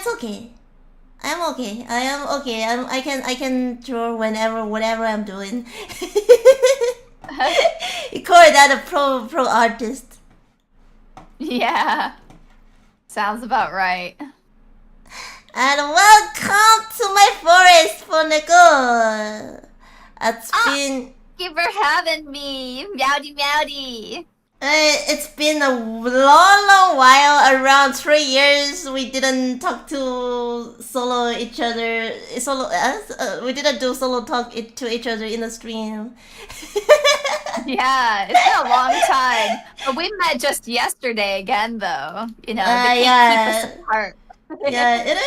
it's okay. I'm okay. I am okay. I can draw whatever I'm doing. You call that a pro artist. Yeah. Sounds about right. And welcome to my forest, Foneko. It's been... Thank you for having me, Meowdy Meowdy. It's been a long while, around 3 years. We didn't talk to solo each other. We didn't do solo talk to each other in the stream. Yeah, it's been a long time. But we met just yesterday again, though. You know, they can't keep us apart. Yeah, it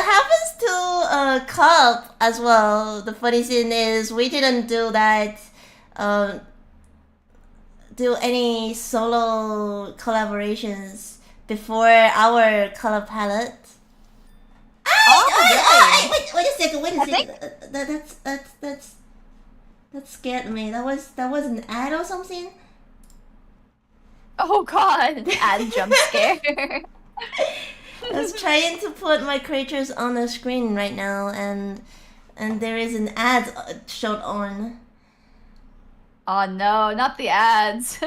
happens to Cup as well. The funny thing is, we didn't do that. Do any solo collaborations before our color palette. Wait a second. That scared me. That was an ad or something. Oh god, ad jump scare. I was trying to put my creatures on the screen right now, and there is an ad showed on. Oh no, not the ads.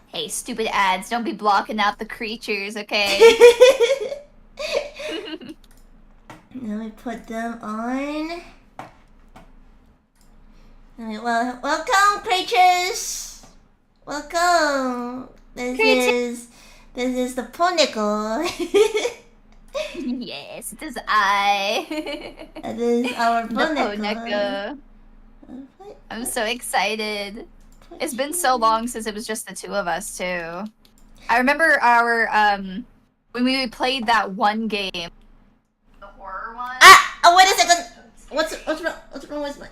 Hey, stupid ads, don't be blocking out the creatures, okay? Let me put them on. Well, welcome, creatures. Welcome. This is the Poneko. Yes, it is I. It is our Poneko. I'm so excited. It's been so long since it was just the two of us, too. I remember our, when we played that one game. The horror one? Oh, wait a second! What's wrong with my...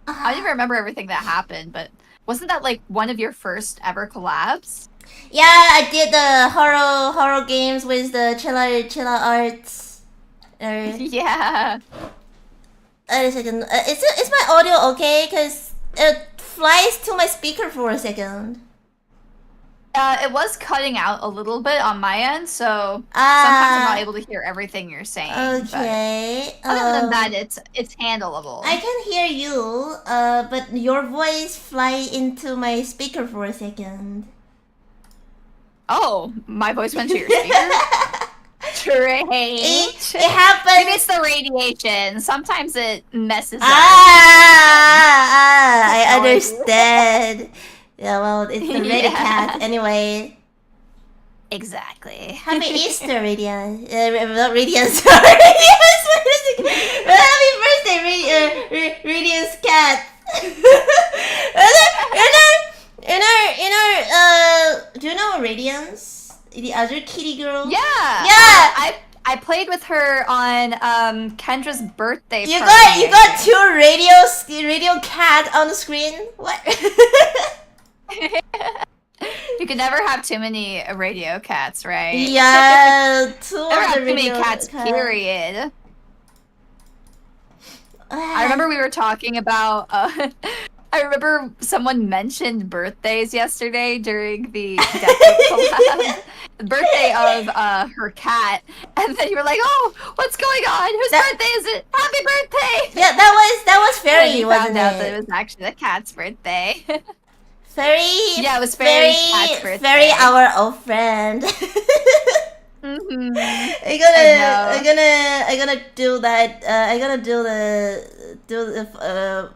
I don't even remember everything that happened, but wasn't that, like, one of your first ever collabs? Yeah, I did the horror games with the Chilla Arts. Yeah. Wait a second. Is my audio okay? Because it flies to my speaker for a second. It was cutting out a little bit on my end, so sometimes I'm not able to hear everything you're saying. Okay. Other than that, it's handleable. I can hear you, but your voice fly into my speaker for a second. Oh, my voice went to your speaker? Strange. It happens. Maybe it's the radiation. Sometimes it messes up. I understand. Yeah, well, it's the Ready Cat anyway. Exactly. Happy Easter, Radiant. Not Radiant, sorry. Happy birthday, Radiant's cat. Do you know Radiance? The other kitty girl? Yeah. Yeah. I played with her on Kendra's birthday party. You got two radio cat on the screen? What? You could never have too many radio cats, right? Yeah, never have too many cats, period. I remember we were talking about I remember someone mentioned birthdays yesterday during the collab. The birthday of her cat, and then you were like, "Oh, what's going on? Whose birthday is it? Happy birthday!" Yeah, that was Fairy, wasn't it? Found out that it was actually the cat's birthday. Fairy. Yeah, it was Fairy's cat's birthday. Fairy, our old friend. Mm-hmm. I'm gonna do that. I'm gonna do the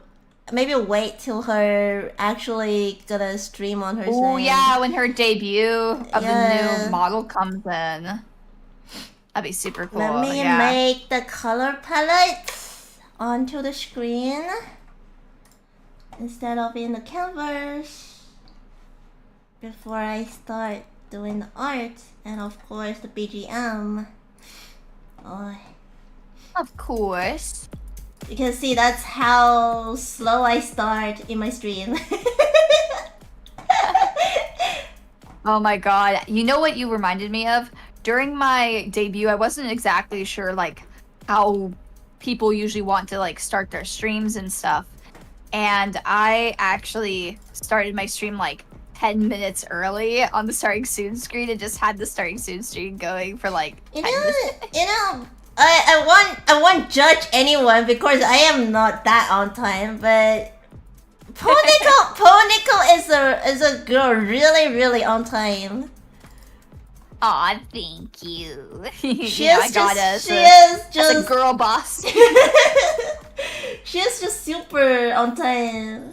maybe wait till her actually gonna stream on her. Oh yeah, when her debut of the new model comes in, that'd be super cool. Let me make the color palette onto the screen instead of in the canvas before I start doing the art and of course the BGM. Oh. Of course. You can see that's how slow I start in my stream. Oh my god. You know what you reminded me of? During my debut, I wasn't exactly sure like how people usually want to like start their streams and stuff. And I actually started my stream like 10 minutes early on the starting soon screen and just had the starting soon screen going for like 10 minutes. I won't judge anyone because I am not that on time, but Ponyco is a girl really on time. Aw, thank you. She I is got just, us. she is just a girl boss. She is just super on time.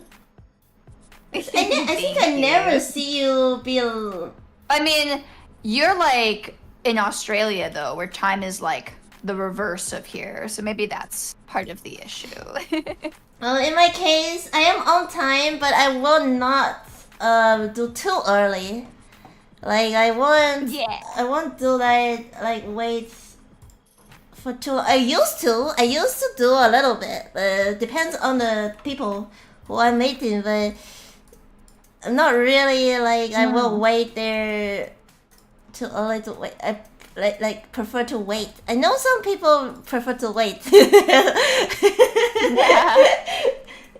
I think I you. never see you be. I mean, you're like in Australia though, where time is like the reverse of here, so maybe that's part of the issue. Well, in my case, I am on time, but I will not do too early. Like I won't do that. Like wait for too. I used to do a little bit, but it depends on the people who I'm meeting. But I'm not really like I will wait there too early to wait. I like prefer to wait. I know some people prefer to wait.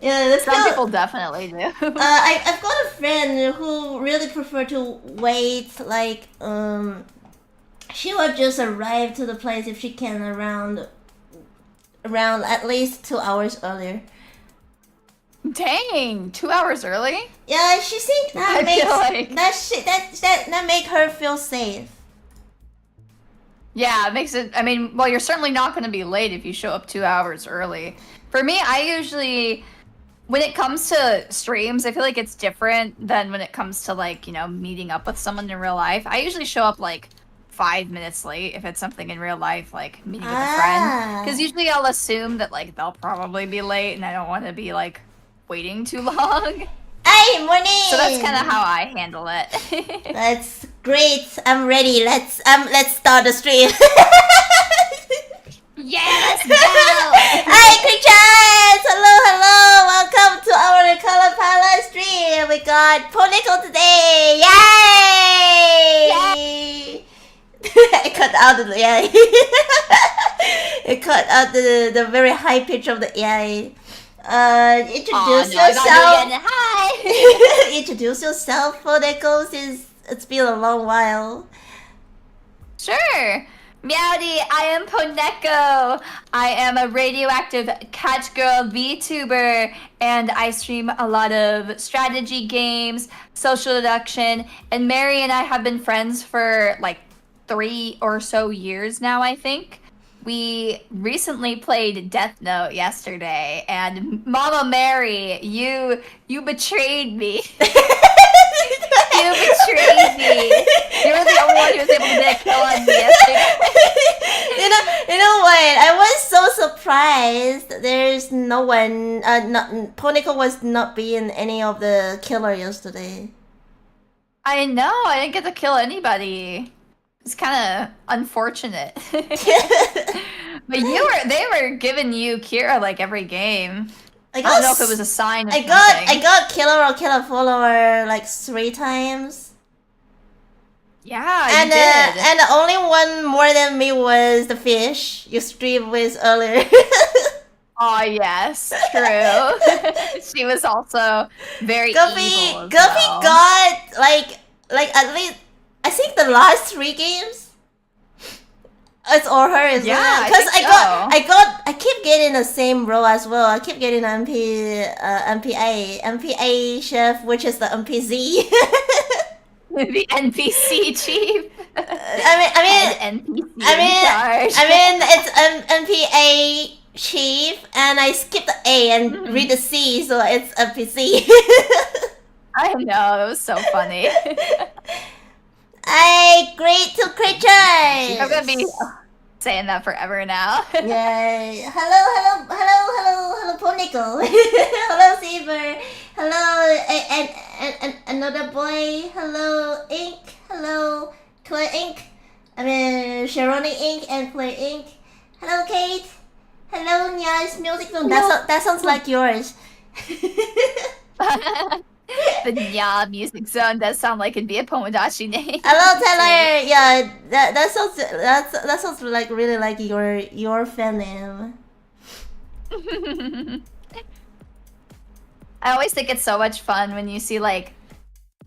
Yeah, some people definitely do. I've got a friend who really prefer to wait. Like she will just arrive to the place if she can around at least 2 hours earlier. Dang, 2 hours early? Yeah, she thinks that make her feel safe. Yeah, it makes it. I mean, well, you're certainly not going to be late if you show up 2 hours early. For me, I usually, when it comes to streams, I feel like it's different than when it comes to like, you know, meeting up with someone in real life. I usually show up like 5 minutes late if it's something in real life, like meeting with a friend. Because usually I'll assume that like they'll probably be late, and I don't want to be like waiting too long. Hey, morning. So that's kind of how I handle it. That's great. I'm ready. Let's start the stream. Yeah, let's go. Hi, creatures. Hello. Welcome to our Color Palette stream. We got Ponyco today. Yay! It cut out the yay. It cut out the very high pitch of the yay. Introduce yourself. Hi. Introduce yourself, Ponyco, since it's been a long while. Sure. Meowdy, I am Poneko. I am a radioactive cat girl VTuber, and I stream a lot of strategy games, social deduction, and Mary and I have been friends for like 3 or so years now, I think. We recently played Death Note yesterday, and Mama Mary, you betrayed me. You betrayed me. You were the only one who was able to get a kill on me yesterday. You know what? I was so surprised. There's no one. Ponyco was not being any of the killer yesterday. I know. I didn't get to kill anybody. It's kind of unfortunate. But they were giving you Kira like every game. I don't know if it was a sign of something. I got killer or killer follower like 3 times. Yeah, you did. And the only one more than me was the fish you streamed with earlier. Oh yes, true. She was also very evil as Guppy well. got like at least I think the last 3 games. It's all her as well. Because I keep getting the same role as well. I keep getting MPA chef, which is the NPC. The NPC chief. I mean, it's MPA chief, and I skip the A and read the C, so it's NPC. I know, that was so funny. Hey, great two creatures! I'm gonna be saying that forever now. Yay! Hello, Ponyco. Hello, Saber. Hello, and another boy. Hello, Ink. Hello, Claire Ink. I mean, Sharoni Ink and Claire Ink. Hello, Kate. Hello, Nya's music room. That sounds like yours. The Nya Music Zone does sound like it'd be a Pomodachi name. Hello, Taylor. Yeah, that sounds like really like your fan name. I always think it's so much fun when you see like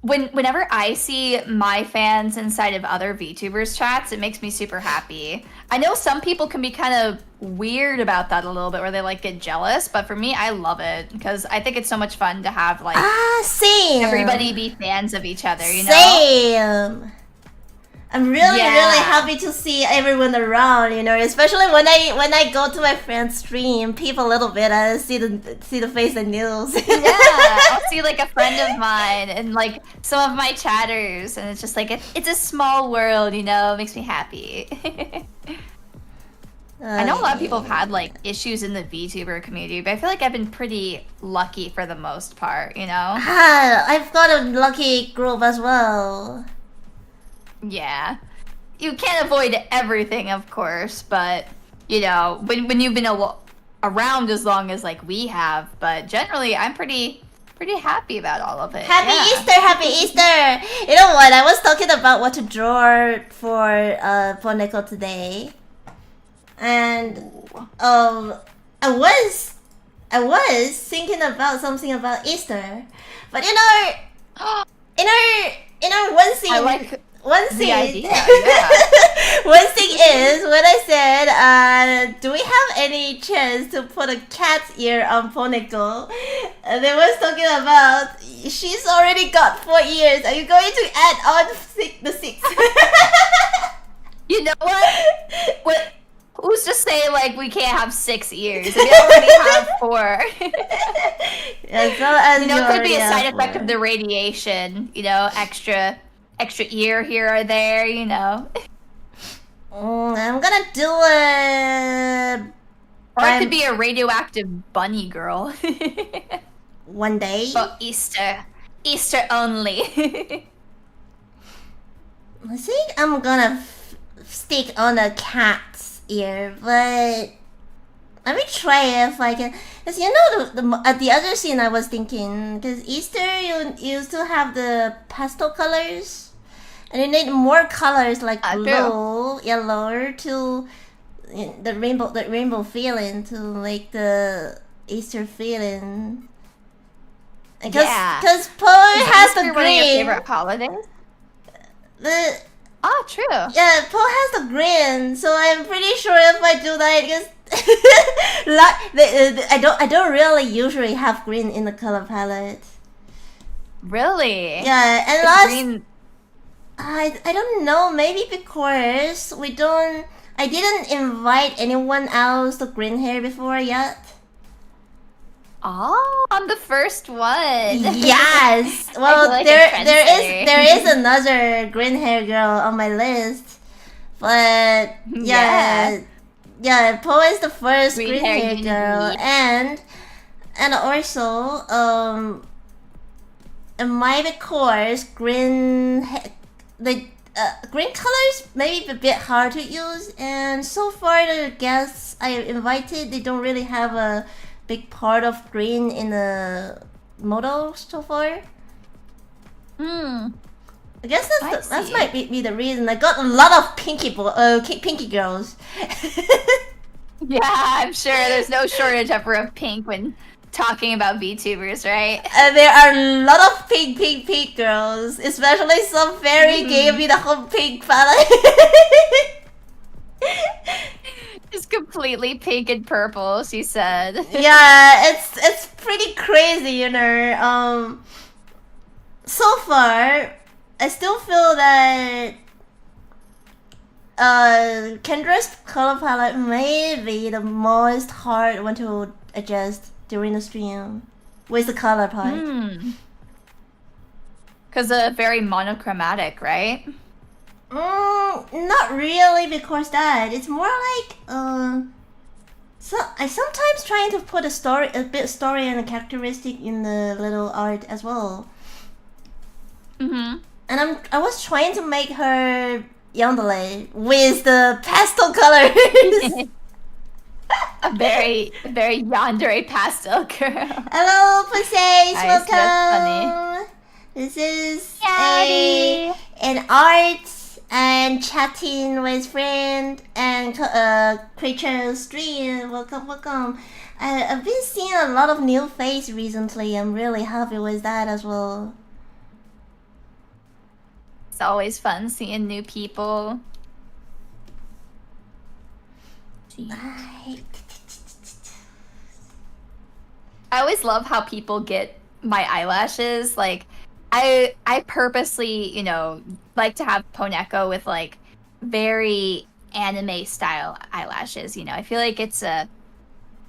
whenever I see my fans inside of other VTubers chats, it makes me super happy. I know some people can be kind of weird about that a little bit, where they like get jealous, but for me, I love it because I think it's so much fun to have like same. everybody be fans of each other. You know? Same. I'm really happy to see everyone around, you know, especially when I go to my friend's stream, peep a little bit, I see the face and news. Yeah, I'll see like a friend of mine and like some of my chatters, and it's just like it's a small world, you know. It makes me happy. I know a lot of people have had like issues in the VTuber community, but I feel like I've been pretty lucky for the most part, you know. I've got a lucky group as well. Yeah, you can't avoid everything, of course, but you know, when you've been around as long as like we have, but generally, I'm pretty happy about all of it. Happy Easter! You know what? I was talking about what to draw for Neko today, and I was thinking about something about Easter, but in our one scene. I like one thing, the idea, yeah. One thing is when I said, "Do we have any chance to put a cat's ear on Poneko?" And they was talking about she's already got 4 ears. Are you going to add on the 6? You know what? Who's to say like we can't have 6 ears? We already have 4. As well as you know, it could be a side effect of the radiation. You know, extra ear here or there, you know. I'm gonna do a... Or it could be a radioactive bunny girl. One day. Oh, Easter only. I think I'm gonna stick on a cat's ear, but let me try if I can. Cause you know the other scene I was thinking, cause Easter you still have the pastel colors, and you need more colors like blue, yellow to the rainbow feeling to make the Easter feeling. Cause Poe has the green. One of your favorite holidays? True. Yeah, Poe has the green, so I'm pretty sure if I do that, because I don't really usually have green in the color palette. Really? Yeah, and last green... I don't know, maybe because I didn't invite anyone else to green hair before yet. Oh, I'm the first one. Yes. Well, like there is another green hair girl on my list, but yeah, Poe is the first green hair girl, and also in my course green colors may be a bit hard to use, and so far the guests I invited, they don't really have a big part of green in the model so far. I guess that might be the reason. I got a lot of pinky girls. Yeah, I'm sure there's no shortage of pink when talking about VTubers, right? There are a lot of pink girls, especially some fairy gave me the whole pink palette. Just completely pink and purple, she said. Yeah, it's pretty crazy, you know. So far, I still feel that Kendra's color palette may be the most hard one to adjust during the stream with the color part. Because very monochromatic, right? Not really because that. It's more like so I sometimes trying to put a bit story and a characteristic in the little art as well. And I was trying to make her yandere with the pastel colors. A very yandere pastel girl. Hello, Pussy, welcome. That's funny. This is Cathy. an art and chatting with friend and creature stream. Welcome. I've been seeing a lot of new face recently. I'm really happy with that as well. It's always fun seeing new people. I always love how people get my eyelashes. Like, I purposely, like to have Poneko with like very anime style eyelashes. I feel like it's a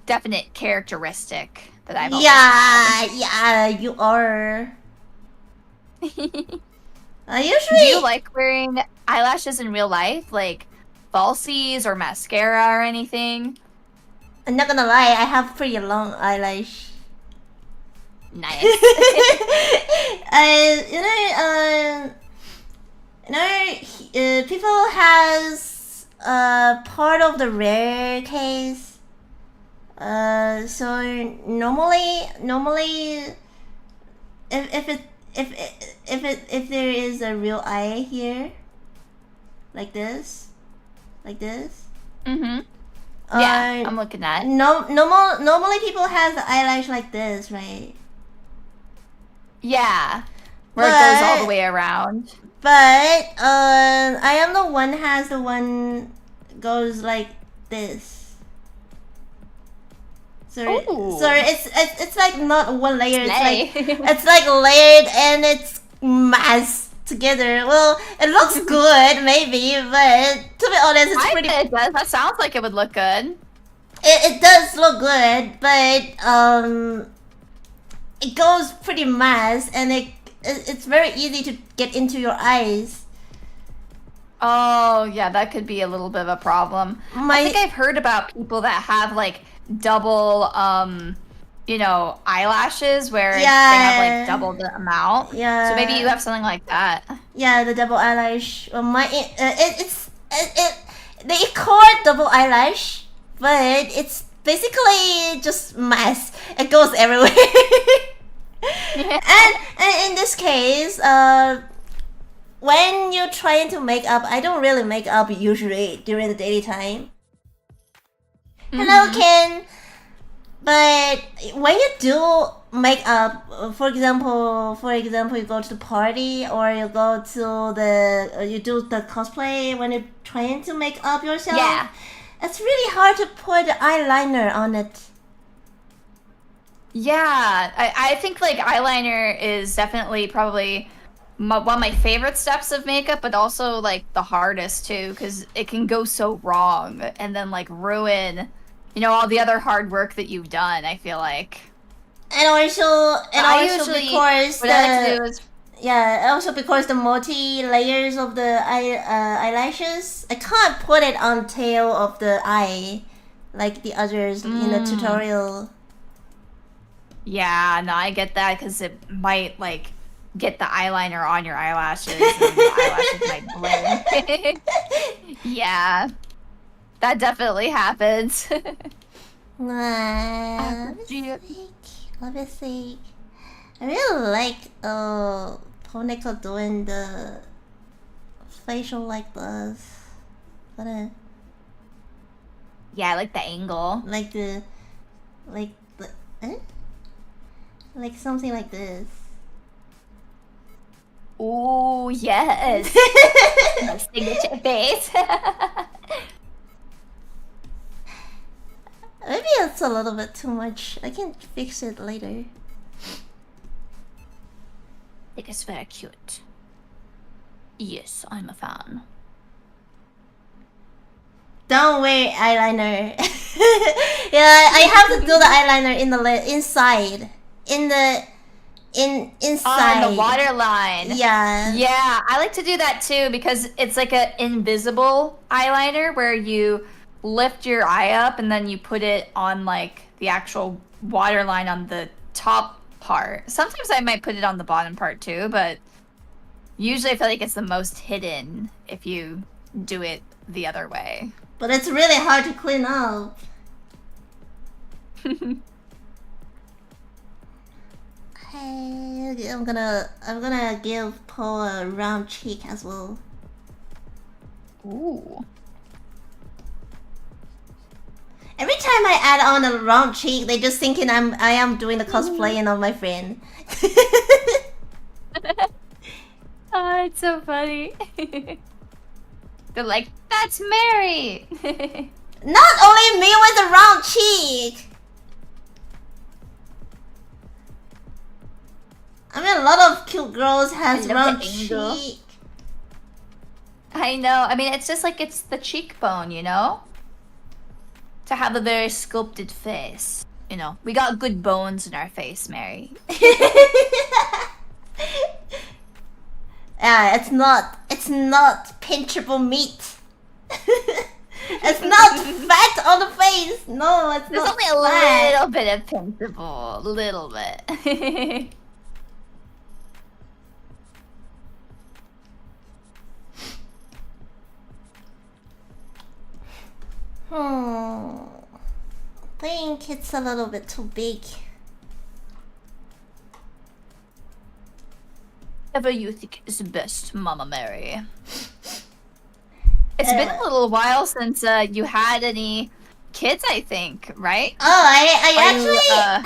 definite characteristic that I've always had. Yeah, you are. Usually, do you like wearing eyelashes in real life, like falsies or mascara or anything? I'm not gonna lie, I have pretty long eyelash. Nice. People has part of the rare case. So normally, if there is a real eye here, like this. Mm-hmm. Yeah, I'm looking at. Normally people have the eyelash like this, right? Yeah, where it goes all the way around. But I am the one has the one goes like this. So it's like not one layer. It's like layered and it's masked together. Well, it looks good maybe, but to be honest, it's pretty. It does. That sounds like it would look good. It does look good, but it goes pretty masked and it's very easy to get into your eyes. Oh yeah, that could be a little bit of a problem. I think I've heard about people that have like double eyelashes where they have like double the amount. Yeah. So maybe you have something like that. Yeah, the double eyelash. Well, they call it double eyelash, but it's basically just mask. It goes everywhere. And in this case, when you're trying to make up, I don't really make up usually during the daily time. Hello, Ken. But when you do make up, for example, you go to the party or you go to you do the cosplay when you're trying to make up yourself. Yeah. It's really hard to put eyeliner on it. Yeah, I think like eyeliner is definitely probably one of my favorite steps of makeup, but also like the hardest too, because it can go so wrong and then like ruin, all the other hard work that you've done. I feel like. And also because also because the multi layers of the eyelashes, I can't put it on tail of the eye like the others in the tutorial. Yeah, no, I get that because it might like get the eyeliner on your eyelashes and the eyelashes might blur. Yeah, that definitely happens. Let me see. I really like Poneko doing the facial like this. Yeah, I like the angle. Like something like this. Oh yes. My signature face. Maybe it's a little bit too much. I can fix it later. I think it's very cute. Yes, I'm a fan. Don't wear eyeliner. Yeah, I have to do the eyeliner in the inside. Inside. On the waterline. Yeah. Yeah, I like to do that too because it's like an invisible eyeliner where you lift your eye up and then you put it on like the actual waterline on the top part. Sometimes I might put it on the bottom part too, but usually I feel like it's the most hidden if you do it the other way. But it's really hard to clean up. Hey, I'm gonna give Paul a round cheek as well. Ooh. Every time I add on a round cheek, they just thinking I am doing the cosplaying of my friend. Oh, it's so funny. They're like, that's Mary. Not only me with a round cheek. I mean, a lot of cute girls has round cheek. I know. I mean, it's just like it's the cheekbone, you know? To have a very sculpted face. You know, we got good bones in our face, Mary. Yeah, it's not pinchable meat. It's not fat on the face. No, it's There's not. There's only a little bit of pinchable, a little bit. I think it's a little bit too big. Whatever you think is best, Mama Mary. It's been a little while since you had any kids, I think, right? Oh, I actually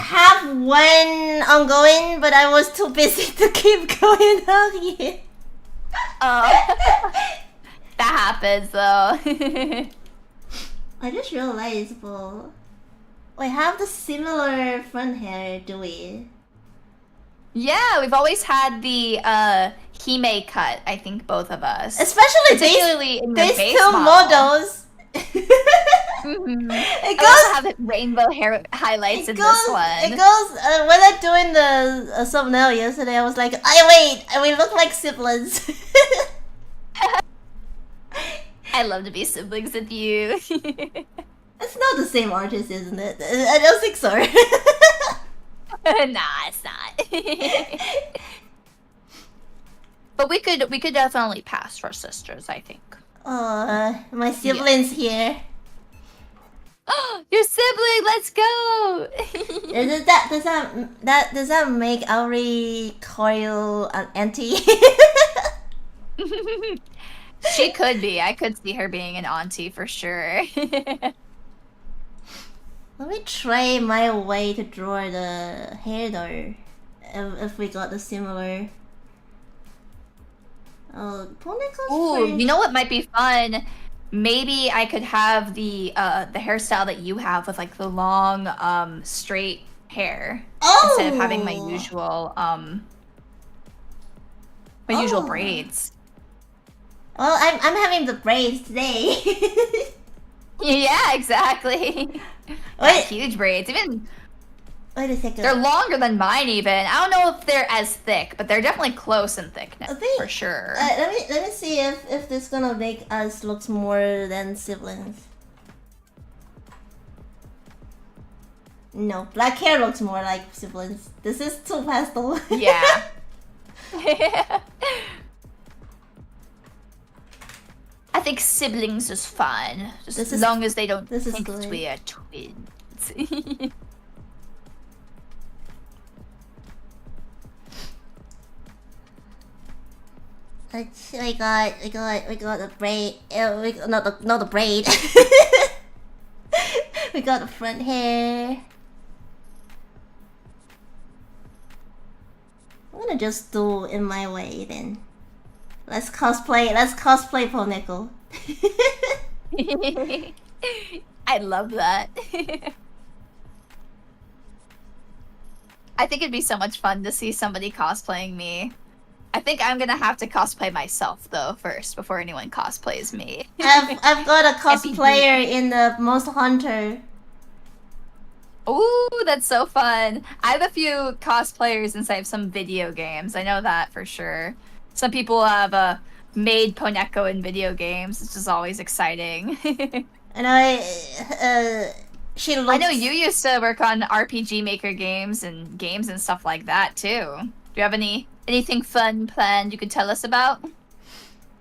have one ongoing, but I was too busy to keep going on here. That happens, though. I just realized, well, we have the similar front hair, do we? Yeah, we've always had the Hime cut, I think, both of us. Particularly these two models. Mm-hmm. It goes, I also have rainbow hair highlights in this one. It goes, when I doing the thumbnail yesterday, I was like, we look like siblings. I love to be siblings with you. It's not the same artist, isn't it? I don't think so. Nah, it's not. But we could definitely pass for sisters, I think. My siblings here. Your sibling, let's go! Does that make Auri call an auntie? She could be. I could see her being an auntie for sure. Let me try my way to draw the hair though. If we got the similar. Oh, ooh, you know what might be fun? Maybe I could have the hairstyle that you have with like the long straight hair instead of having my usual usual braids. Well, I'm having the braids today. Yeah, exactly. Wait, huge braids. Even wait a second. They're longer than mine. Even I don't know if they're as thick, but they're definitely close in thickness for sure. Let me see if this gonna make us look more than siblings. No, black hair looks more like siblings. This is too pastel. Yeah. I think siblings is fun, just as long as they don't think that we are twins. We got the braid. Not the braid. We got the front hair. I'm gonna just do it in my way then. Let's cosplay Poneko. I love that. I think it'd be so much fun to see somebody cosplaying me. I think I'm gonna have to cosplay myself though first before anyone cosplays me. I've got a cosplayer in the Monster Hunter. Ooh, that's so fun. I have a few cosplayers inside of some video games. I know that for sure. Some people have made Poneko in video games, which is always exciting. And I know you used to work on RPG Maker games and stuff like that too. Do you have anything fun planned you could tell us about?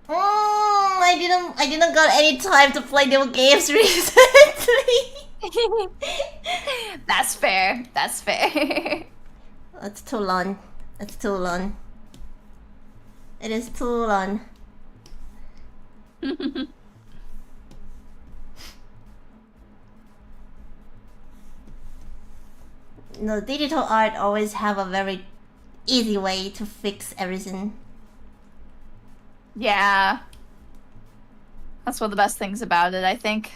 I didn't got any time to play new games recently. That's fair. That's fair. That's too long. It's too long. It is too long. No, digital art always have a very easy way to fix everything. Yeah. That's one of the best things about it, I think.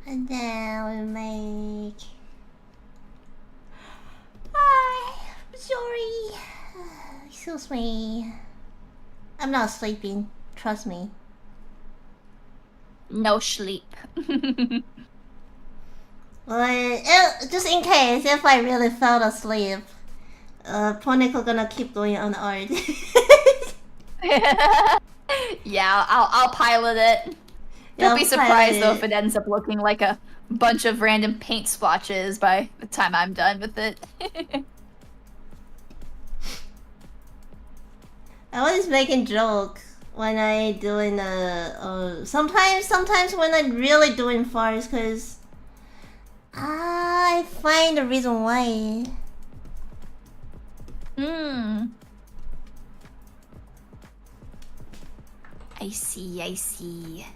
And then we make... Sorry. Excuse me. I'm not sleeping. Trust me. No sleep. Well, just in case, if I really fell asleep, Poneko gonna keep going on art. Yeah, I'll pilot it. Don't be surprised though if it ends up looking like a bunch of random paint splotches by the time I'm done with it. I always making joke when I doing sometimes when I'm really doing farce, cause I find the reason why. I see.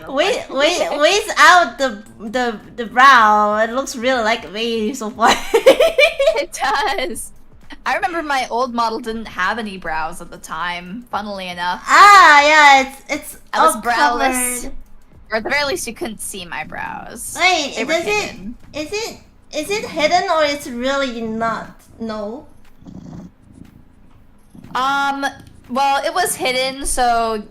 Without the brow, it looks really like me so far. It does. I remember my old model didn't have any brows at the time, funnily enough. Yeah, it's I was browless. covered. Or at the very least you couldn't see my brows. Wait, They were hidden. is it hidden or it's really not? No. Well, it was hidden, so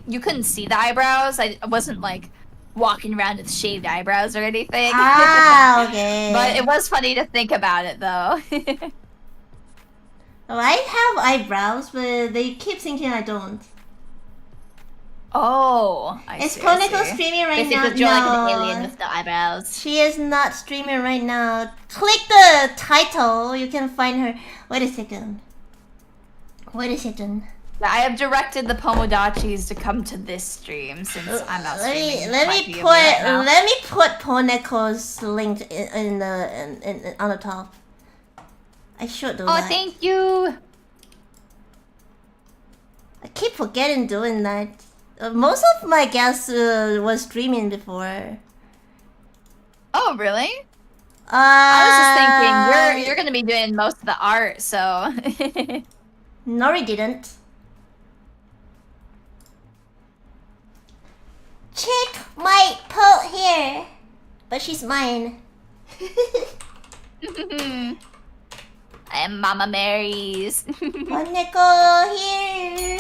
you couldn't see the eyebrows. I wasn't like walking around with shaved eyebrows or anything. Okay. But it was funny to think about it, though. Well, I have eyebrows, but they keep thinking I don't. Oh, Is Poneko streaming right now? Basically, you're like an No. alien with the eyebrows. She is not streaming right now. Click the title. You can find her. Wait a second. Yeah, I have directed the Pomodachis to come to this stream since I'm not streaming. Let me put Poneko's link in on the top. I should do that. Oh, thank you. I keep forgetting doing that. Most of my guests was streaming before. Oh, really? I was just thinking you're gonna be doing most of the art, so. Nori didn't. Chick might put here, but she's mine. I am Mama Mary's. Poneko here.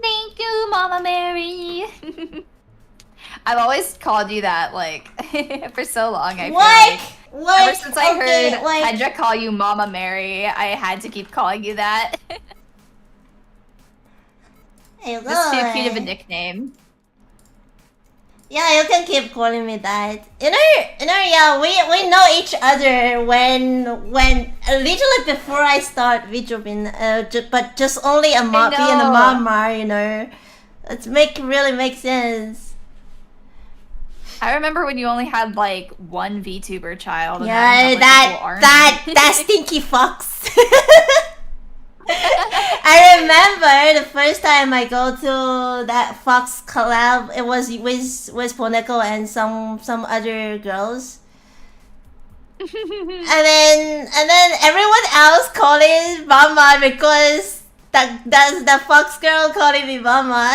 Thank you, Mama Mary. I've always called you that, like, for so long. I feel like. Ever since I heard Kendra call you Mama Mary, I had to keep calling you that. Just too cute of a nickname. Yeah, you can keep calling me that. Yeah, we know each other when literally before I start VTubing, but just only being a mama, It really makes sense. I remember when you only had like one VTuber child. And Yeah, that stinky fox. I remember the first time I go to that Fox collab, it was with Poneko and some other girls. and then everyone else calling Mama because that's the Fox girl calling me Mama.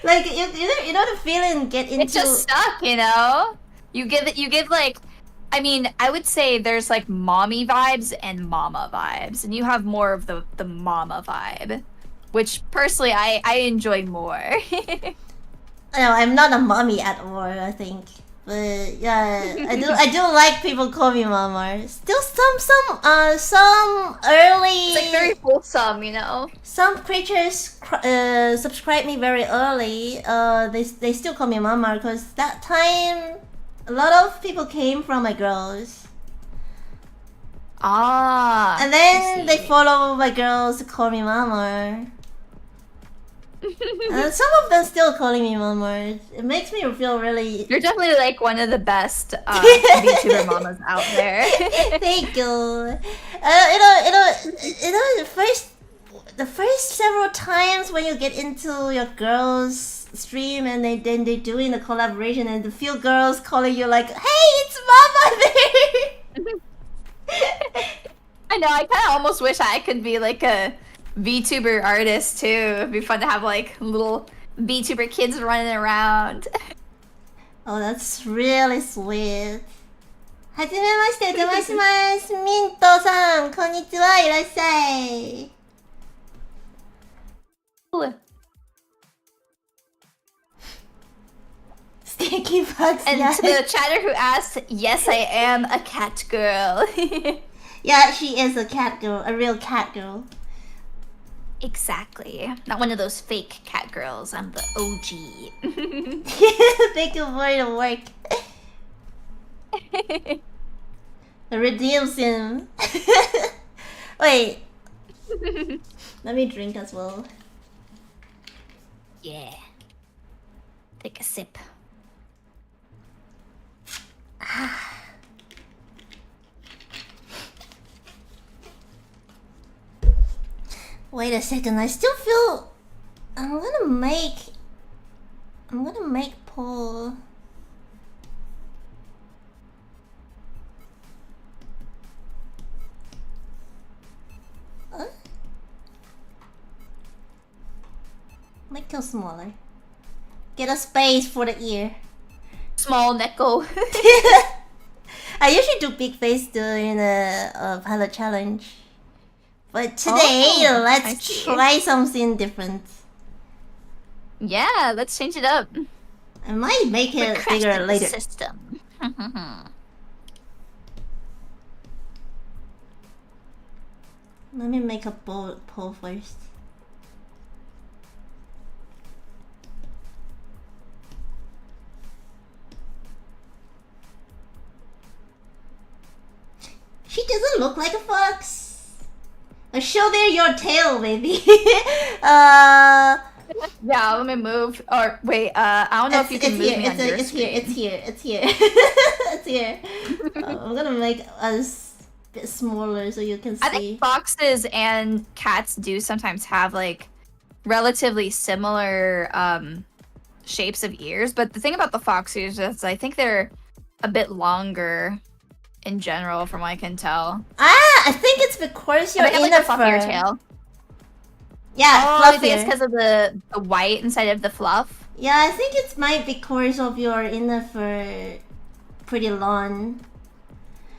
Like you know the feeling get into. It's just stuck, You give like, I mean, I would say there's like mommy vibes and mama vibes, and you have more of the mama vibe, which personally I enjoy more. No, I'm not a mommy at all, I think. But yeah, I do like people call me mama. Still some early. It's like very wholesome, Some creatures subscribe me very early. They still call me mama because that time a lot of people came from my girls. Ah. And then they follow my girls to call me mama. Some of them still calling me mama. It makes me feel really. You're definitely like one of the best VTuber mamas out there. Thank you. The first several times when you get into your girls' stream and then they doing the collaboration and the few girls calling you like, "Hey, it's Mama there." I know. I kind of almost wish I could be like a VTuber artist too. It'd be fun to have like little VTuber kids running around. Oh, that's really sweet. はじめまして、お邪魔します。ミントさん、こんにちは。いらっしゃい。Sticky bugs. And yeah. to the chatter who asked, yes, I am a cat girl. Yeah, she is a cat girl, a real cat girl. Exactly. Not one of those fake cat girls. I'm the OG. Thank you for the work. It redeems him. Wait. Let me drink as well. Yeah. Take a sip. Wait a second, I still feel I'm gonna make Paul. Make it smaller. Get a space for the ear. Small Neko. I usually do big face during the pilot challenge. But today, let's try something different. Yeah, let's change it up. I might make it bigger later. System. Let me make a poll first. She doesn't look like a fox. Show there your tail, baby. Yeah, let me move. Or wait, I don't know if you can move me on your screen. It's here. It's here. I'm gonna make us a bit smaller so you can see. I think foxes and cats do sometimes have like relatively similar shapes of ears, but the thing about the fox ears is I think they're a bit longer in general, from what I can tell. I think it's because you're in like a fluffier tail. Yeah, oh, fluffier. I think it's because of the white inside of the fluff. Yeah, I think it might be because of your inner fur pretty long.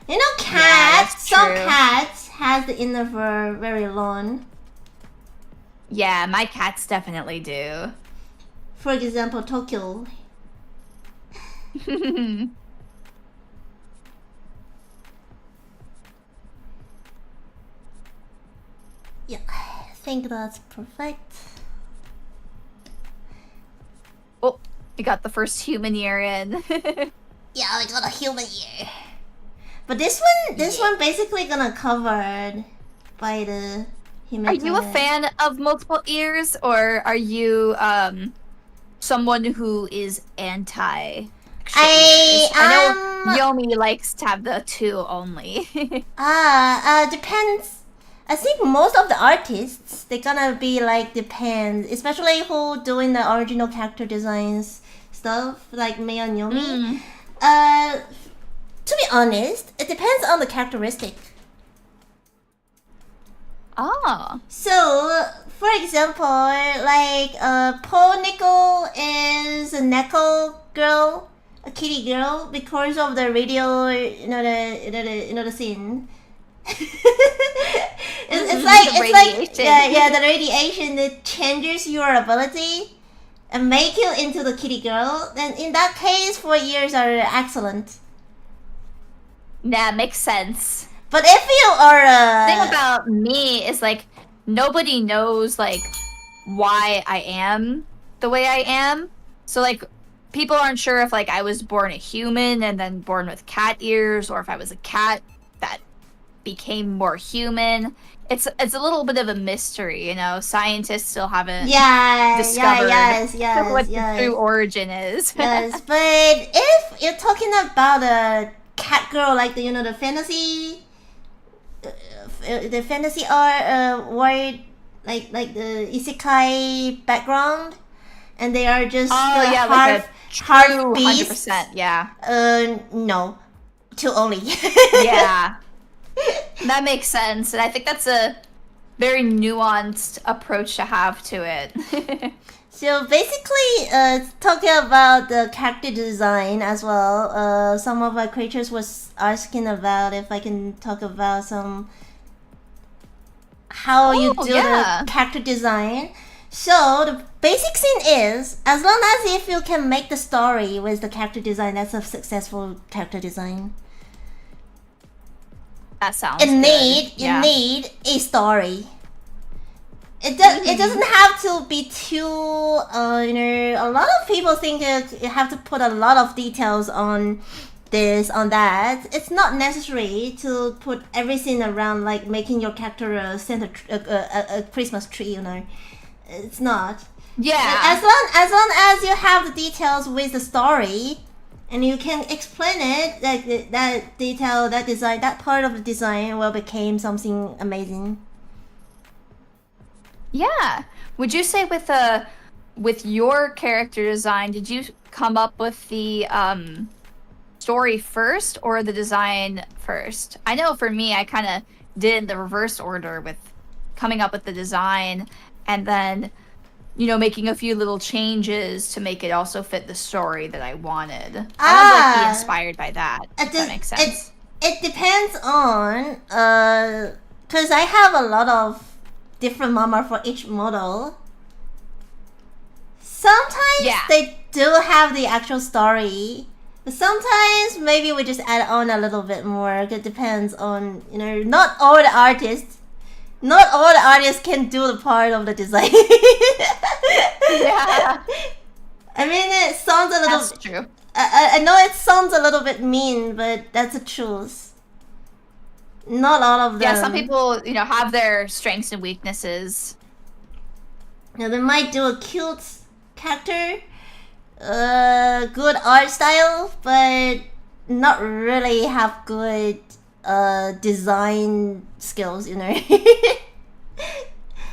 You know, cats. Yeah, some cats has the inner fur very long. Yeah, my cats definitely do. For example, Tokyo. Yeah, I think that's perfect. Oh, we got the first human ear in. Yeah, I got a human ear. But this one basically gonna covered by the human. Are you a fan of multiple ears, or are you someone who is anti? I know Yomi likes to have the two only. Depends. I think most of the artists, they're gonna be like depends, especially who doing the original character designs stuff, like me and Yomi. To be honest, it depends on the characteristic. Oh. So, for example, like Paul Nickel is a Neko girl, a kitty girl, because of the radio, the scene. it's like the radiation that changes your ability and make you into the kitty girl. Then in that case, 4 years are excellent. Nah, makes sense. But if you are the thing about me is like nobody knows like why I am the way I am. So like people aren't sure if like I was born a human and then born with cat ears, or if I was a cat that became more human. it's a little bit of a mystery, you know. Scientists still haven't discovered what the true origin is. Yes, but if you're talking about a cat girl, like the fantasy, the fantasy art, world, like the isekai background, and they are just like half beast. 100%, yeah. No, too only. Yeah. That makes sense, and I think that's a very nuanced approach to have to it. So basically, talking about the character design as well, some of our creators was asking about if I can talk about how you do the character design. So the basic thing is, as long as if you can make the story with the character design, that's a successful character design. That sounds You need a story. It doesn't have to be too a lot of people think you have to put a lot of details on this, on that. It's not necessary to put everything around, like making your character a Christmas tree, It's not. Yeah. As long as you have the details with the story, and you can explain it, like that detail, that design, that part of the design will become something amazing. Yeah. Would you say with your character design, did you come up with the story first or the design first? I know for me, I kind of did the reverse order with coming up with the design and then making a few little changes to make it also fit the story that I wanted. I would be inspired by that. If that makes sense. It depends on because I have a lot of different mama for each model. Sometimes they do have the actual story, but sometimes maybe we just add on a little bit more. It depends on not all the artists. Not all the artists can do the part of the design. Yeah. I mean, it sounds a little... That's true. I know it sounds a little bit mean, but that's the truth. Not all of them. Yeah, some people, have their strengths and weaknesses. They might do a cute character, good art style, but not really have good design skills,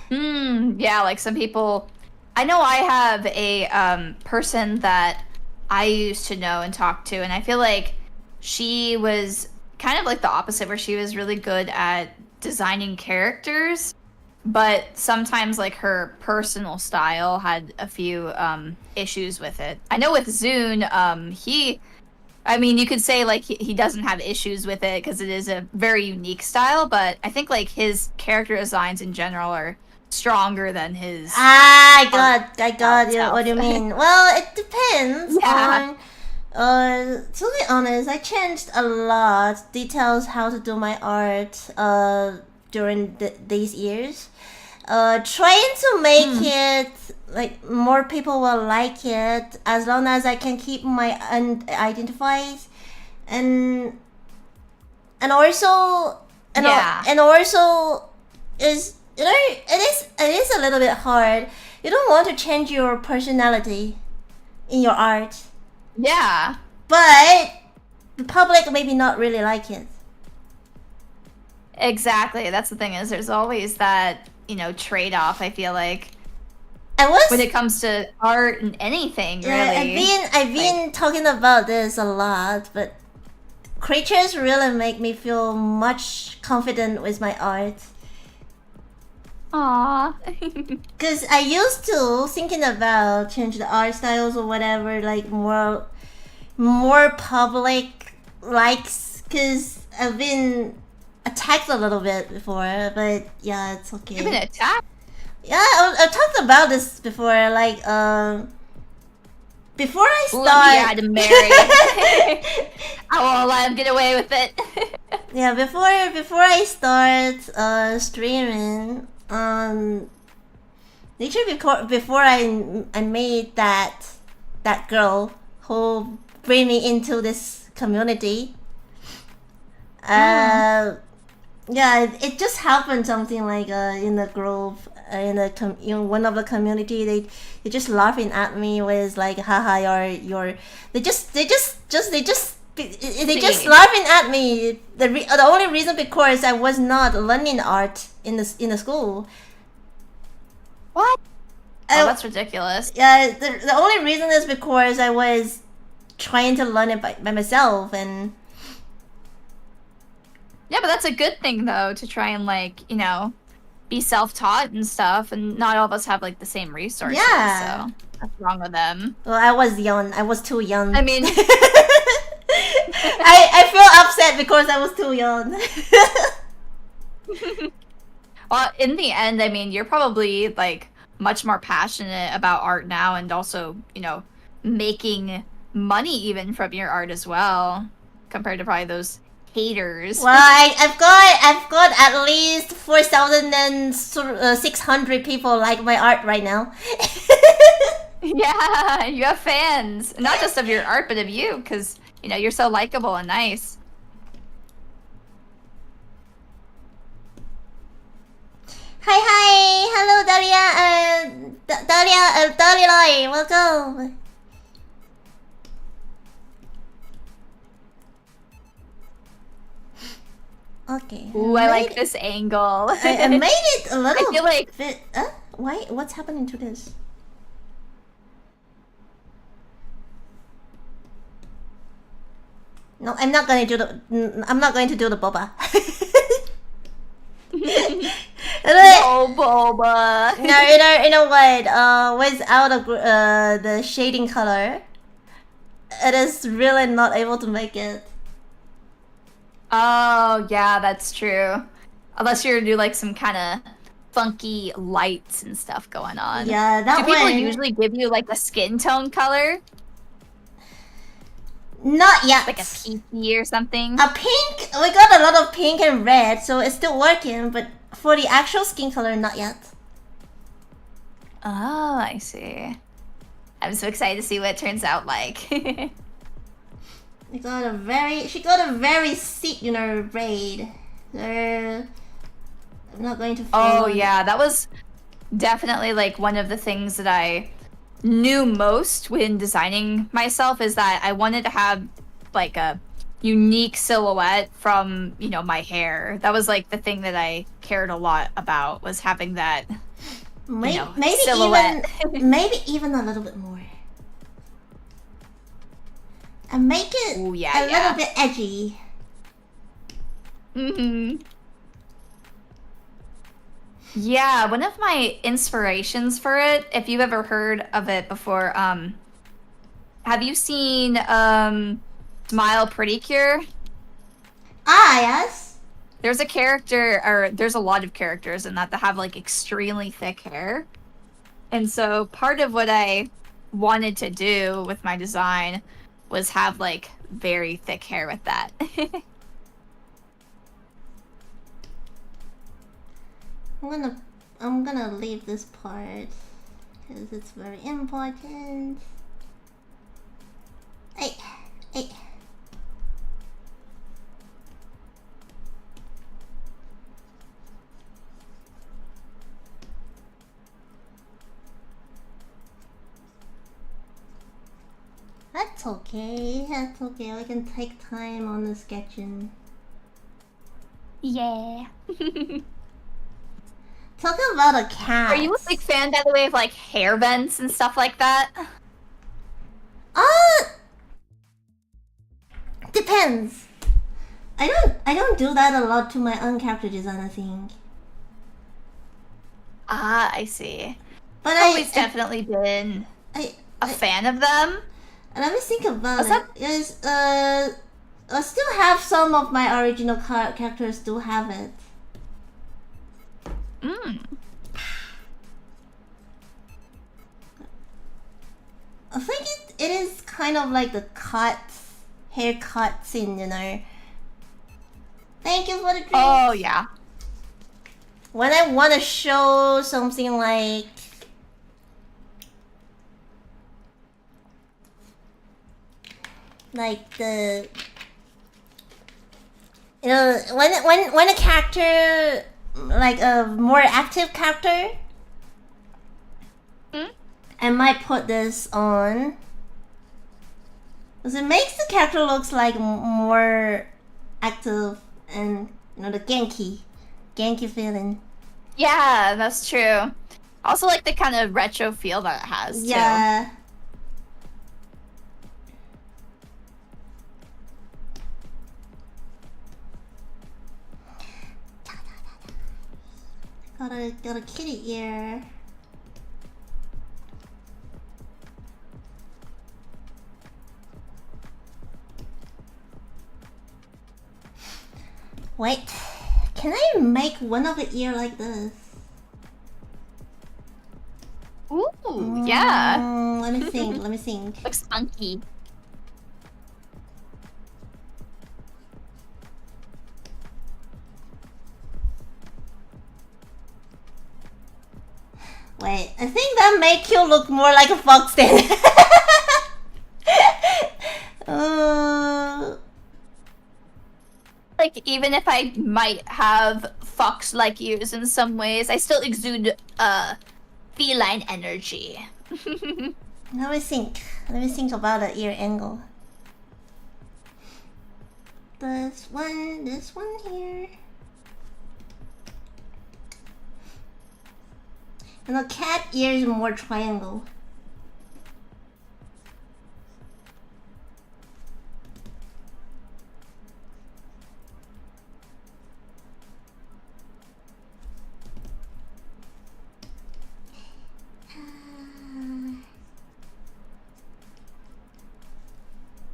Yeah, like some people. I know I have a person that I used to know and talk to, and I feel like she was kind of like the opposite, where she was really good at designing characters, but sometimes like her personal style had a few issues with it. I know with Zune, you could say like he doesn't have issues with it because it is a very unique style, but I think like his character designs in general are stronger than his. I got you. What do you mean? Well, it depends on. To be honest, I changed a lot details how to do my art during these years. Trying to make it like more people will like it as long as I can keep my identified and also is it is a little bit hard. You don't want to change your personality in your art. Yeah. But the public maybe not really like it. Exactly. That's the thing, is there's always that, trade-off, I feel like. When it comes to art and anything, really. I've been talking about this a lot, but creatures really make me feel much confident with my art. Aww. Because I used to thinking about change the art styles or whatever, like more public likes, because I've been attacked a little bit before, but yeah, it's okay. You've been attacked? Yeah, I talked about this before, like before I start. Let me marry. I won't let him get away with it. Yeah, before I start streaming, literally before I made that girl who bring me into this community, Yeah, it just happened something like in the group, one of the community, they just laughing at me with like, haha, they just laughing at me. The only reason because I was not learning art in the school. What? Oh, that's ridiculous. Yeah, the only reason is because I was trying to learn it by myself. And yeah, but that's a good thing though, to try and like, you know, be self-taught and stuff, and not all of us have like the same resources. Yeah. So what's wrong with them? Well, I was young. I was too young. I mean, I feel upset because I was too young. well, in the end, I mean, you're probably like much more passionate about art now, and also, you know, making money even from your art as well, compared to probably those haters. Well, I've got at least 4,600 people like my art right now. Yeah, you have fans, not just of your art, but of you, because you know you're so likable and nice. Hi, hello Dalia, Dalia, welcome. Okay. Ooh, I like this angle. I made it a little I feel like bit. Why? What's happening to this? No, I'm not going to do the boba. no boba. No, you know what? Without the shading color, it is really not able to make it. Oh yeah, that's true. Unless you're gonna do like some kind of funky lights and stuff going on. Yeah, that Do people one. usually give you like a skin tone color? Not yet. Like a peachy or something? A pink. We got a lot of pink and red, so it's still working. But for the actual skin color, not yet. Oh, I see. I'm so excited to see what it turns out like. She got a very braid. So I'm not going to. Oh yeah, that was definitely like one of the things that I knew most when designing myself, is that I wanted to have like a unique silhouette from, you know, my hair. That was like the thing that I cared a lot about, was having that maybe silhouette. maybe even a little bit more. And make it Ooh, a little bit edgy. Yeah, one of my inspirations for it, if you've ever heard of it before, have you seen Smile Pretty Cure? Ah, yes. There's a character, or there's a lot of characters in that have like extremely thick hair. And so part of what I wanted to do with my design was have like very thick hair with that. I'm gonna leave this part because it's very important. Hey. That's okay. We can take time on the sketching. Yeah. Talking about a cat. Are you a big fan, by the way, of like hair vents and stuff like that? Depends. I don't do that a lot to my own character design, I think. Ah, I see. But I've always definitely been a fan of them. Let me think about it. I still have some of my original characters do have it. I think it is kind of like the haircut scene, you know. Thank you for the drink. Oh yeah. When I want to show something like the You know, when a character, like a more active character, I might put this on. Because it makes the character looks like more active and, you know, the Genki feeling. Yeah, that's true. Also like the kind of retro feel that it has, too. Yeah. Got a kitty ear. Wait, can I make one of the ear like this? Ooh, yeah. Let me think, let me think. Looks funky. Wait, I think that make you look more like a fox then. Like, even if I might have fox-like ears in some ways, I still exude, feline energy. Let me think. Let me think about the ear angle. This one here. And the cat ear is more triangle.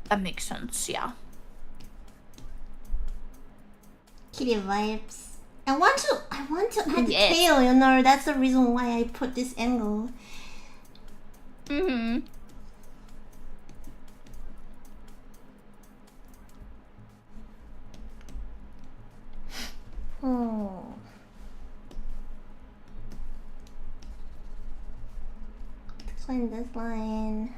That makes sense, yeah. Kitty vibes. I want to add the Yes. tail, you know, that's the reason why I put this angle. Mm-hmm. Oh. This line.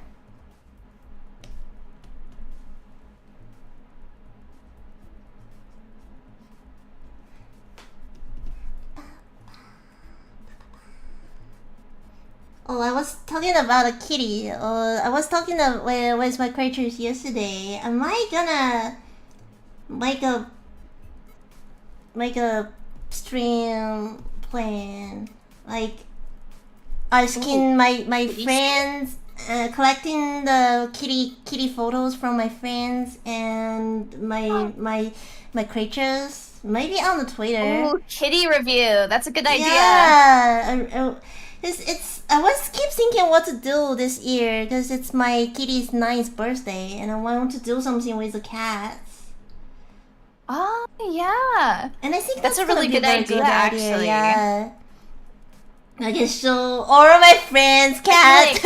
Oh, I was talking about a kitty. I was talking with my creatures yesterday. Am I gonna make a stream plan? Like, asking my friends, collecting the kitty photos from my friends and my creatures. Maybe on the Twitter. Ooh, kitty review. That's a good idea. Yeah. I was keep thinking what to do this year because it's my kitty's 9th birthday and I want to do something with the cats. Oh, yeah. And I think That's a really gonna be good very idea, actually. Yeah. I can show all of my friends cats.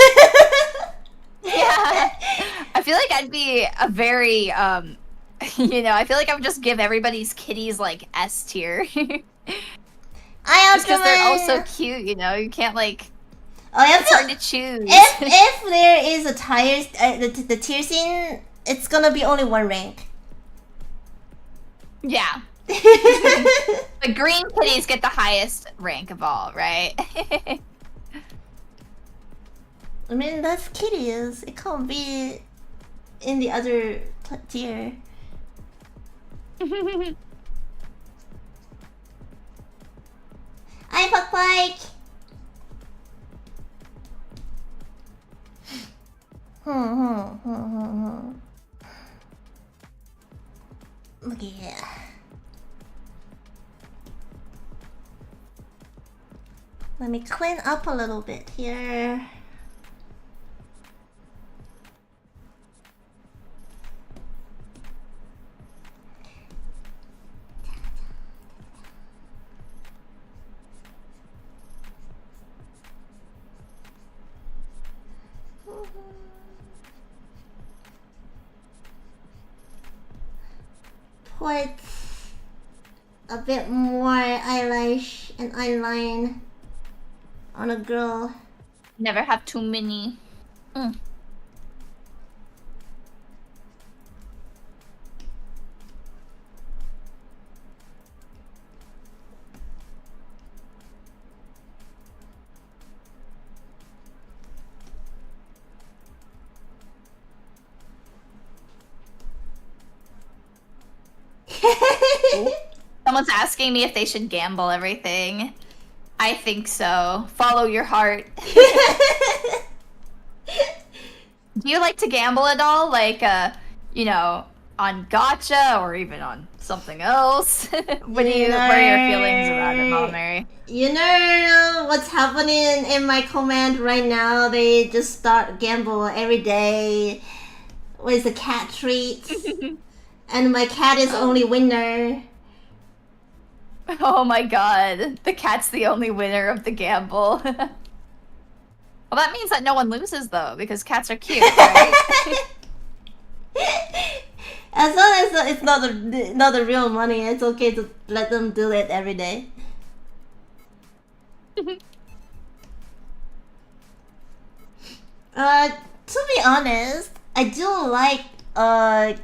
Yeah. I feel like I'd be a very, you know, I feel like I would just give everybody's kitties, like, S tier. Just because they're all so cute, you know? You can't, like... it's hard to choose. If there is a the tier scene, it's gonna be only one rank. Yeah. The green kitties get the highest rank of all, right? I mean, that's kitties. It can't be in the other tier. I fuck like. Look at it. Let me clean up a little bit here. Put a bit more eyelash and eyeline on a girl. Never have too many. Someone's asking me if they should gamble everything. I think so. Follow your heart. Do you like to gamble at all? Like, you know, on gacha or even on something else? What are your feelings about it, Mama Mary? You know what's happening in my comment right now? They just start gamble every day with the cat treats. And my cat is only winner. Oh my god. The cat's the only winner of the gamble. Well, that means that no one loses, though, because cats are cute, right? As long as it's not the real money, it's okay to let them do it every day. To be honest, I do like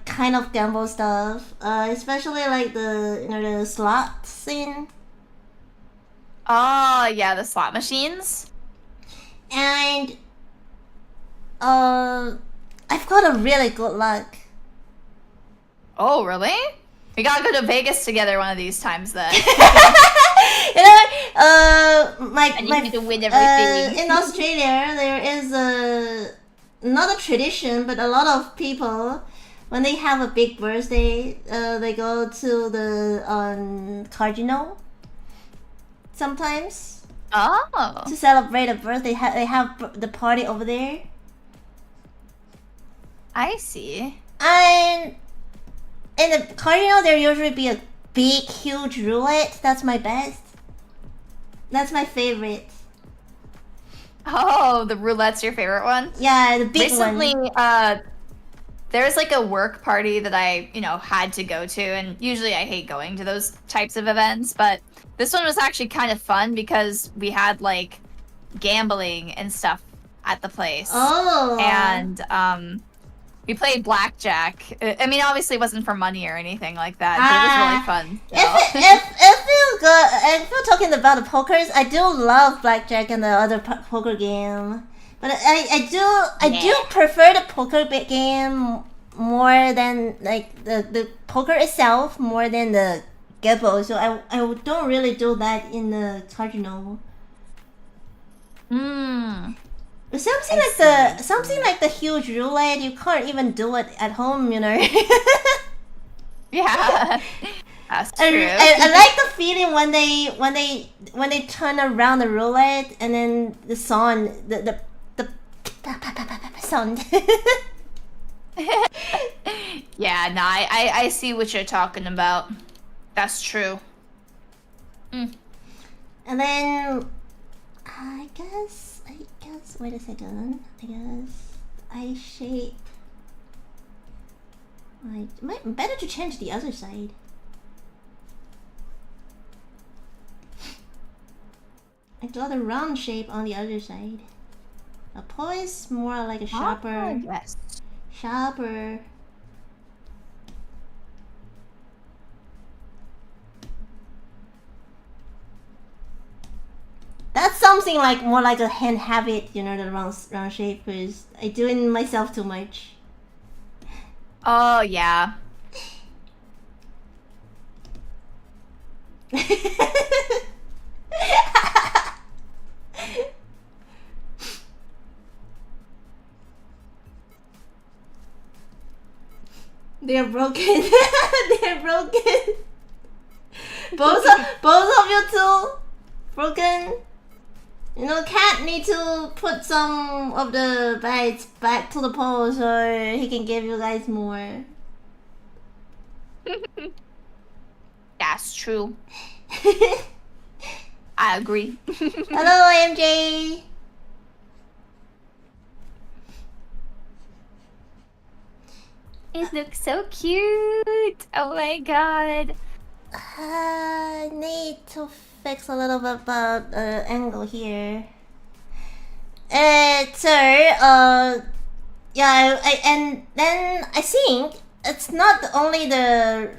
kind of gamble stuff, especially like the slot scene. Oh yeah, the slot machines. And I've got a really good luck. Oh really? We gotta go to Vegas together one of these times then. You know, you need to win everything. In Australia, there is not a tradition, but a lot of people, when they have a big birthday, they go to the casino. Sometimes. Oh. To celebrate a birthday, they have the party over there. I see. And in the casino, there usually be a big, huge roulette. That's my best. That's my favorite. Oh, the roulette's your favorite one? Yeah, the big one. Recently, there's like a work party that I, had to go to, and usually I hate going to those types of events, but this one was actually kind of fun because we had like gambling and stuff at the place. Oh. And we played blackjack. I mean, obviously it wasn't for money or anything like that, but it was really fun. So. If you're talking about the pokers, I do love blackjack and the other poker game, but I do prefer the poker game more than like the poker itself more than the gamble. So I don't really do that in the casino. Something like the huge roulette, you can't even do it at home, Yeah, that's true. I like the feeling when they turn around the roulette and then the sound, the sound. Yeah, no, I see what you're talking about. That's true. And then I guess wait a second. I guess I shape. Better to change the other side. I draw the round shape on the other side. A paw is more like a sharper. Yes. Sharper. That's something like more like a hand habit, the round shape, because I do it myself too much. Oh yeah. They're broken. They're broken. Both of you two broken. Cat need to put some of the bites back to the pole so he can give you guys more. That's true. I agree. Hello, MJ. It looks so cute. Oh my god. I need to fix a little bit about angle here. And then I think it's not only the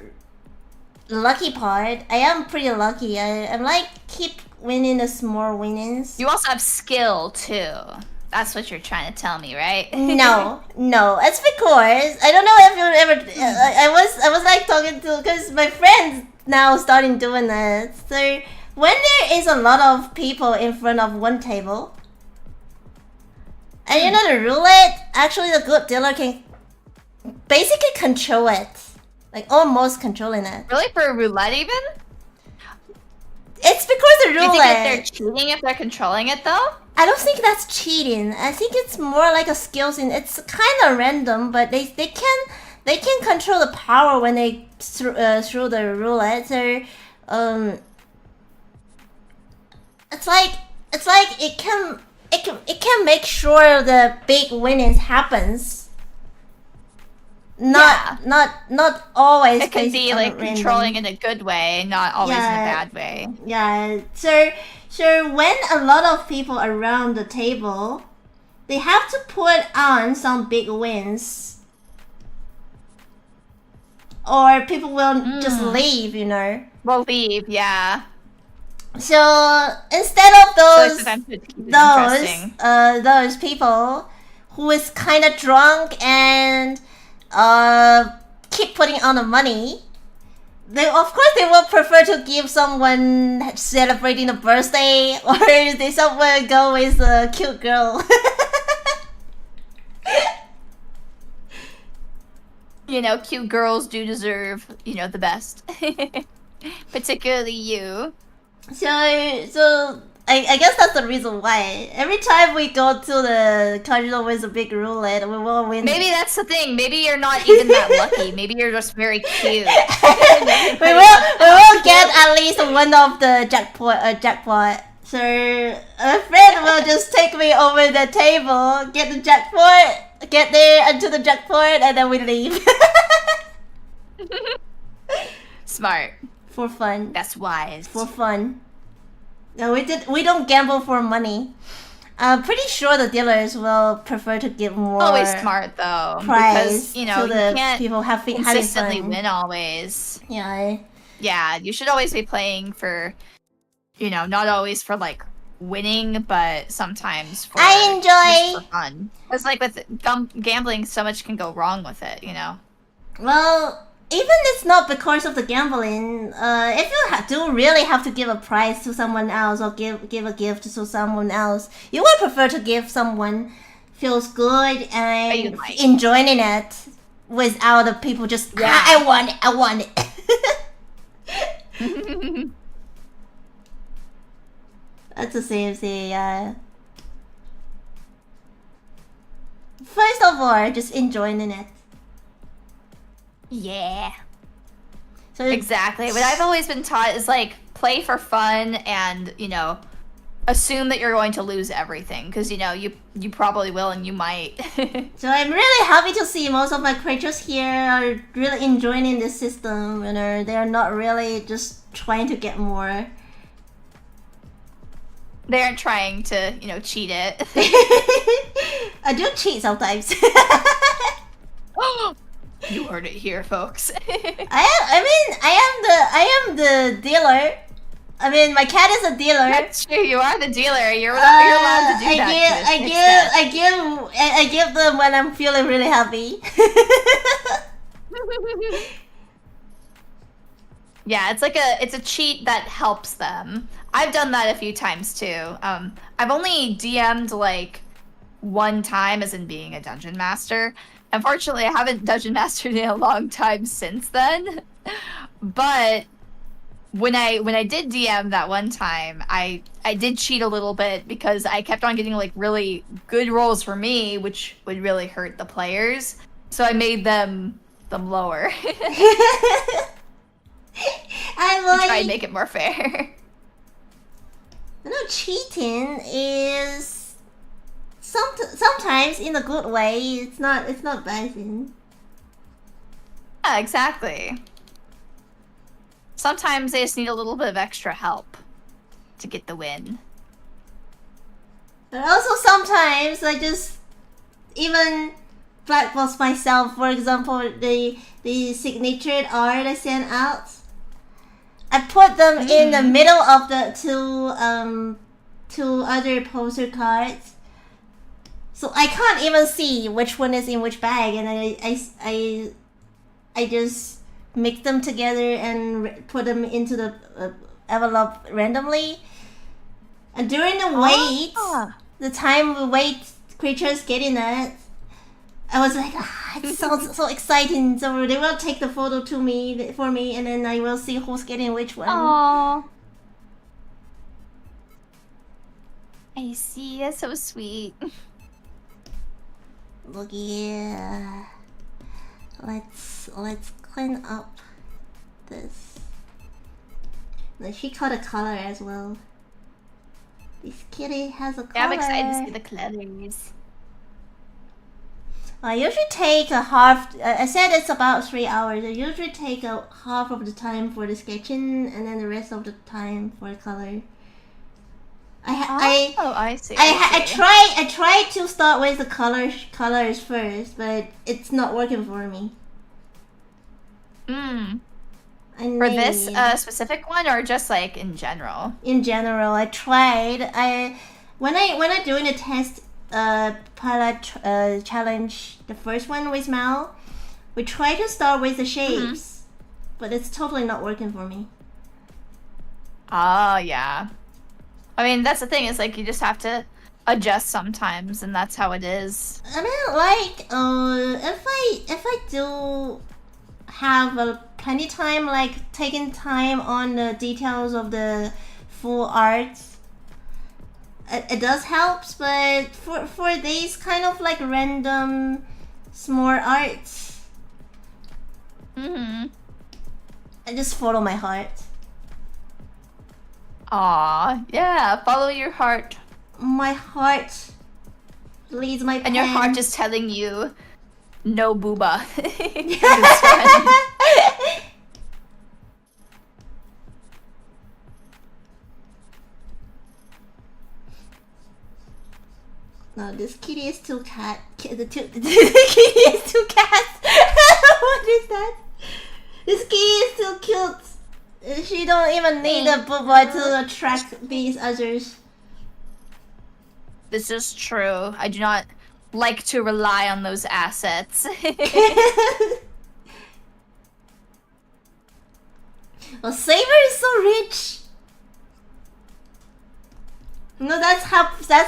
lucky part. I am pretty lucky. I'm like keep winning the small winnings. You also have skill too. That's what you're trying to tell me, right? No, it's because I don't know if you ever. I was like talking to because my friends now starting doing it. So when there is a lot of people in front of one table, and you know the roulette, actually the good dealer can basically control it, like almost controlling it. Really, for roulette even? It's because the Do you roulette. think that they're cheating if they're controlling it though? I don't think that's cheating. I think it's more like a skills in. It's kind of random, but they can control the power when they through the roulette. So it's like it can make sure the big winnings happens. Not always. It could be like random. controlling in a good way, not always in a bad way. Yeah. So when a lot of people around the table, they have to put on some big wins, or people will just leave. You know. Will leave, yeah. So instead of those people who is kind of drunk and keep putting on the money, they will prefer to give someone celebrating a birthday, or they someone go with a cute girl. You know, cute girls do deserve, the best. Particularly you. So I guess that's the reason why. Every time we go to the casino with a big roulette, we will win. Maybe that's the thing. Maybe you're not even that lucky. Maybe you're just very cute. we will get at least one of the jackpot. So a friend will just take me over the table, get the jackpot, get there until the jackpot, and then we leave. Smart. For fun. That's wise. For fun. No, we don't gamble for money. I'm pretty sure the dealers will prefer to give more. Always smart though, prize because you the can't people having consistently fun. win always. Yeah. Yeah, you should always be playing for, not always for like winning, but sometimes for just for fun. It's like with gambling, so much can go wrong with it. Well, even it's not because of the gambling. If you do really have to give a prize to someone else or give a gift to someone else, you would prefer to give someone feels good and enjoying it without the people just I want it. That's the same thing. First of all, just enjoying it. Yeah. So exactly. What I've always been taught is like play for fun and, assume that you're going to lose everything because, you probably will and you might. So I'm really happy to see most of my creatures here are really enjoying this system. They're not really just trying to get more. They aren't trying to, cheat it. I do cheat sometimes. You heard it here, folks. I am the dealer. I mean, my cat is a dealer. That's true. You are the dealer. You're allowed to do that. I give them when I'm feeling really happy. Yeah, it's a cheat that helps them. I've done that a few times too. I've only DM'd like one time, as in being a dungeon master. Unfortunately, I haven't dungeon mastered in a long time since then. But when I did DM that one time, I did cheat a little bit because I kept on getting like really good rolls for me, which would really hurt the players. So I made them lower. To try and make it more fair. Cheating is sometimes in a good way. It's not bad thing. Yeah, exactly. Sometimes they just need a little bit of extra help to get the win. But also sometimes I just even blackbox myself. For example, the signature art I sent out, I put them in the middle of the two other poster cards So I can't even see which one is in which bag, and I just mix them together and put them into the envelope randomly. And during the wait, the time we wait, creatures getting it, I was like, it sounds so exciting. So they will take the photo for me, and then I will see who's getting which one. Aww. I see. That's so sweet. Look, yeah. Let's clean up this. No, she caught a color as well. This kitty has a color. Yeah, I'm excited to see the colors. I usually take a half. I said it's about 3 hours. I usually take a half of the time for the sketching, and then the rest of the time for the color. I see. I tried to start with the colors first, but it's not working for me. For this specific one, or just like in general? In general, I tried. When I doing a test pilot challenge, the first one with Mal, we try to start with the shapes, but it's totally not working for me. Oh yeah. I mean, that's the thing, is like you just have to adjust sometimes, and that's how it is. I mean, like, if I do have plenty time, like taking time on the details of the full art, it does helps. But for these kind of like random small arts, I just follow my heart. Aw, yeah, follow your heart. My heart leads my pen. And your heart is telling you, no booba. No, this kitty is too cat. The kitty is too cats. What is that? This kitty is too cute. She don't even need a booba to attract these others. This is true. I do not like to rely on those assets. Well, Saber is so rich. No, that's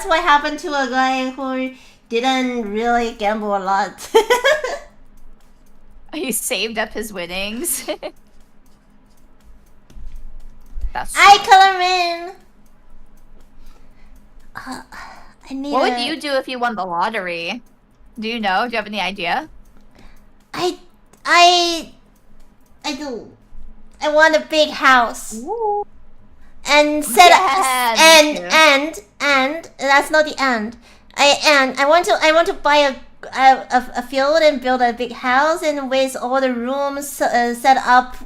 what happened to a guy who didn't really gamble a lot. He saved up his winnings. That's I color in. I need. What would you do if you won the lottery? Do you know? Do you have any idea? I do. I want a big house. Ooh. And set and that's not the end. I want to buy a field and build a big house, and with all the rooms set up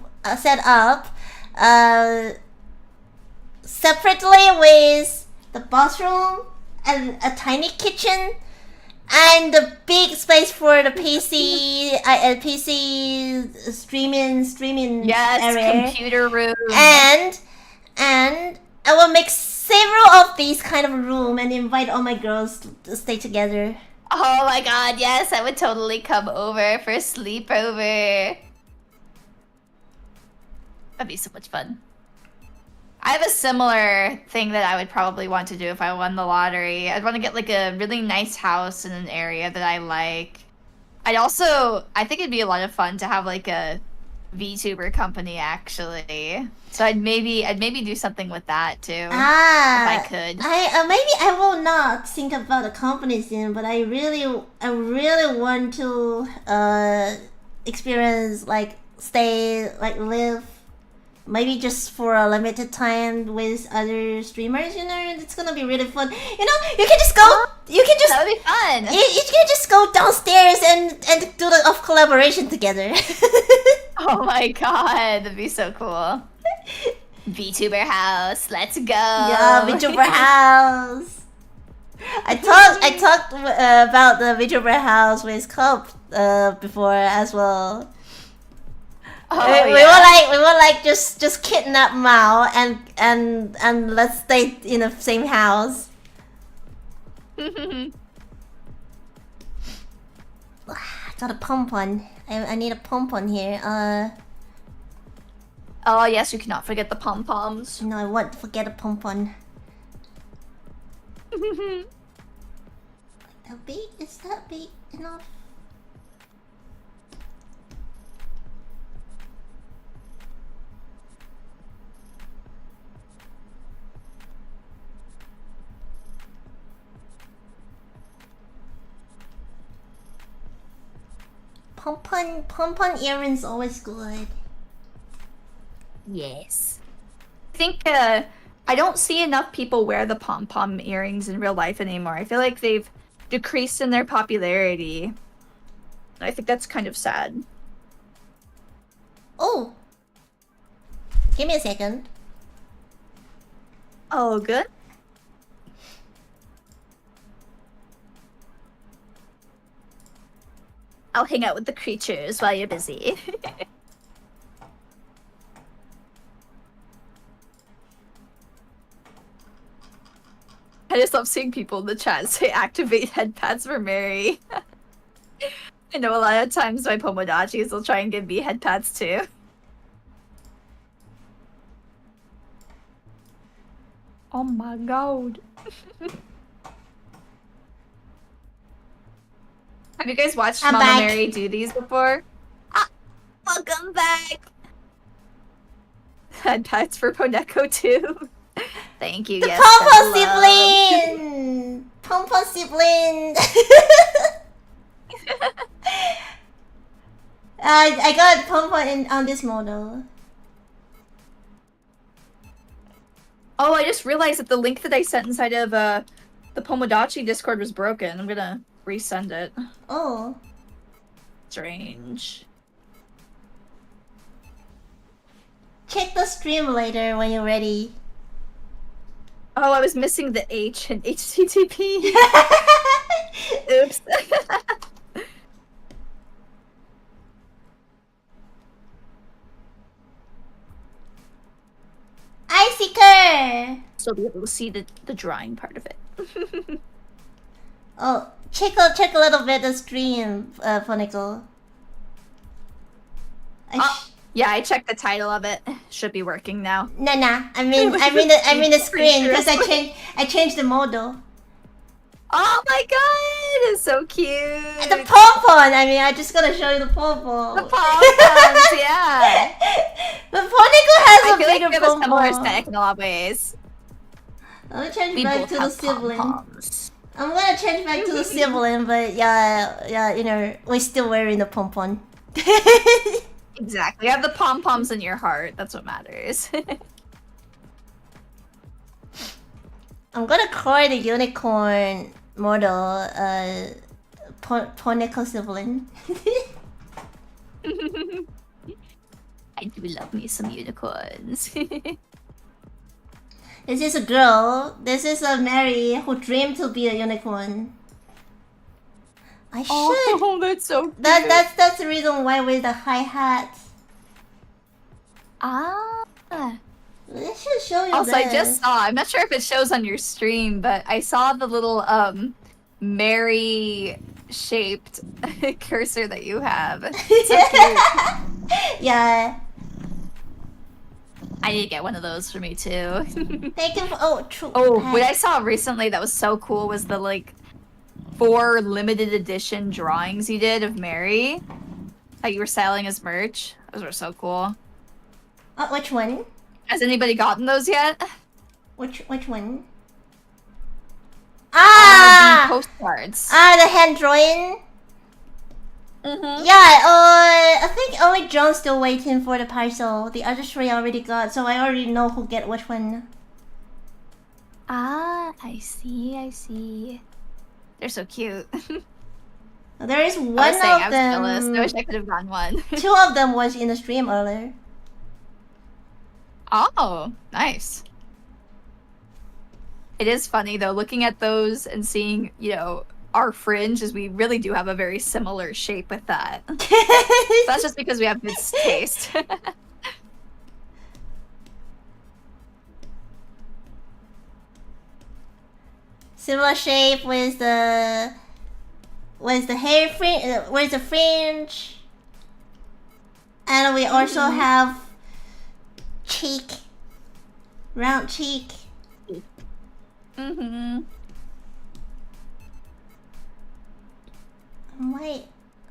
separately, with the bathroom and a tiny kitchen and the big space for the PC streaming area. Computer room. And I will make several of these kind of room and invite all my girls to stay together. Oh my god, yes, I would totally come over for a sleepover. That'd be so much fun. I have a similar thing that I would probably want to do if I won the lottery. I'd want to get like a really nice house in an area that I like. I think it'd be a lot of fun to have like a VTuber company, actually. So I'd maybe do something with that too. If I could. Maybe I will not think about the company soon, but I really want to experience, like, live, maybe just for a limited time with other streamers. You know, it's gonna be really fun. You know, you can just go. That would be fun. You can just go downstairs and do the off collaboration together. Oh my god, that'd be so cool. VTuber house, let's go. Yeah, VTuber house. I talked about the VTuber house with Cope before as well. Oh, we were like just kidnap Mao and let's stay in the same house. Got a pom-pom. I need a pom-pom here. Oh yes, you cannot forget the pom-poms. No, I won't forget a pom-pom. That big? Is that big enough? Pom-pom earrings always good. Yes. I think I don't see enough people wear the pom-pom earrings in real life anymore. I feel like they've decreased in their popularity. I think that's kind of sad. Oh! Give me a second. Oh, good. I'll hang out with the creatures while you're busy. I just love seeing people in the chat say activate head pads for Mary. I know a lot of times my Pomodachis will try and give me head pads too. Oh my god. Have you guys watched I'm Mama back. Mary do these before? Ah, welcome back! Head pads for Poneko too. Thank you, The yes. pom-pom sibling! sibling! Pom-pom sibling! I got pom-pom on this model. Oh, I just realized that the link that I sent inside of the Pomodachi Discord was broken. I'm gonna resend it. Oh. Strange. Check the stream later when you're ready. Oh, I was missing the H in HTTP. Oops. Iciker! Still be able to see the drawing part of it. Oh, check a little bit the stream, Phonicle. Yeah, I checked the title of it. Should be working now. Nah. I mean the screen because I changed the model. Oh my god, it's so cute. The pom-pom. I mean, I just gotta show you the pom-pom. The pom-poms, yeah. But Phonicle has I a feel like bigger we have a similar pom-pom. aesthetic in a lot of ways. I'm gonna change We back both to the have sibling. pom-poms. I'm gonna change back to the sibling, but yeah, you know, we're still wearing the pom-pom. Exactly. You have the pom-poms in your heart. That's what matters. I'm gonna call the unicorn model Phonicle sibling. I do love me some unicorns. This is a girl. This is a Mary who dreamed to be a unicorn. I should. Oh, that's so cute. That's the reason why with the high hat. Ah. I should show you Also, this. I just saw, I'm not sure if it shows on your stream, but I saw the little Mary shaped cursor that you have. So cute. Yeah. I need to get one of those for me too. Thank you for true. What I saw recently that was so cool was the like 4 limited edition drawings you did of Mary that you were selling as merch. Those were so cool. Which one? Has anybody gotten those yet? Which one? The postcards. The hand drawing. Mm-hmm. Yeah. I think only John's still waiting for the parcel. The other 3 already got, so I already know who get which one. Ah, I see. They're so cute. There is one I was saying, of I was them. jealous. I wish I could have gotten one. 2 of them was in the stream earlier. Oh, nice. It is funny though, looking at those and seeing, you know, our fringe, is we really do have a very similar shape with that. That's just because we have good taste. Similar shape with the with the hair fringe, with the fringe, and we also have cheek, round cheek. Might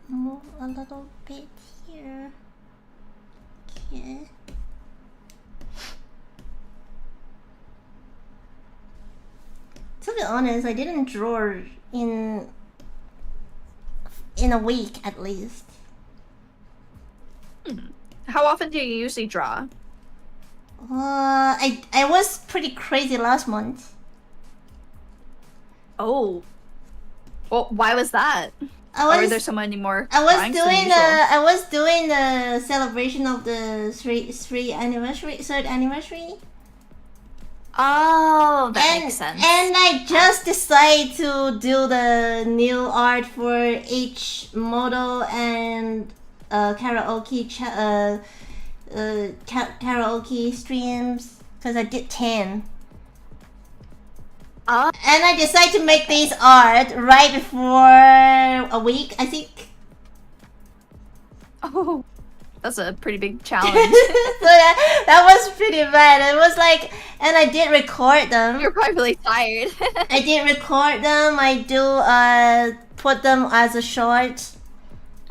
move a little bit here. Okay. To be honest, I didn't draw in a week at least. How often do you usually draw? I was pretty crazy last month. Oh. Well, why was that? Or are there so many more drawings than usual? I was doing the celebration of the third anniversary. Oh, that makes sense. And I just decided to do the new art for each model and karaoke karaoke streams because I did 10. And I decided to make this art right before a week, I think. Oh, that's a pretty big challenge. So that was pretty bad. It was like, and I did record them. You're probably really tired. I did record them. I do put them as a short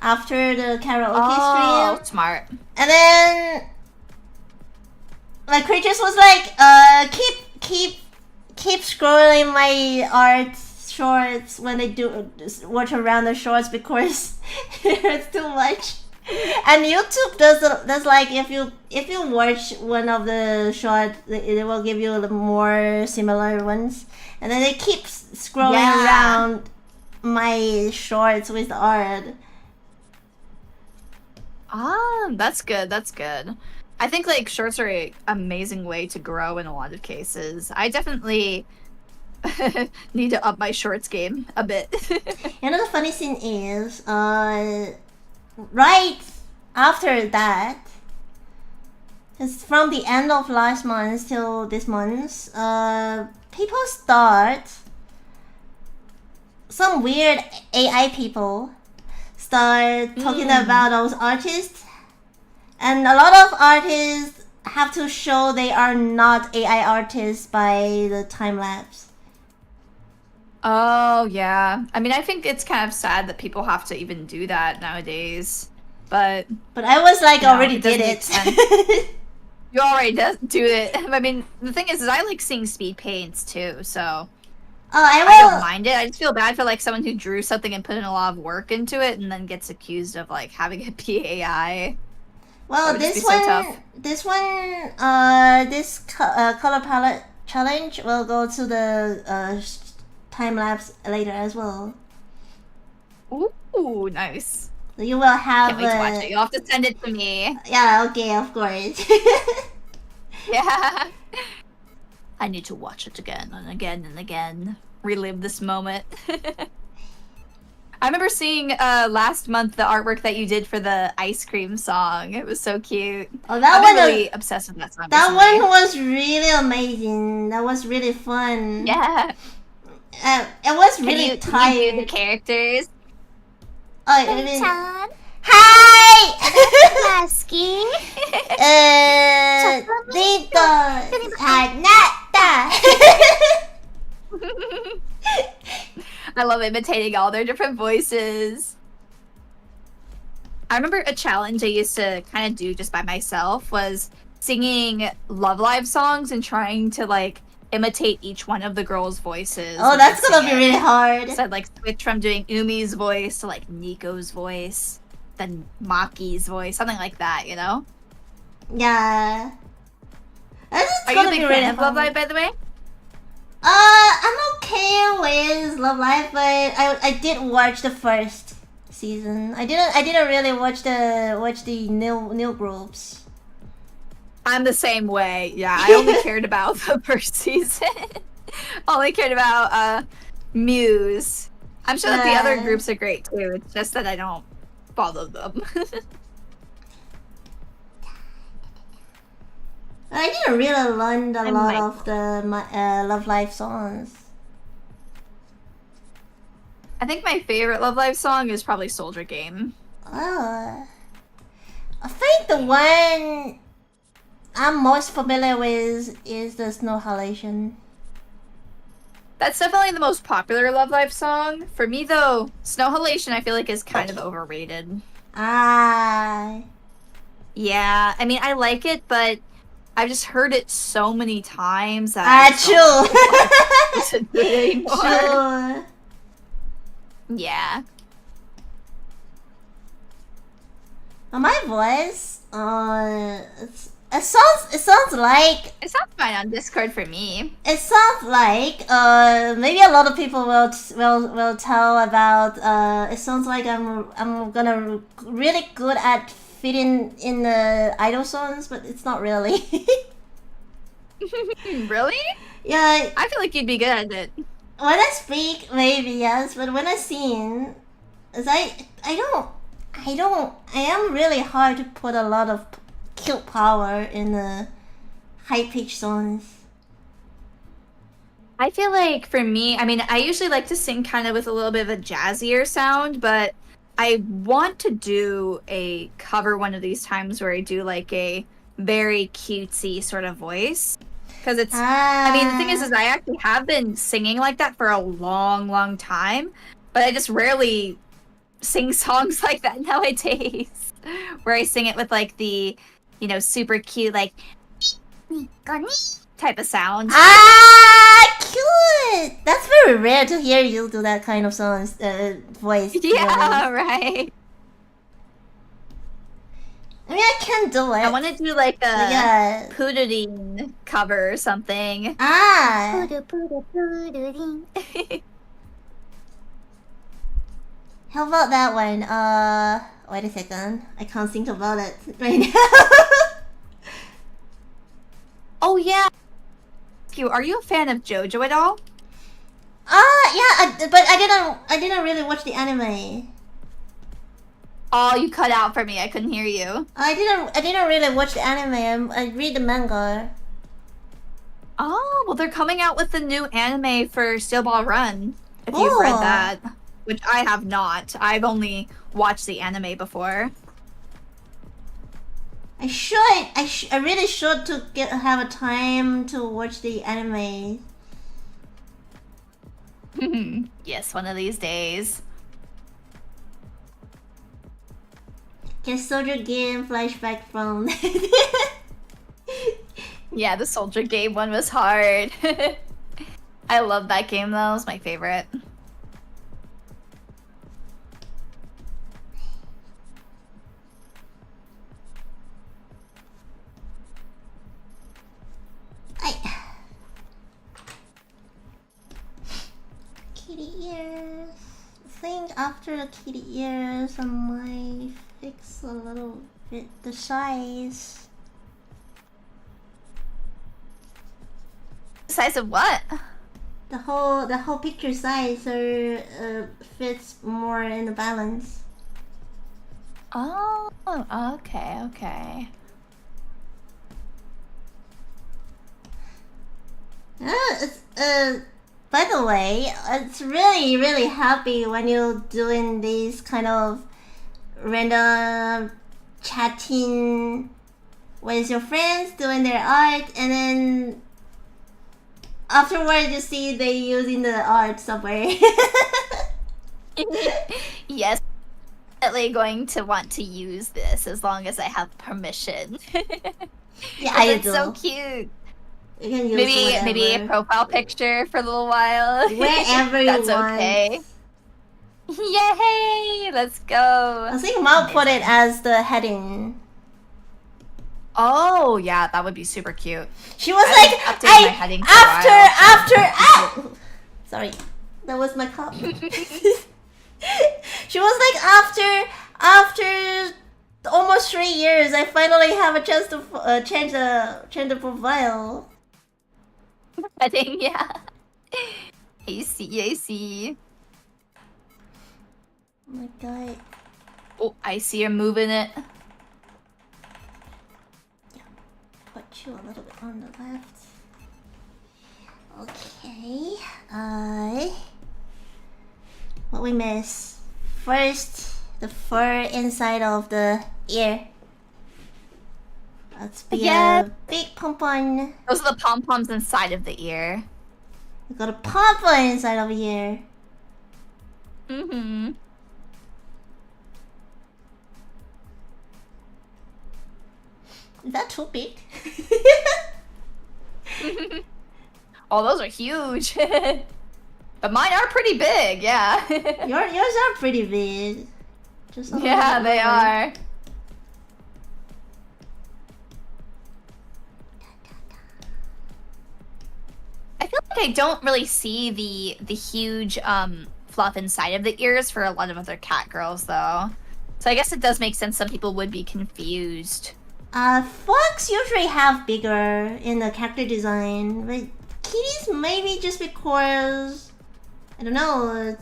after the karaoke stream. Smart. And then my creatures was like, keep scrolling my art shorts when they do watch around the shorts because it's too much. And YouTube does like if you watch one of the shorts, it will give you the more similar ones, and then they keep scrolling around my shorts with the art. That's good. That's good. I think like shorts are an amazing way to grow in a lot of cases. I definitely need to up my shorts game a bit. You know, the funny thing is, right after that, it's from the end of last month till this month, people some weird AI people start talking about those artists. And a lot of artists have to show they are not AI artists by the time lapse. Oh, yeah. I mean, I think it's kind of sad that people have to even do that nowadays. But I was like, already did it. You already do it. I mean, the thing is I like seeing speed paints too, so... I don't mind it. I just feel bad for like someone who drew something and put in a lot of work into it and then gets accused of like having it be AI. Well, this color palette challenge will go to the time lapse later as well. Ooh, nice. So you will have. Can't wait to watch it. You'll have to send it to me. Yeah. Okay. Of course. Yeah. I need to watch it again and again and again. Relive this moment. I remember seeing last month the artwork that you did for the ice cream song. It was so cute. Oh, I'm really obsessed with that song. That one was really amazing. That was really fun. Yeah. It was really tired. Can you do the characters? Oh, I mean, hi! Lasky. Dito. Hanata. I love imitating all their different voices. I remember a challenge I used to kind of do just by myself was singing Love Live songs and trying to like imitate each one of the girls' voices. Oh, that's gonna be really hard. So I'd like switch from doing Umi's voice to like Nico's voice, then Maki's voice, something like that, you know? Yeah. Are you a big fan of Love Live, by the way? I'm okay with Love Live, but I did watch the first season. I didn't really watch the new groups. I'm the same way. Yeah, I only cared about the first season. Only cared about Muse. I'm sure that the other groups are great too. It's just that I don't follow them. I didn't really learn a lot of the Love Live songs. I think my favorite Love Live song is probably Soldier Game. Oh. I think the one I'm most familiar with is the Snow Halation. That's definitely the most popular Love Live song. For me, though, Snow Halation I feel like is kind of overrated. Ah. Yeah, I mean, I like it, but I've just heard it so many times that I True. don't want to listen to it anymore. True. Yeah. My voice, it sounds like It sounds fine on Discord for me. it sounds like maybe a lot of people will tell about it sounds like I'm gonna really good at fitting in the idol songs, but it's not really. Really? Yeah, I feel like you'd be good at it. when I speak maybe yes, but when I sing, it's I am really hard to put a lot of cute power in the high pitched songs. I feel like for me, I mean, I usually like to sing kind of with a little bit of a jazzier sound, but I want to do a cover one of these times where I do like a very cutesy sort of voice. Because it's, I mean, the thing is I actually have been singing like that for a long, long time, but I just rarely sing songs like that nowadays. Where I sing it with like the, you know, super cute, like, type of sound. Cute! That's very rare to hear you do that kind of songs, voice. Yeah, right. I mean, I can do it. I want to do like a Yeah. Poodadine cover or something. How about that one? Wait a second. I can't think about it right now. Oh yeah. Are you a fan of JoJo at all? Yeah, but I didn't really watch the anime. Oh, you cut out for me. I couldn't hear you. I didn't really watch the anime. I read the manga. Oh, well, they're coming out with the new anime for Steel Ball Run. If you've read that, which I have not. I've only watched the anime before. I really should to have a time to watch the anime. Yes, one of these days. Get Soldier Game flashback from. Yeah, the Soldier Game one was hard. I love that game though. It's my favorite. Kitty ears. I think after the kitty ears, I might fix a little bit the size. Size of what? The whole picture size so fits more in the balance. Oh, okay. By the way, it's really happy when you're doing these kind of random chatting with your friends, doing their art, and then afterwards you see they using the art somewhere. Yes, definitely going to want to use this as long as I have permission. Yeah, I it's do. so cute. You can use Maybe a profile picture for a little while. Wherever you That's want. okay. Yay! Let's go. I think Mom put it as the heading. Oh yeah, that would be super cute. She was I like, updated my heading for a after, sorry, that was my cup. She was like, after almost 3 years, I finally have a chance to change the profile. Heading, yeah. I see. Oh my god. Oh, I see you're moving it. Yeah, put you a little bit on the left. Okay. What What we miss? First, the fur inside of the ear. Let's be a big pom-pom. Those are the pom-poms inside of the ear. We got a pom-pom inside of the ear. Mm-hmm. Is that too big? Oh, those are huge. But mine are pretty big, yeah. Yours are pretty big. Just yeah, they are. I feel like I don't really see the huge fluff inside of the ears for a lot of other cat girls, though. So I guess it does make sense some people would be confused. Fox usually have bigger in the character design, but kitties maybe just because I don't know.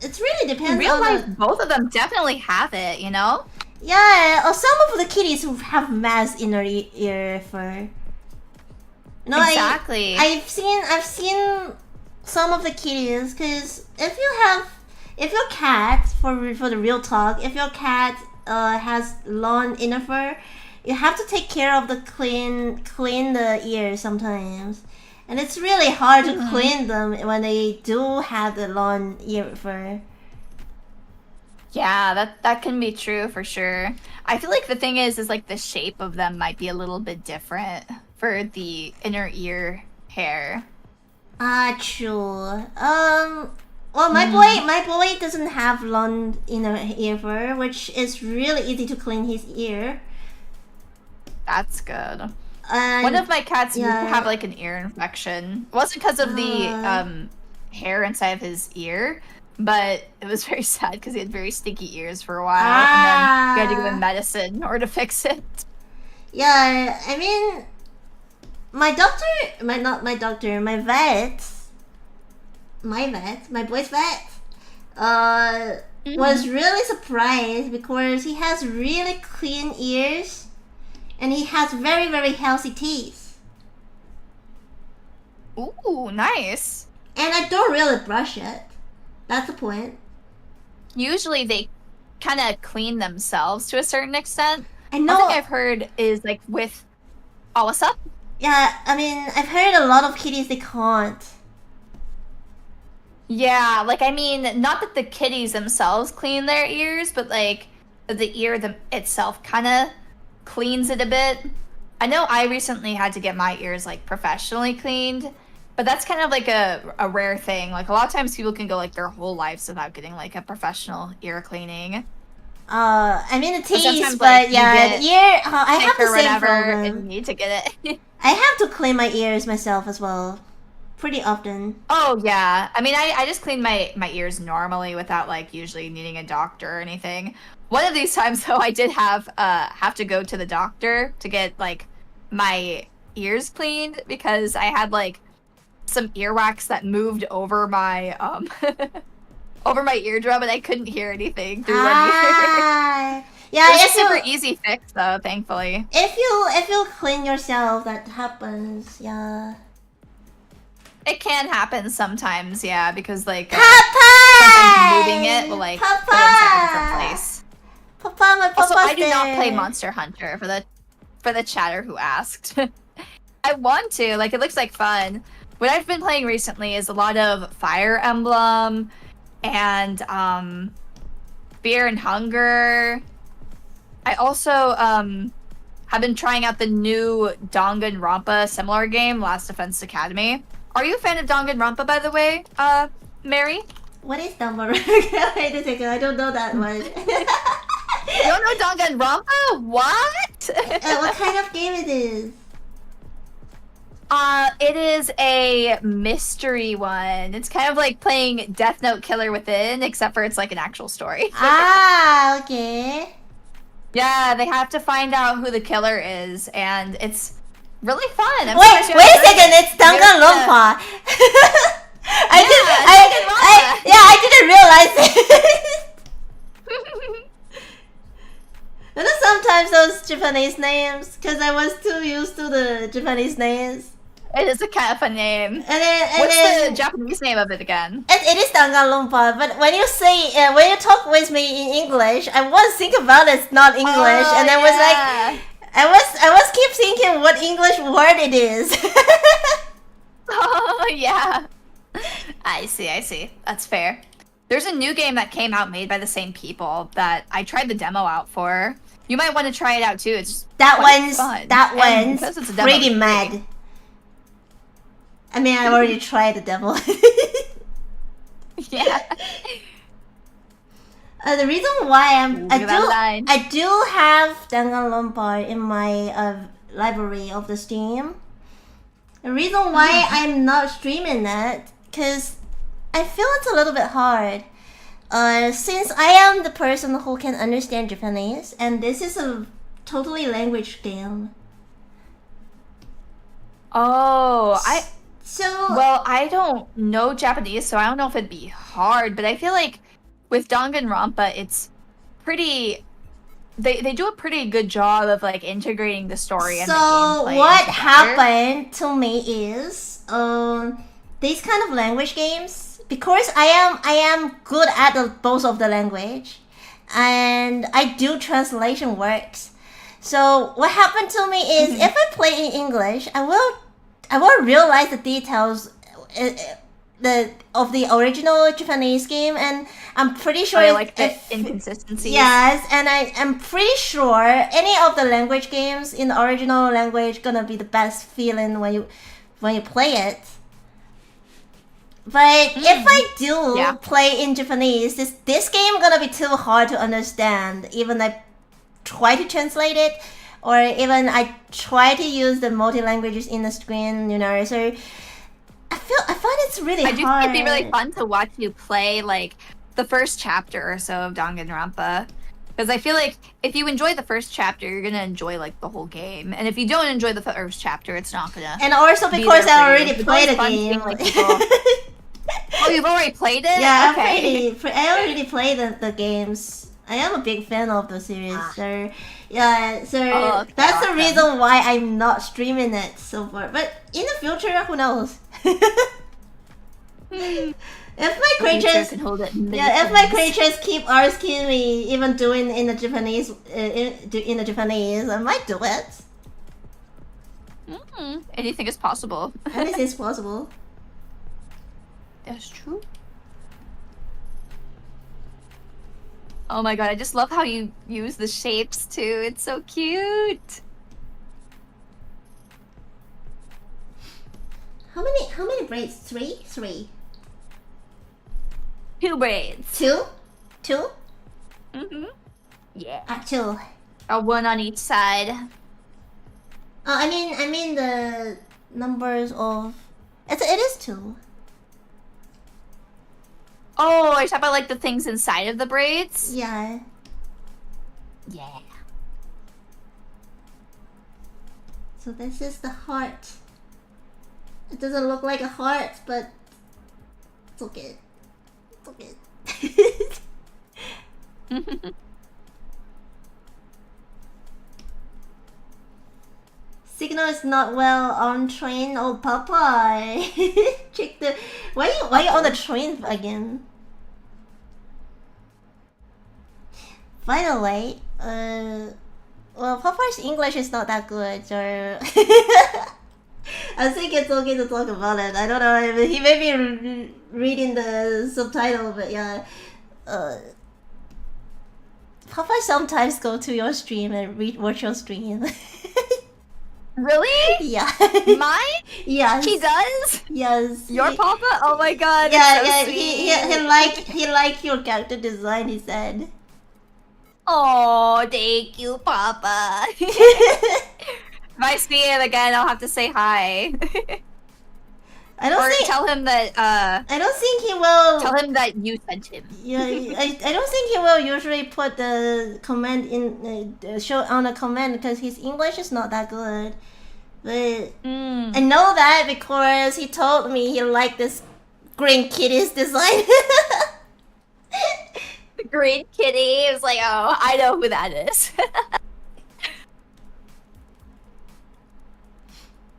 It's really depends. In real on life, both of them definitely have it, you know? Yeah, or some of the kitties who have mass inner ear fur. No, exactly. I've seen some of the kitties because if your cat for the real talk, if your cat has long inner fur, you have to take care of the clean the ears sometimes, and it's really hard to clean them when they do have the long ear fur. Yeah, that can be true for sure. I feel like the thing is like the shape of them might be a little bit different for the inner ear hair. True. Well, my boy doesn't have long inner ear fur, which is really easy to clean his ear. That's good. One of my cats did have like an ear infection. It wasn't because of the hair inside of his ear, but it was very sad because he had very stinky ears for a while, and then we had to give him medicine in order to fix it. Yeah, I mean, my boy's vet, was really surprised because he has really clean ears. And he has very, very healthy teeth. Ooh, nice. And I don't really brush it. That's the point. Usually they kind of clean themselves to a certain extent. I know. One thing I've heard is like with... Oh, what's up? Yeah, I mean, I've heard a lot of kitties, they can't. Yeah, like, I mean, not that the kitties themselves clean their ears, but like the ear itself kind of cleans it a bit. I know I recently had to get my ears like professionally cleaned, but that's kind of like a rare thing. Like a lot of times people can go like their whole lives without getting like a professional ear cleaning. I mean the teeth, but like, yeah, the ear. I have the same and you problem. need to get it. I have to clean my ears myself as well, pretty often. Oh yeah, I mean I just clean my ears normally without like usually needing a doctor or anything. One of these times, though, I did have to go to the doctor to get, like, my ears cleaned because I had, like, some earwax that moved over my, over my eardrum and I couldn't hear anything through one ear. Yeah, it was a super easy fix, though, thankfully. If you clean yourself, that happens, yeah. It can happen sometimes, yeah, because, like, sometimes moving it will, like, put it in a different place. Also, I do not play Monster Hunter for the chatter who asked. I want to, like, it looks like fun. What I've been playing recently is a lot of Fire Emblem and Fear and Hunger. I also have been trying out the new Danganronpa similar game, Last Defense Academy. Are you a fan of Danganronpa, by the way, Mary? What is Danganronpa? Wait a second, I don't know that one. You don't know Danganronpa? What? What kind of game it is? It is a mystery one. It's kind of like playing Death Note Killer Within, except for it's like an actual story. Okay. Yeah, they have to find out who the killer is, and it's really fun. Wait a second, it's Danganronpa. I didn't realize it. You know, sometimes those Japanese names, because I was too used to the Japanese names, It is a KOFI name. And then What's the Japanese name of it again? it is Danganronpa, but when you say when you talk with me in English, I was think about it's not English, and I was like, I was keep thinking what English word it is. Oh yeah. I see. That's fair. There's a new game that came out made by the same people that I tried the demo out for. You might want to try it out too. It's that one's one's pretty mad. I mean, I already tried the demo. Yeah. The reason why I do have Danganronpa in my library of the Steam. The reason why I'm not streaming it, because I feel it's a little bit hard. Since I am the person who can understand Japanese, and this is a totally language game. Oh, Well, I don't know Japanese, so I don't know if it'd be hard, but I feel like with Danganronpa, it's pretty... They do a pretty good job of like integrating the story and the gameplay. So what happened to me is these kind of language games, because I am good at both of the language, and I do translation works. So what happened to me is if I play in English, I will realize the details of the original Japanese game, and I'm pretty sure the inconsistencies. Yes, and I'm pretty sure any of the language games in the original language gonna be the best feeling when you play it. But if I do play in Japanese, this game gonna be too hard to understand. Even I try to translate it, or even I try to use the multi languages in the screen, so I find it's really hard. I do think it'd be really fun to watch you play like the first chapter or so of Danganronpa, because I feel like if you enjoy the first chapter, you're gonna enjoy like the whole game, and if you don't enjoy the first chapter, it's not gonna. And also because I already played the game. Oh, you've already played it? Yeah, okay. I already played the games. I am a big fan of the series, so yeah, that's the reason why I'm not streaming it so far. But in the future, who knows? If my creatures keep asking me, even doing in the Japanese, I might do it. Anything is possible. Anything is possible. That's true. Oh my god, I just love how you use the shapes too. It's so cute. How many braids? Three? 2 braids. Two? Yeah. 2. One on each side. I mean the numbers of it is 2. Oh, are you talking about like the things inside of the braids? Yeah. Yeah. So this is the heart. It doesn't look like a heart, but it's okay. It's okay. Signal is not well on train. Oh, Papa. Check the. Why you on the train again? By the way, well, Papa's English is not that good, so I think it's okay to talk about it. I don't know. He may be reading the subtitle, but yeah. Papa sometimes go to your stream and watch your stream. Really? Yeah. Mine? Yes. He does? Yes. Your Papa? Oh my god. Yeah, so yeah. Sweet. He liked your character design. He said. Oh, thank you, Papa. If I see him again, I'll have to say hi. Tell him that. I don't think he will. Tell him that you sent him. Yeah, I don't think he will usually put the comment in show on a comment because his English is not that good. But I know that because he told me he liked this Green Kitty's design. The Green Kitty. It was like, oh, I know who that is.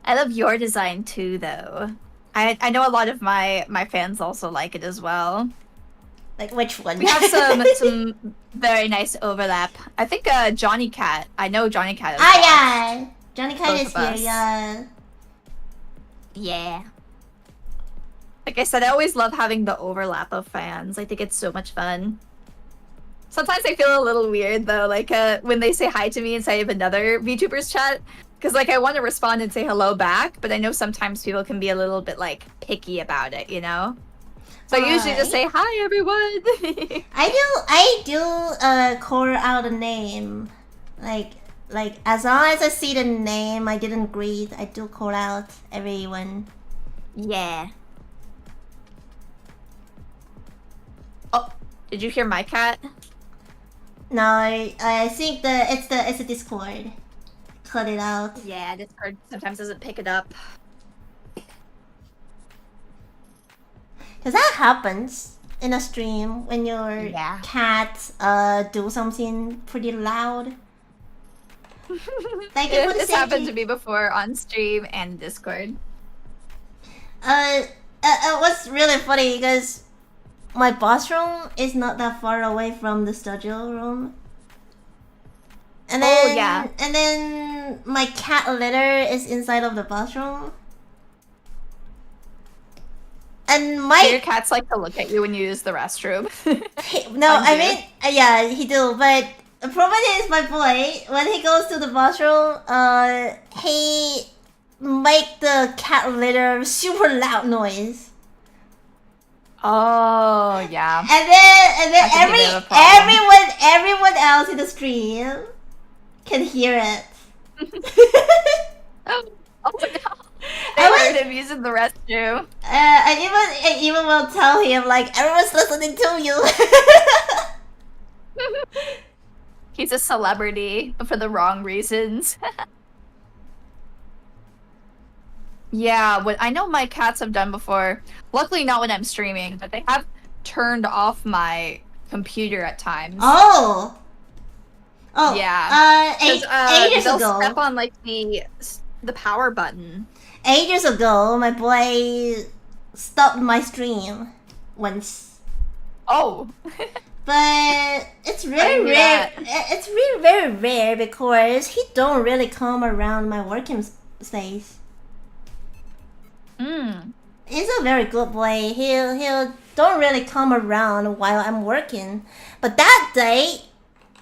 I love your design too, though. I know a lot of my fans also like it as well. Like which one? We have some very nice overlap. I think Johnny Cat. I know Johnny Cat. Yeah, Johnny Cat Both is of here. us. Yeah. Yeah. Like I said, I always love having the overlap of fans. I think it's so much fun. Sometimes I feel a little weird though, like when they say hi to me inside of another VTuber's chat, because like I want to respond and say hello back, but I know sometimes people can be a little bit like picky about it, you know. So I usually just say hi, everyone. I do call out a name, like as long as I see the name, I didn't greet. I do call out everyone. Yeah. Oh, did you hear my cat? No, I think it's a Discord. Cut it out. Yeah, Discord sometimes doesn't pick it up. Cause that happens in a stream when your cat do something pretty loud. Like It's happened to me before on stream and Discord. It was really funny because my bathroom is not that far away from the studio room. And then, and then my cat litter is inside of the bathroom. And your cats like to look at you when you use the restroom. Yeah, he do. But the problem is my boy, when he goes to the bathroom, he make the cat litter super loud noise. Oh yeah. And then everyone else in the stream can hear it. Oh no. I heard him using the restroom. I even will tell him like everyone's listening to you. He's a celebrity for the wrong reasons. Yeah, what I know my cats have done before. Luckily not when I'm streaming, but they have turned off my computer at times. Oh, yeah. Ages they'll ago. step on like the power button. Ages ago, my boy stopped my stream once. Oh. But it's really rare. It's really very rare because he don't really come around my working space. He's a very good boy. He'll don't really come around while I'm working. But that day,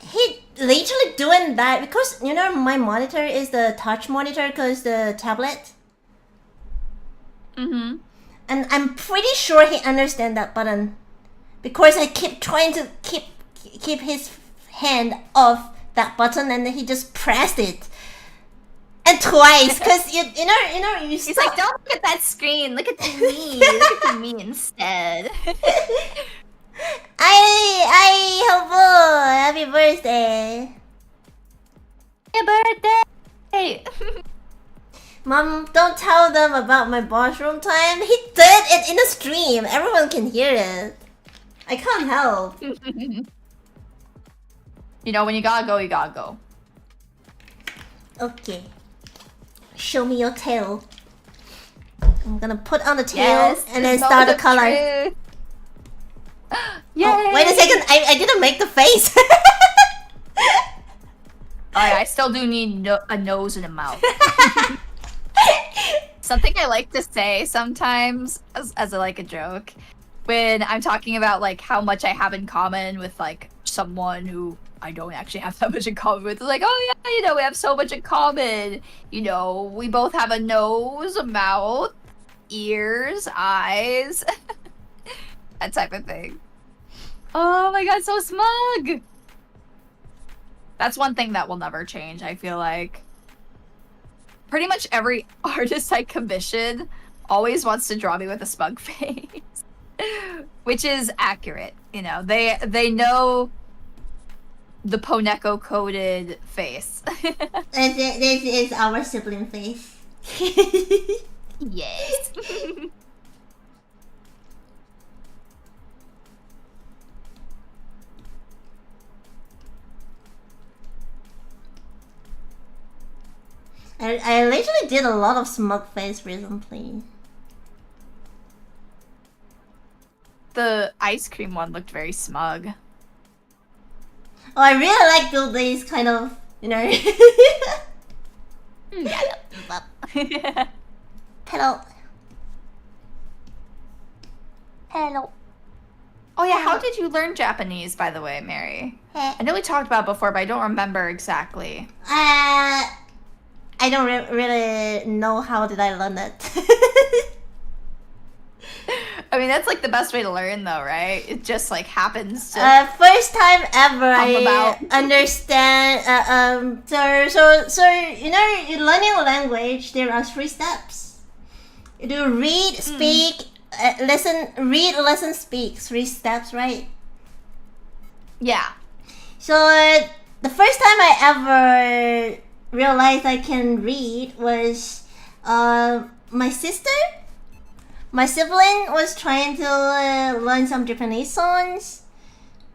he literally doing that because you know my monitor is the touch monitor because the tablet. And I'm pretty sure he understand that button because I keep trying to keep his hand off that button and then he just pressed it. And twice, because you know He's like, don't look at that screen. Look at me. Look at me instead. Happy birthday. Happy birthday. Mom, don't tell them about my bathroom time. He did it in a stream. Everyone can hear it. I can't help. You know, when you gotta go, you gotta go. Okay. Show me your tail. I'm gonna put on the tail and then start the color. Yay! Oh, wait a second, I didn't make the face. Alright, I still do need a nose and a mouth. Something I like to say sometimes, as a joke, when I'm talking about like how much I have in common with like someone who I don't actually have that much in common with. It's like, oh yeah, you know, we have so much in common. You know, we both have a nose, a mouth, ears, eyes, that type of thing. Oh my god, so smug! That's one thing that will never change, I feel like. Pretty much every artist I commission always wants to draw me with a smug face. Which is accurate, you know. They know the Poneko coded face. This is our sibling face. Yes. I literally did a lot of smug face recently. The ice cream one looked very smug. Oh, I really like these kind of, Hello. Hello. Oh yeah, how did you learn Japanese, by the way, Mary? I know we talked about it before, but I don't remember exactly. I don't really know how did I learn it. I mean, that's like the best way to learn, though, right? It just like happens to. First time ever I about. understand. So in learning a language, there are 3 steps. You do read, speak, listen. Read, listen, speak. 3 steps, right? Yeah. So the first time I ever realized I can read was my sister. My sibling was trying to learn some Japanese songs,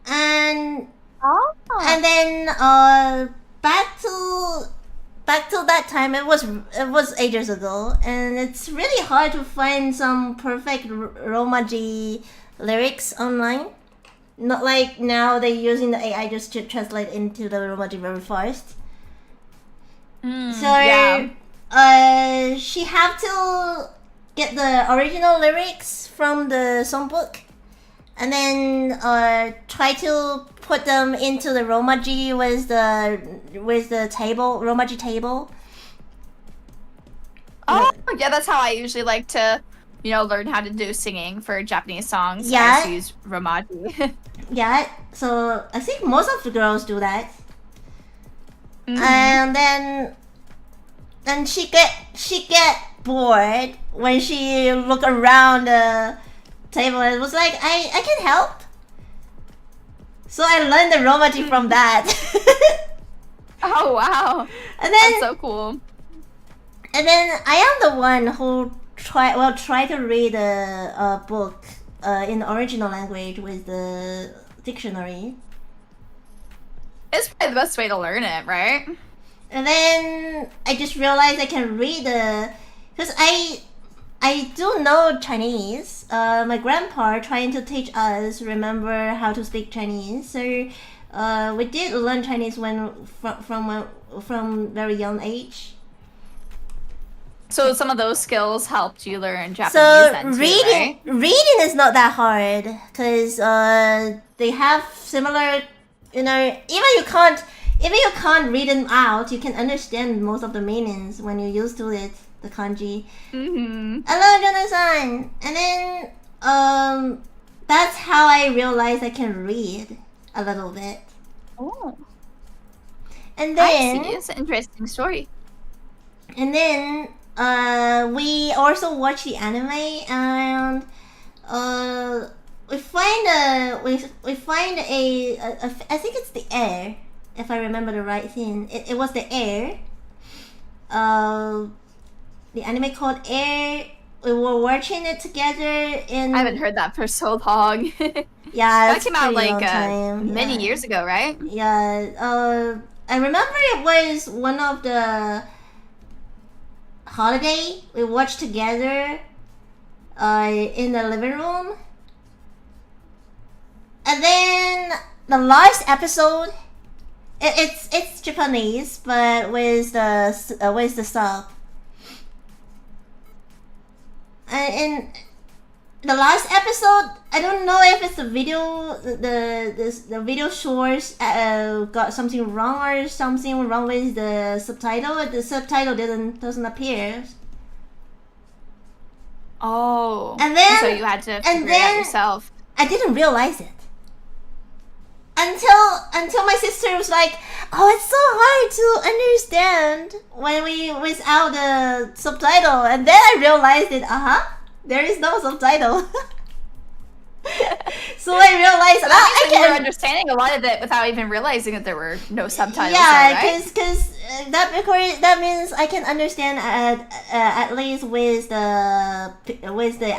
and then back to that time. It was ages ago, and it's really hard to find some perfect Romaji lyrics online. Not like now they're using the AI just to translate into the Romaji very fast. She have to get the original lyrics from the songbook, and then try to put them into the Romaji with the Romaji table. Oh yeah, that's how I usually like to, learn how to do singing for Japanese songs. Yeah. I just use Romaji. Yeah, so I think most of the girls do that. And then she get bored when she look around the table. It was like I can help. So I learned the Romaji from that. Oh wow. And then that's so cool. And then I am the one who try to read a book in the original language with the dictionary. It's probably the best way to learn it, right? And then I just realized I can read because I do know Chinese. My grandpa trying to teach us remember how to speak Chinese. So we did learn Chinese from very young age. So some of those skills helped you learn Japanese. So then too, reading right? reading is not that hard because they have similar. Even you can't read them out, you can understand most of the meanings when you're used to it. The kanji. Hello, Jonathan. And then that's how I realized I can read a little bit. Oh. And then I see. It's an interesting story. And then we also watch the anime, and we find a I think it's the air, if I remember the right thing. It was the air. The anime called Air. We were watching it together in. I haven't heard that for so long. Yeah, that came out like many Yeah. years ago, right? Yeah. I remember it was one of the holiday we watched together in the living room. And then the last episode, it's Japanese, but with the sub. And in the last episode, I don't know if it's the video, the video source got something wrong or something wrong with the subtitle. The subtitle doesn't appear. Oh. And then so you had to figure it out yourself. I didn't realize it until my sister was like, "Oh, it's so hard to understand when without the subtitle." And then I realized it. There is no subtitle. So I realized I you were can understanding a lot of it without even realizing that there were no subtitles. Yeah, right? because that means I can understand at least with the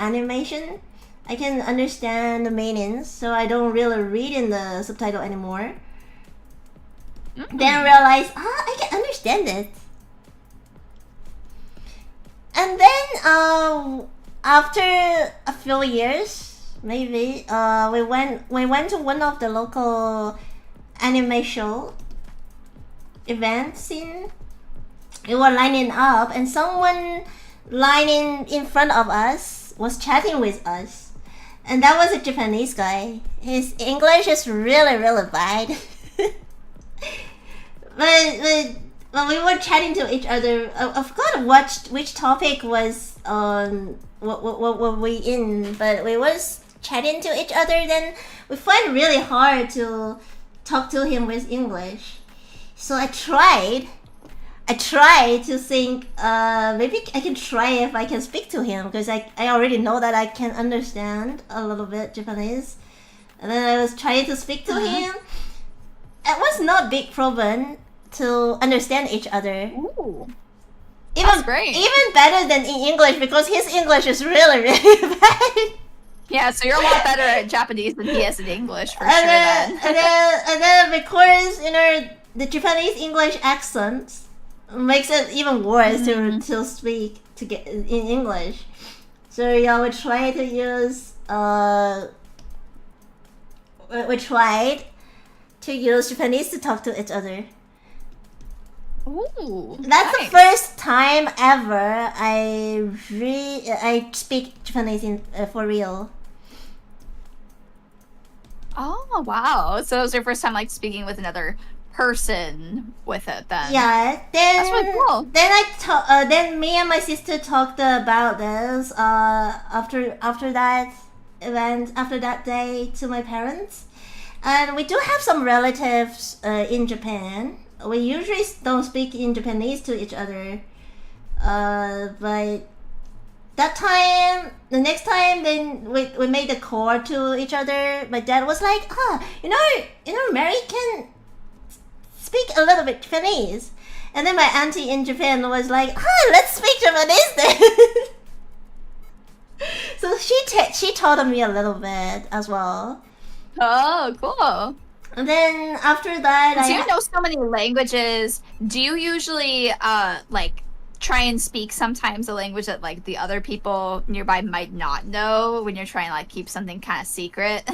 animation. I can understand the meanings, so I don't really read in the subtitle anymore. Then realize I can understand it. And then after a few years, maybe we went to one of the local anime show event scene. We were lining up, and someone lining in front of us was chatting with us, and that was a Japanese guy. His English is really bad. but we were chatting to each other. I forgot which topic was what were we in, but we was chatting to each other. Then we find it really hard to talk to him with English. So I tried to think maybe I can try if I can speak to him, because I already know that I can understand a little bit Japanese. And then I was trying to speak to him. It was not big problem to understand each other. Ooh. That's great. Even better than in English, because his English is really bad. Yeah, so you're a lot better at Japanese than he is in English, for sure. And then because the Japanese English accent makes it even worse to speak to get in English. So yeah, we try to use Japanese to talk to each other. Ooh, That's nice. the first time ever I speak Japanese for real. Oh wow! So it was your first time like speaking with another person with it then. Yeah. Then That's really cool. Then me and my sister talked about this after that event, after that day, to my parents. And we do have some relatives in Japan. We usually don't speak in Japanese to each other. But that time, the next time, then we made a call to each other. My dad was like, Mary can speak a little bit Japanese. And then my auntie in Japan was like, let's speak Japanese then. So she taught me a little bit as well. Oh, cool. And then after that, You know so many languages. Do you usually like try and speak sometimes a language that like the other people nearby might not know when you're trying to like keep something kind of secret?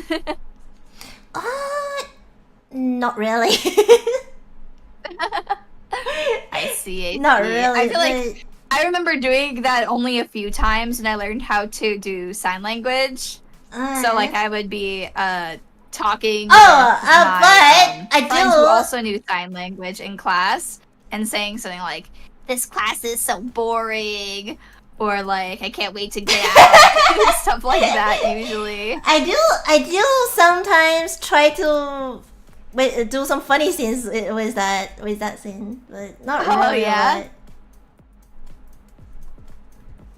Not really. I see. Not really. I feel like I remember doing that only a few times, and I learned how to do sign language. So like I would be talking with my I friends do who also knew sign language in class, and saying something like, "This class is so boring," or like, "I can't wait to get out," stuff like that. Usually, I do sometimes try to do some funny scenes with that scene, but not really. Oh yeah.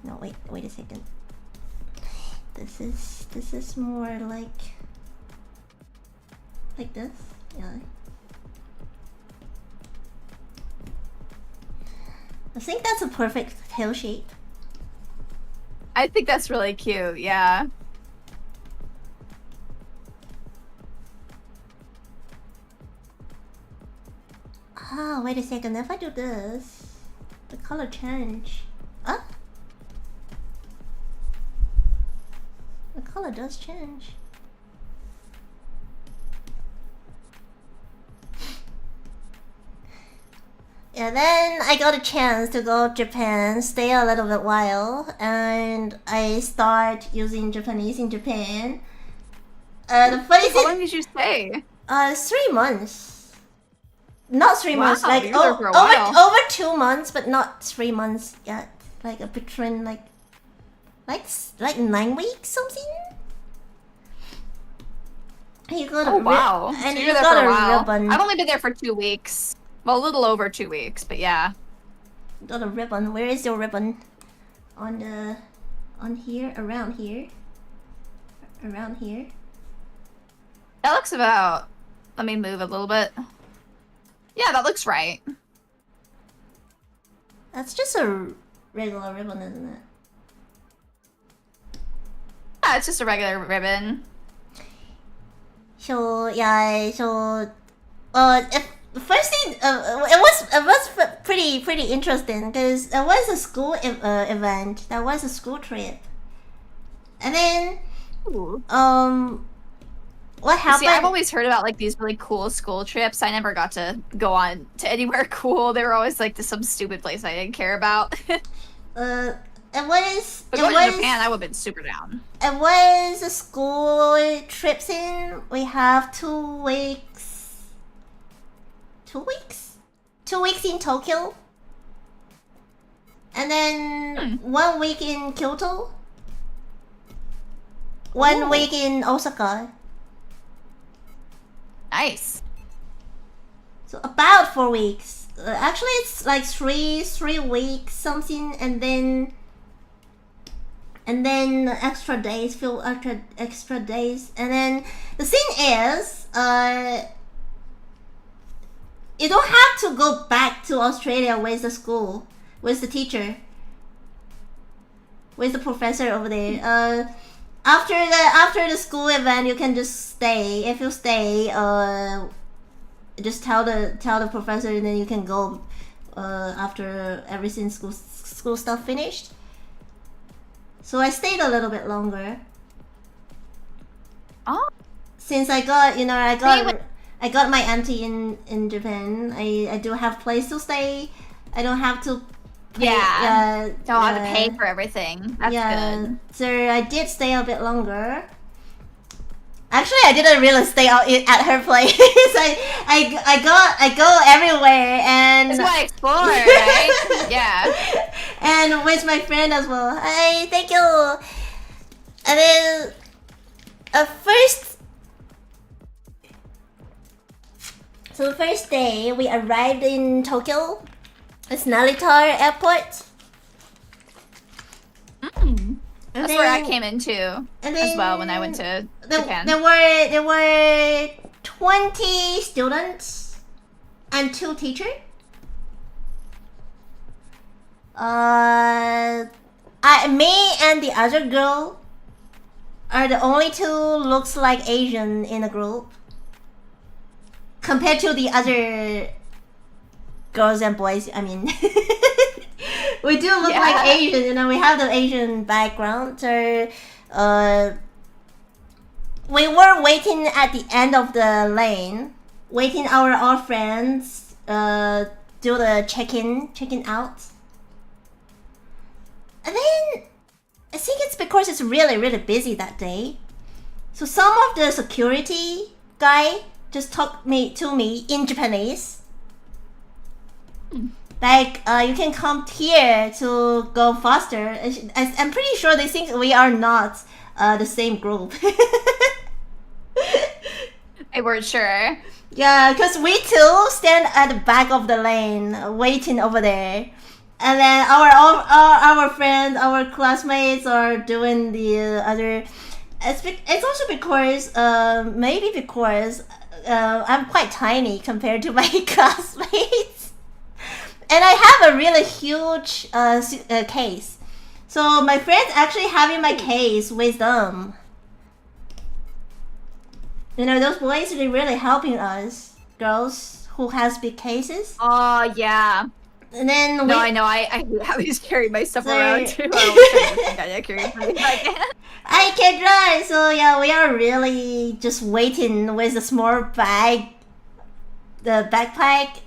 No, wait a second. This is more like this. Yeah. I think that's a perfect tail shape. I think that's really cute. Yeah. Wait a second. If I do this, the color change. The color does change. Yeah, then I got a chance to go to Japan, stay a little bit while, and I start using Japanese in Japan. The funny thing. How long did you stay? 3 months. Not 3 months, like you were there for a while. over 2 months, but not 3 months yet. Like a between like 9 weeks something. You got Oh wow! and So you you're there got for a a while. ribbon. I've only been there for 2 weeks. Well, a little over 2 weeks, but yeah. Got a ribbon. Where is your ribbon? On here, around here. That looks about... Let me move a little bit. Yeah, that looks right. That's just a regular ribbon, isn't it? Yeah, it's just a regular ribbon. So yeah, the first thing, it was pretty interesting because it was a school event. That was a school trip, and then Ooh. what happened? See, I've always heard about like these really cool school trips. I never got to go on to anywhere cool. They were always like to some stupid place I didn't care about. It was. But it going was. to Japan, I would have been super down. It was a school trip scene. We have 2 weeks. 2 weeks? 2 weeks in Tokyo. And then 1 week in Kyoto. 1 week in Osaka. Nice. So about 4 weeks. Actually, it's like 3 weeks something, and then extra days, few extra days, and then the thing is, you don't have to go back to Australia with the school, with the teacher, with the professor over there. After the school event, you can just stay. If you stay, just tell the professor, and then you can go after everything school stuff finished. So I stayed a little bit longer. Oh. Since I got my auntie in Japan. I do have place to stay. I don't have to pay, don't have to pay for everything. That's good. So I did stay a bit longer. Actually, I didn't really stay out at her place. I go everywhere and. That's why I explore, right? Yeah. And with my friend as well. Hi, thank you. And then, the first day we arrived in Tokyo. It's Narita Airport. That's where I came into as well when I went to Japan. There were 20 students and 2 teachers. Me and the other girl are the only 2 looks like Asian in the group. Compared to the other girls and boys, I mean. We do look like Asian, we have the Asian background. So, we were waiting at the end of the lane, waiting our friends do the check-in out. And then, I think it's because it's really, really busy that day. So some of the security guy just talked to me in Japanese. Like, you can come here to go faster. I'm pretty sure they think we are not the same group. They weren't sure. Yeah, because we too stand at the back of the lane, waiting over there. And then our friends, our classmates are doing the other. It's also because, maybe because I'm quite tiny compared to my classmates. And I have a really huge case. So my friends actually having my case with them. Those boys, they're really helping us. Girls who has big cases. Oh, yeah. And then No, I know. I always carry my stuff around too. I carry everything I can. I can drive, so yeah, we are really just waiting with a small bag, the backpack,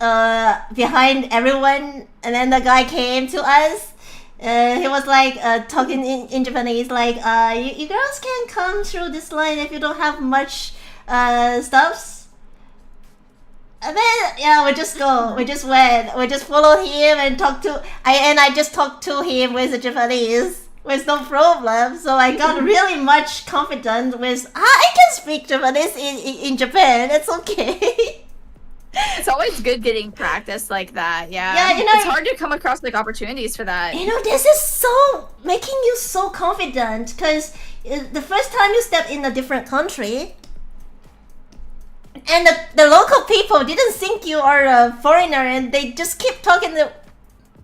behind everyone. And then the guy came to us. He was like talking in Japanese, like, you girls can come through this line if you don't have much stuffs. And then we just go. We just went. We just followed him and I just talked to him with the Japanese with no problem. So I got really much confident with I can speak Japanese in Japan. It's okay. It's always good getting practice like that. Yeah. Yeah, it's hard to come across like opportunities for that. This is so making you so confident because the first time you step in a different country. And the local people didn't think you are a foreigner, and they just keep talking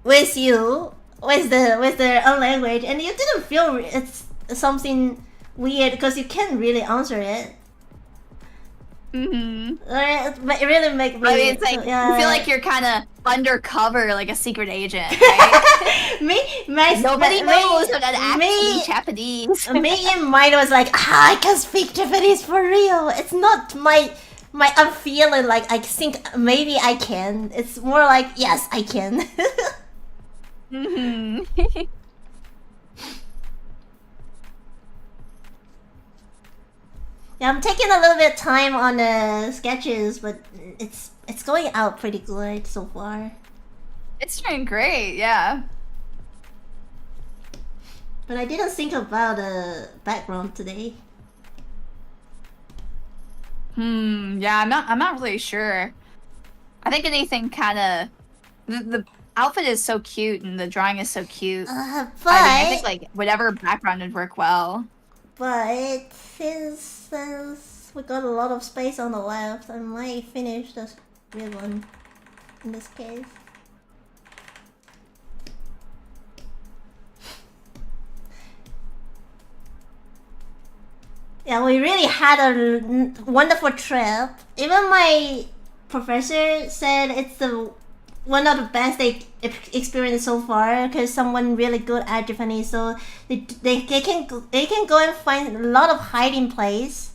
with you with their own language, and you didn't feel it's something weird because you can't really answer it. It really make me. I mean, it's like yeah. you feel like you're kind of undercover, like a secret agent, right? Nobody knows that actually Japanese. Me in mind was like, I can speak Japanese for real. It's not my I'm feeling like I think maybe I can. It's more like yes, I can. Yeah, I'm taking a little bit of time on the sketches, but it's going out pretty good so far. It's doing great, yeah. But I didn't think about the background today. Yeah, I'm not really sure. I think anything kind of the outfit is so cute and the drawing is so cute. But I think like whatever background would work well. But since we got a lot of space on the left, I might finish this real one in this case. Yeah, we really had a wonderful trip. Even my professor said it's one of the best they experienced so far because someone really good at Japanese, so they can go and find a lot of hiding place.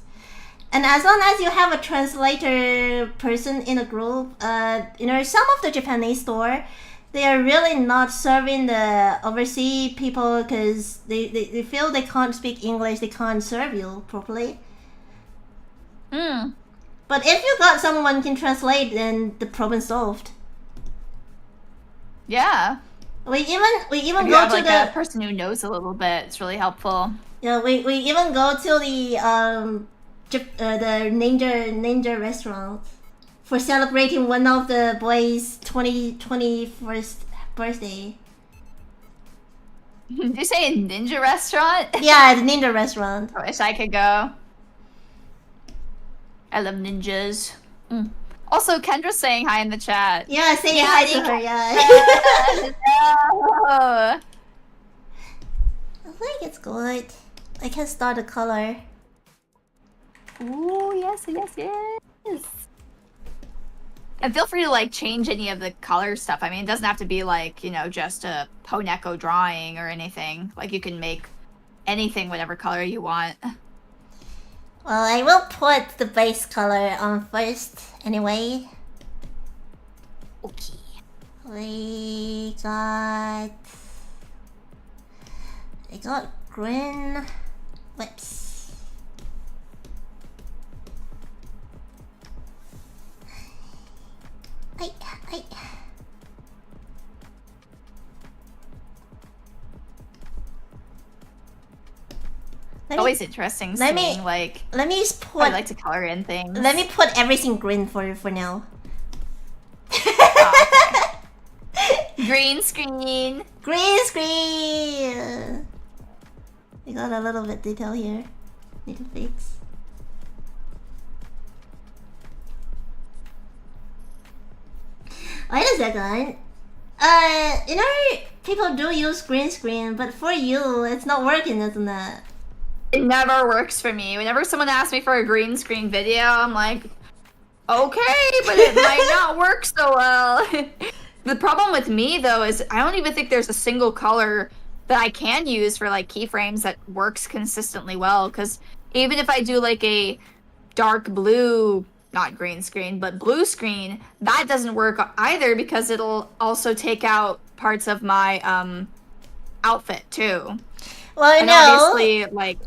And as long as you have a translator person in a group, some of the Japanese store, they are really not serving the overseas people because they feel they can't speak English, they can't serve you properly. But if you got someone can translate, then the problem solved. Yeah. We even go go to like the a person who knows a little bit. It's really helpful. Yeah, we even go to the ninja restaurant for celebrating one of the boys' 21st birthday. Did you say a ninja restaurant? Yeah, the ninja restaurant. I wish I could go. I love ninjas. Also, Kendra's saying hi in the chat. Yeah, saying hi to her, yeah. No. I think it's good. I can start the color. Ooh, yes. And feel free to like change any of the color stuff. I mean, it doesn't have to be like, just a Poneko drawing or anything. Like you can make anything whatever color you want. Well, I will put the base color on first anyway. Okay. We got green lips. Hey. Always interesting seeing like let me put I like to color in things. Let me put everything green for now. Oh, okay. Green screen. Green screen. We got a little bit detail here. Need to fix. Wait a second. People do use green screen, but for you, it's not working, isn't it? It never works for me. Whenever someone asks me for a green screen video, I'm like, okay, but it might not work so well. The problem with me, though, is I don't even think there's a single color that I can use for, like, keyframes that works consistently well, because even if I do, like, a dark blue, not green screen, but blue screen, that doesn't work either because it'll also take out parts of my outfit, too. Well, and obviously, like...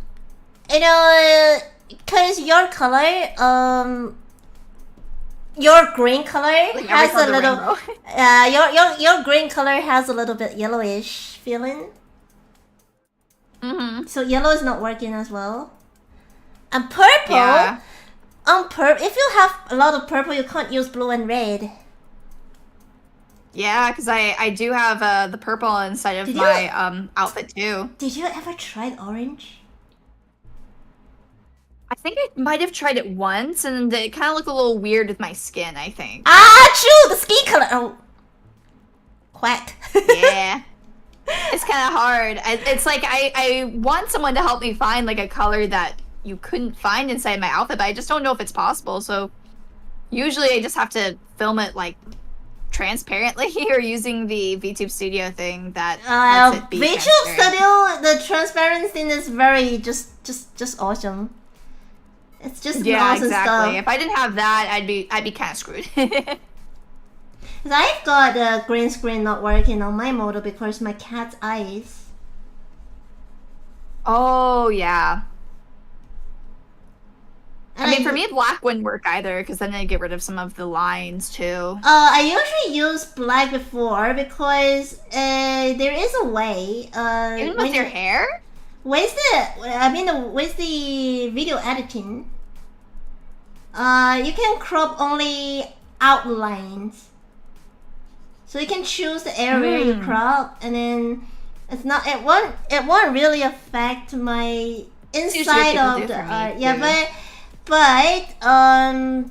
because your color, your green color like has a little... your green color has a little bit yellowish feeling. Mm-hmm. So yellow is not working as well. And purple... Yeah. If you have a lot of purple, you can't use blue and red. Yeah, because I do have the purple inside of my outfit too. Did you ever try orange? I think I might have tried it once, and it kind of looked a little weird with my skin, I think. Ah, true! The skin color! Oh. Quack. Yeah. It's kind of hard. It's like I want someone to help me find like a color that, you couldn't find inside my outfit, but I just don't know if it's possible. So usually I just have to film it like transparently or using the VTube Studio thing that lets it be VTube transparent. Studio, the transparent thing is very just awesome. It's just mouse and stuff. If I didn't have that, I'd be kind of screwed. Cause I've got the green screen not working on my model because my cat's eyes. Oh yeah. And I mean, for me, black wouldn't work either, because then I get rid of some of the lines too. I usually use black before because there is a way. Even with your hair? With the video editing, you can crop only outlines. So you can choose the area you crop, and then it won't really affect my inside of the art. Yeah, but black color.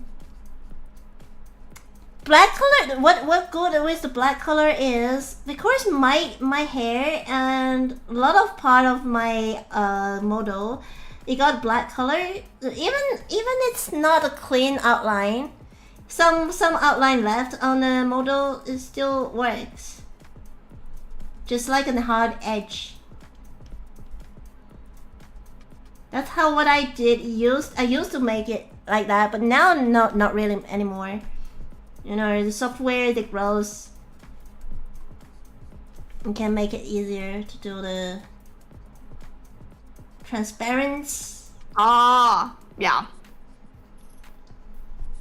What good with the black color is because my hair and a lot of part of my model, it got black color. Even it's not a clean outline. Some outline left on the model, it still works. Just like a hard edge. That's how what I did. I used to make it like that, but now not really anymore. You know, the software that grows, you can make it easier to do the transparency. Ah, yeah.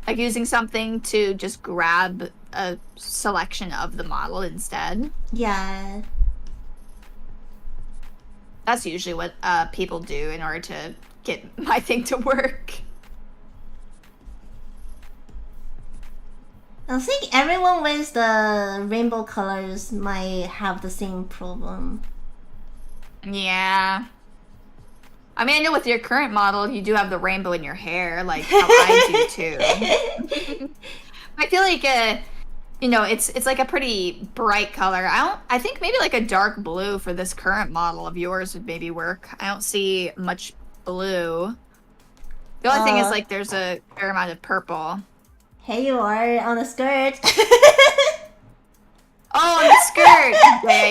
Like using something to just grab a selection of the model instead. Yeah. That's usually what people do in order to get my thing to work. I think everyone with the rainbow colors might have the same problem. Yeah. I mean, I know with your current model, you do have the rainbow in your hair, like how I do too. I feel like, you know, it's like a pretty bright color. I think maybe like a dark blue for this current model of yours would maybe work. I don't see much blue. The only thing is like there's a fair amount of purple. Here you are on the skirt. Oh, on the skirt.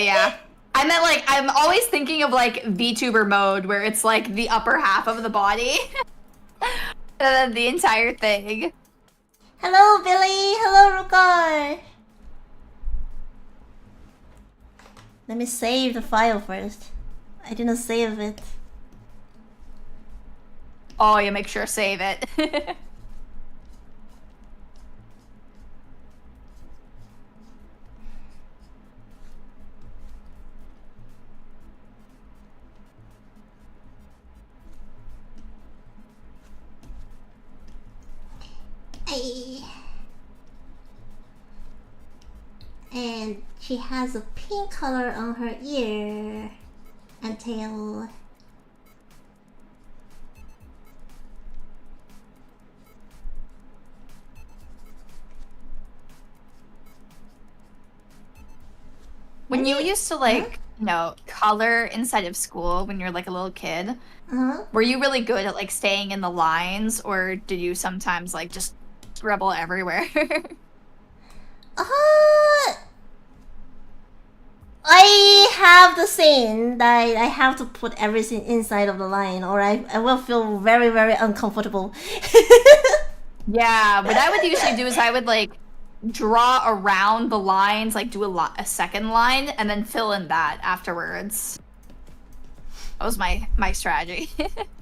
Yeah. I meant like, I'm always thinking of like VTuber mode where it's like the upper half of the body. And then the entire thing. Hello, Billy. Hello, Rukar. Let me save the file first. I didn't save it. Oh, you make sure save it. And she has a pink color on her ear and tail. When you used to like, you know, color inside of school when you're like a little kid, were you really good at like staying in the lines, or did you sometimes like just scribble everywhere? I have the saying that I have to put everything inside of the line, or I will feel very, very uncomfortable. Yeah, what I would usually do is I would like draw around the lines, like do a second line, and then fill in that afterwards. That was my strategy.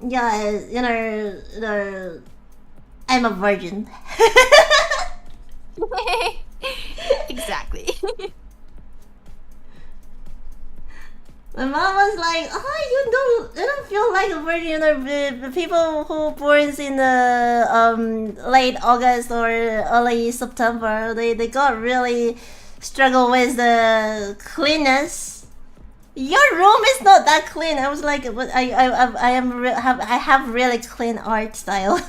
Yeah, you know, I'm a virgin. Exactly. My mom was like, "Oh, you don't feel like a virgin." You know, the people who born in the late August or early September, they got really struggle with the cleanness. Your room is not that clean. I was like, but I have really clean art style.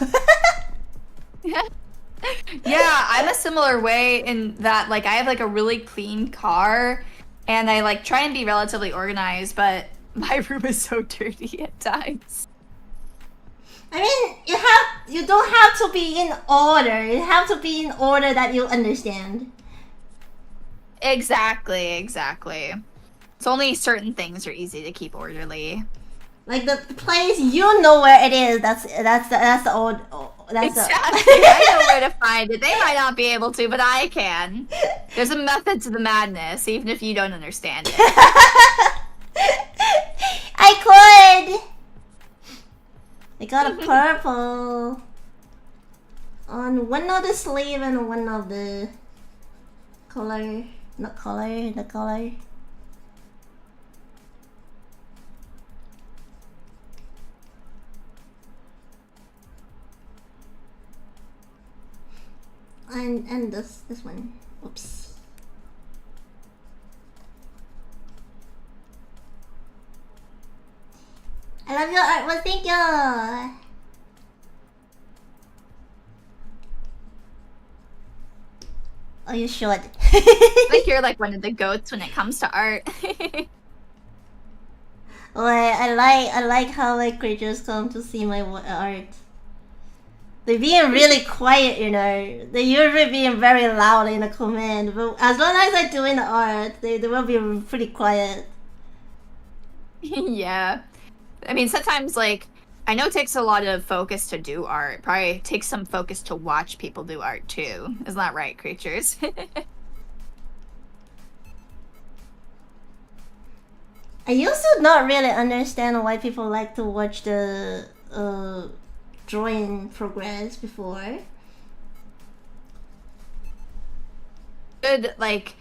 Yeah, I'm a similar way in that like I have like a really clean car. And I like try and be relatively organized, but my room is so dirty at times. I mean, you don't have to be in order. You have to be in order that you understand. Exactly. It's only certain things are easy to keep orderly. Like the place, you know where it is. That's the old. That's exactly. I know where to find it. They might not be able to, but I can. There's a method to the madness, even if you don't understand it. I could. I got a purple on one of the sleeve and one of the color. Not color. The color. And this one. Oops. I love your artwork. Thank you. Oh, you should. Like you're like one of the goats when it comes to art. Well, I like how like creatures come to see my art. They're being really quiet, you know. They're usually being very loud in the comment, but as long as I'm doing the art, they will be pretty quiet. Yeah. I mean, sometimes, like, I know it takes a lot of focus to do art. Probably takes some focus to watch people do art, too. Isn't that right, creatures? I used to not really understand why people like to watch the drawing progress before. Good, like,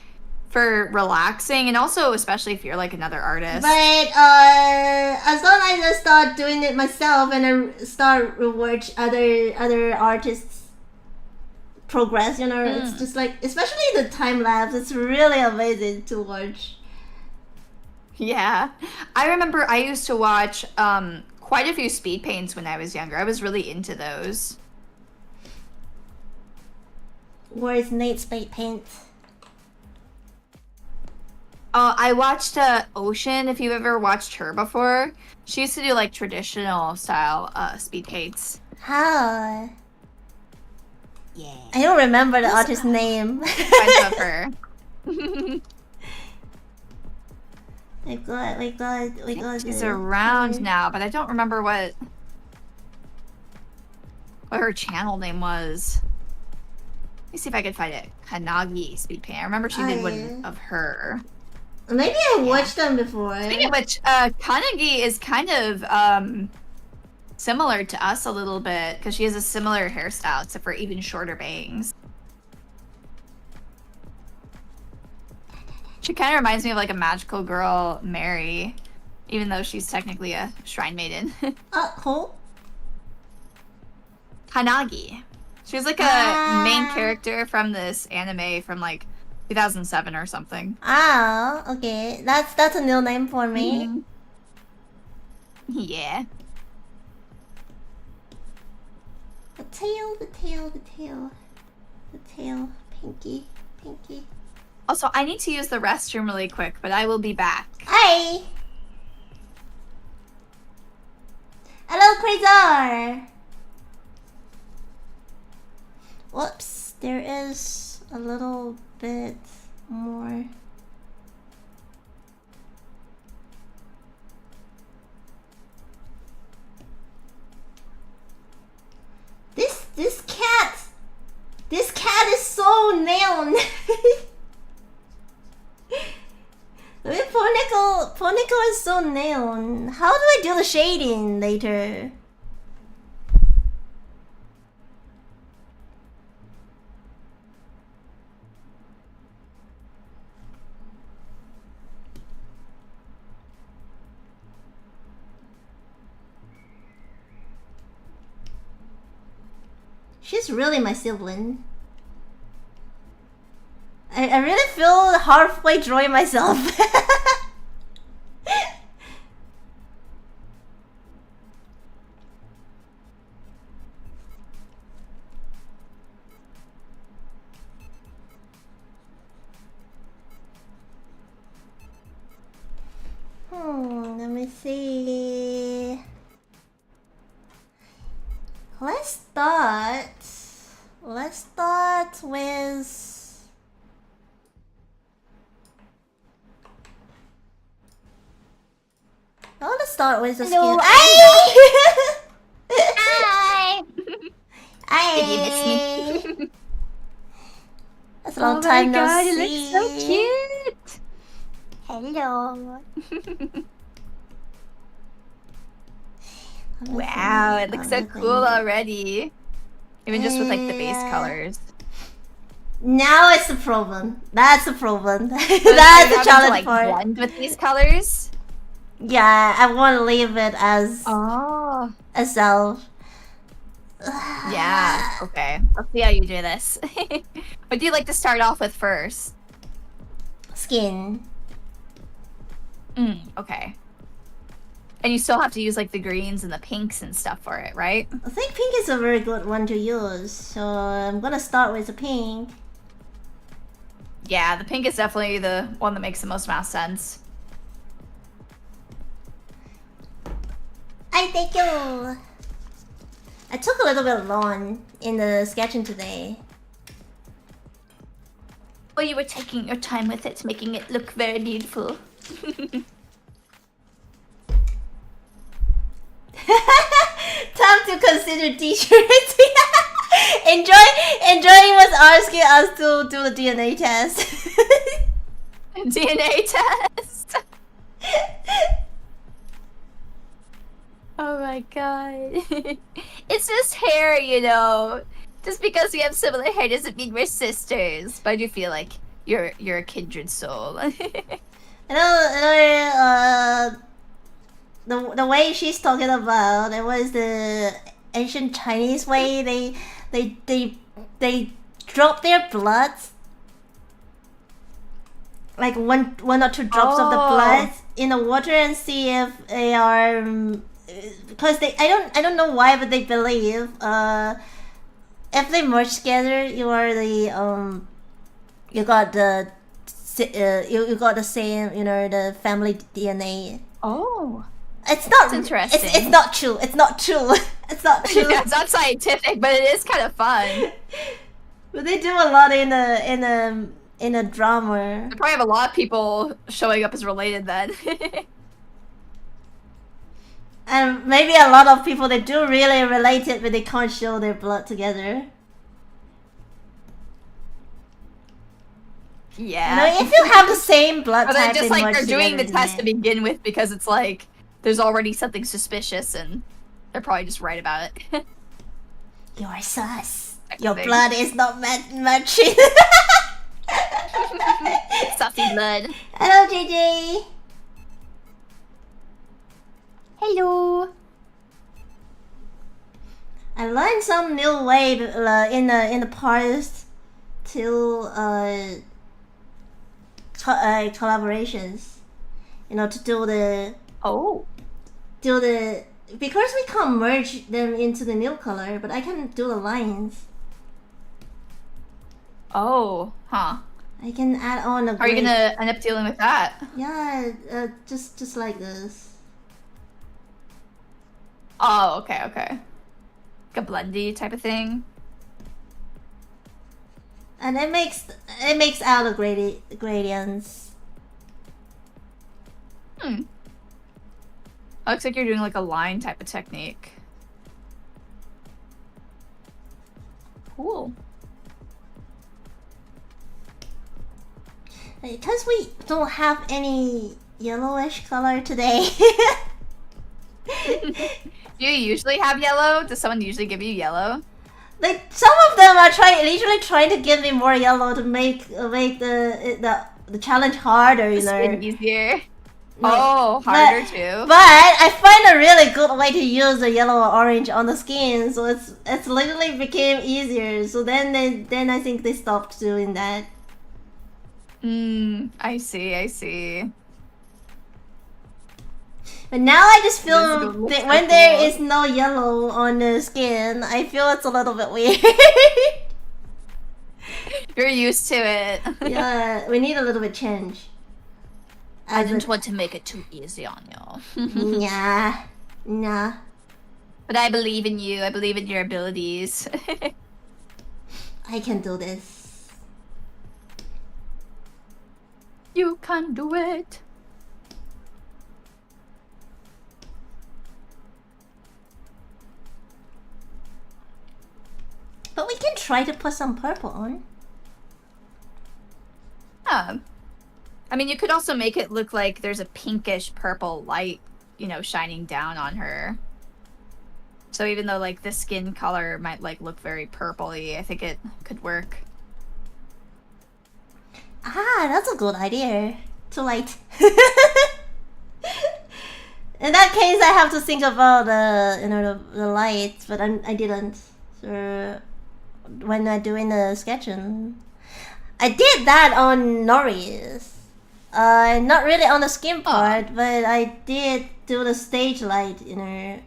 for relaxing, and also especially if you're like another artist. But as long as I start doing it myself and I start to watch other artists progress, you know, it's just like, especially the time lapse, it's really amazing to watch. Yeah, I remember I used to watch quite a few speed paints when I was younger. I was really into those. Where's Nate's speed paint? I watched Ocean, if you've ever watched her before. She used to do like traditional style speed paints. How? Yeah. I don't remember the artist's name. I love her. we got. She's around now, but I don't remember what her channel name was. Let me see if I can find it. Kanagi speed paint. I remember she did one of her. Maybe I watched them before. Speaking of which, Kanagi is kind of similar to us a little bit because she has a similar hairstyle, except for even shorter bangs. She kind of reminds me of like a magical girl, Mary, even though she's technically a shrine maiden. Who? Kanagi. She was like a main character from this anime from like 2007 or something. Oh, okay. That's a new name for me. Mm-hmm. Yeah. The tail. Pinky. Also, I need to use the restroom really quick, but I will be back. Hi! Hello, Quasar! Whoops, there is a little bit more. This cat is so neon. I mean, Ponycle is so neon. How do I do the shading later? She's really my sibling. I really feel halfway drawing myself. Let me see. Let's start with... Oh, let's start with the Hello, skin. Hi! Hi! Hi! Did you miss me? That's a long time no God, see. you look so cute! Hello! Wow, it looks so cool already. Even just with like the base colors. Now it's the problem. That's the problem. So That's the to, challenge like, part. blend with these colors? Yeah, I want to leave it as a self. Yeah, okay. Let's see how you do this. What do you like to start off with first? Skin. Okay. And you still have to use like the greens and the pinks and stuff for it, right? I think pink is a very good one to use, so I'm gonna start with the pink. Yeah, the pink is definitely the one that makes the most amount of sense. Thank you. I took a little bit long in the sketching today. Well, you were taking your time with it, making it look very beautiful. Time to consider t-shirts. Enjoying was asking us to do the DNA test. DNA test. Oh my god. It's just hair, you know. Just because we have similar hair doesn't mean we're sisters. But I do feel like you're a kindred soul. The way she's talking about, it was the ancient Chinese way. They drop their blood, like one or two drops of the blood in the water and see if they are, because I don't know why, but they believe if they merge together, you are the you got the you got the same, you know, the family DNA. Oh. It's not interesting. It's not true. It's not true. It's not true. Yeah, it's not scientific, but it is kind of fun. But they do a lot in a drama. They probably have a lot of people showing up as related then. And maybe a lot of people they do really relate it, but they can't show their blood together. Yeah. You know, if you have the same blood or they're type, just they like merge they're doing the together, test to begin with because it's like there's already something suspicious and they're probably just right about it. You're sus. That Your thing. blood is not matching. Stuffy blood. Hello, JJ. Hello. I learned some new way in the past to collaborations. You know, to do the because we can't merge them into the new color, but I can do the lines. Oh, huh. I can add on a. How are you gonna end up dealing with that? Yeah, just like this. Oh, okay. Like a blendy type of thing. And it makes out the gradients. Looks like you're doing like a line type of technique. Cool. Because we don't have any yellowish color today. Do you usually have yellow? Does someone usually give you yellow? Like some of them are literally trying to give me more yellow to make the challenge harder, you know. It's easier. No, harder too. But I find a really good way to use the yellow or orange on the skin, so it's literally became easier. So then I think they stopped doing that. I see. But now I just feel This that looks when so there cool. is no yellow on the skin, I feel it's a little bit weird. You're used to it. Yeah, we need a little bit change. I didn't want to make it too easy on you. Nah. But I believe in you. I believe in your abilities. I can do this. You can do it. But we can try to put some purple on. I mean, you could also make it look like there's a pinkish purple light, you know, shining down on her. So even though, like, the skin color might, like, look very purpley, I think it could work. Ah, that's a good idea. Too late. In that case, I have to think about the lights, but I didn't. So when I'm doing the sketching, I did that on Norris. Not really on the skin part, but I did do the stage light. You know,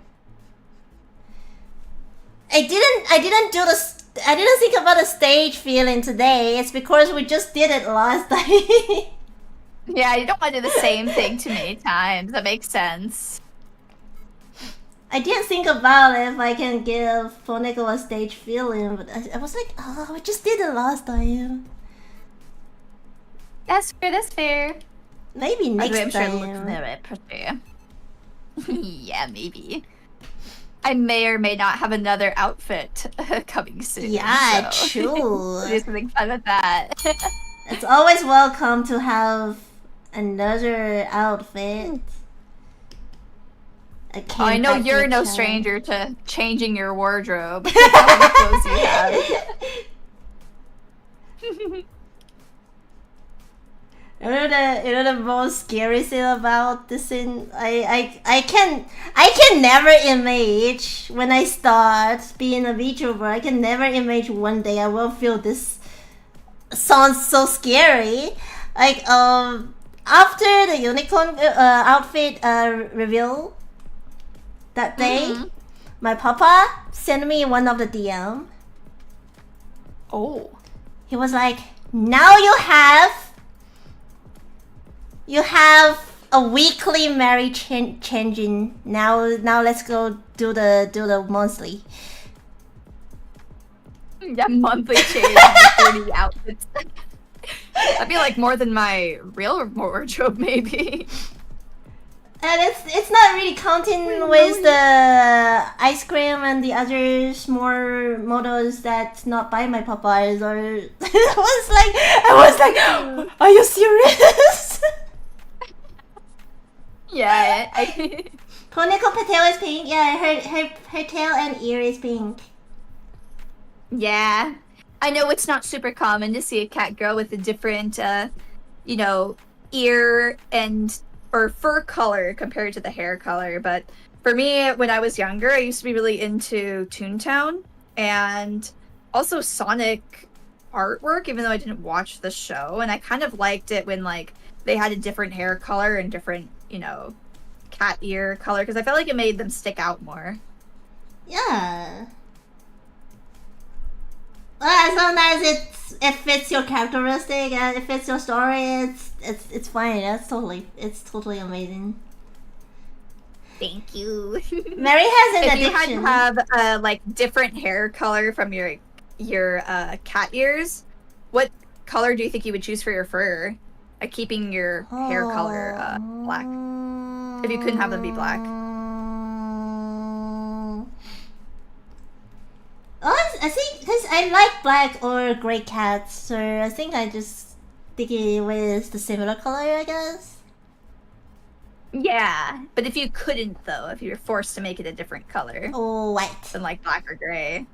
I didn't do the. I didn't think about the stage feeling today. It's because we just did it last time. Yeah, you don't want to do the same thing too many times. That makes sense. I did think about if I can give Foriio a stage feeling, but I was like, oh, we just did it last time. That's fair, that's fair. Maybe next I'm time. sure it looks very pretty. Yeah, maybe. I may or may not have another outfit coming soon. Yeah, so. true. Do something fun with that. It's always welcome to have another outfit. I know you're no stranger to changing your wardrobe. All the clothes you have. You know the most scary thing about this thing? I can never imagine when I start being a VTuber. I can never imagine one day I will feel this. Sounds so scary. Like after the unicorn outfit reveal that day, my papa sent me one of the DM. Oh. He was like, now you have a weekly marry changing. Now let's go do the monthly. Yeah, monthly change 30 outfits. That'd be like more than my real wardrobe, maybe. And it's not really counting with the ice cream and the other small models that's not by my papas. Or I was like, are you serious? Yeah. Foriio's tail is pink. Yeah, her tail and ear is pink. Yeah. I know it's not super common to see a cat girl with a different, ear or fur color compared to the hair color. But for me, when I was younger, I used to be really into Toontown and also Sonic artwork, even though I didn't watch the show. And I kind of liked it when, like, they had a different hair color and different, cat ear color, because I felt like it made them stick out more. Yeah. Well, as long as it fits your characteristic and it fits your story, it's fine. It's totally amazing. Thank you. Mary has an if addiction. You had to have like different hair color from your cat ears, what color do you think you would choose for your fur? Keeping your hair color black. If you couldn't have them be black. I think because I like black or gray cats, so I think I just stick it with the similar color, I guess. Yeah, but if you couldn't though, if you were forced to make it a different color. Oh, white. Than like black or gray.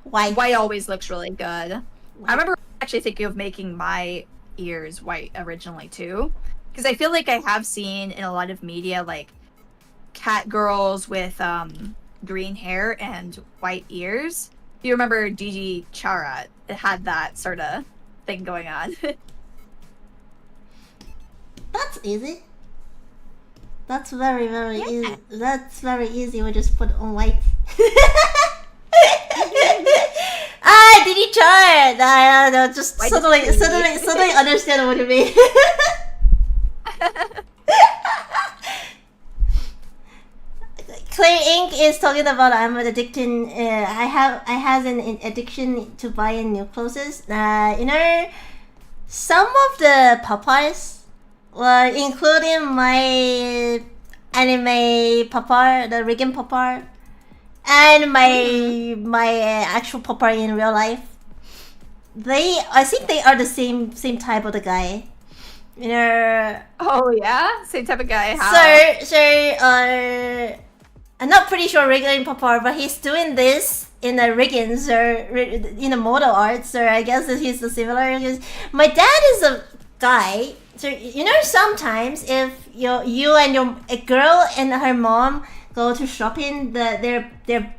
White. White always looks really good. White. I remember actually thinking of making my ears white originally too. Because I feel like I have seen in a lot of media like cat girls with green hair and white ears. You remember Gigi Chara? It had that sort of thing going on. That's easy. That's very easy. That's very easy. We just put on white. Gigi Chara. I just suddenly understand what you mean. Clear Ink is talking about I'm an addiction. I has an addiction to buying new clothes. Some of the papas, including my anime papa, the Riggin papa, and my actual papa in real life. I think they are the same type of the guy. Oh yeah, same type of guy. How? I'm not pretty sure Riggin papa, but he's doing this in the Riggins or in the model arts. So I guess he's a similar. My dad is a guy. So sometimes if you and a girl and her mom go to shopping, their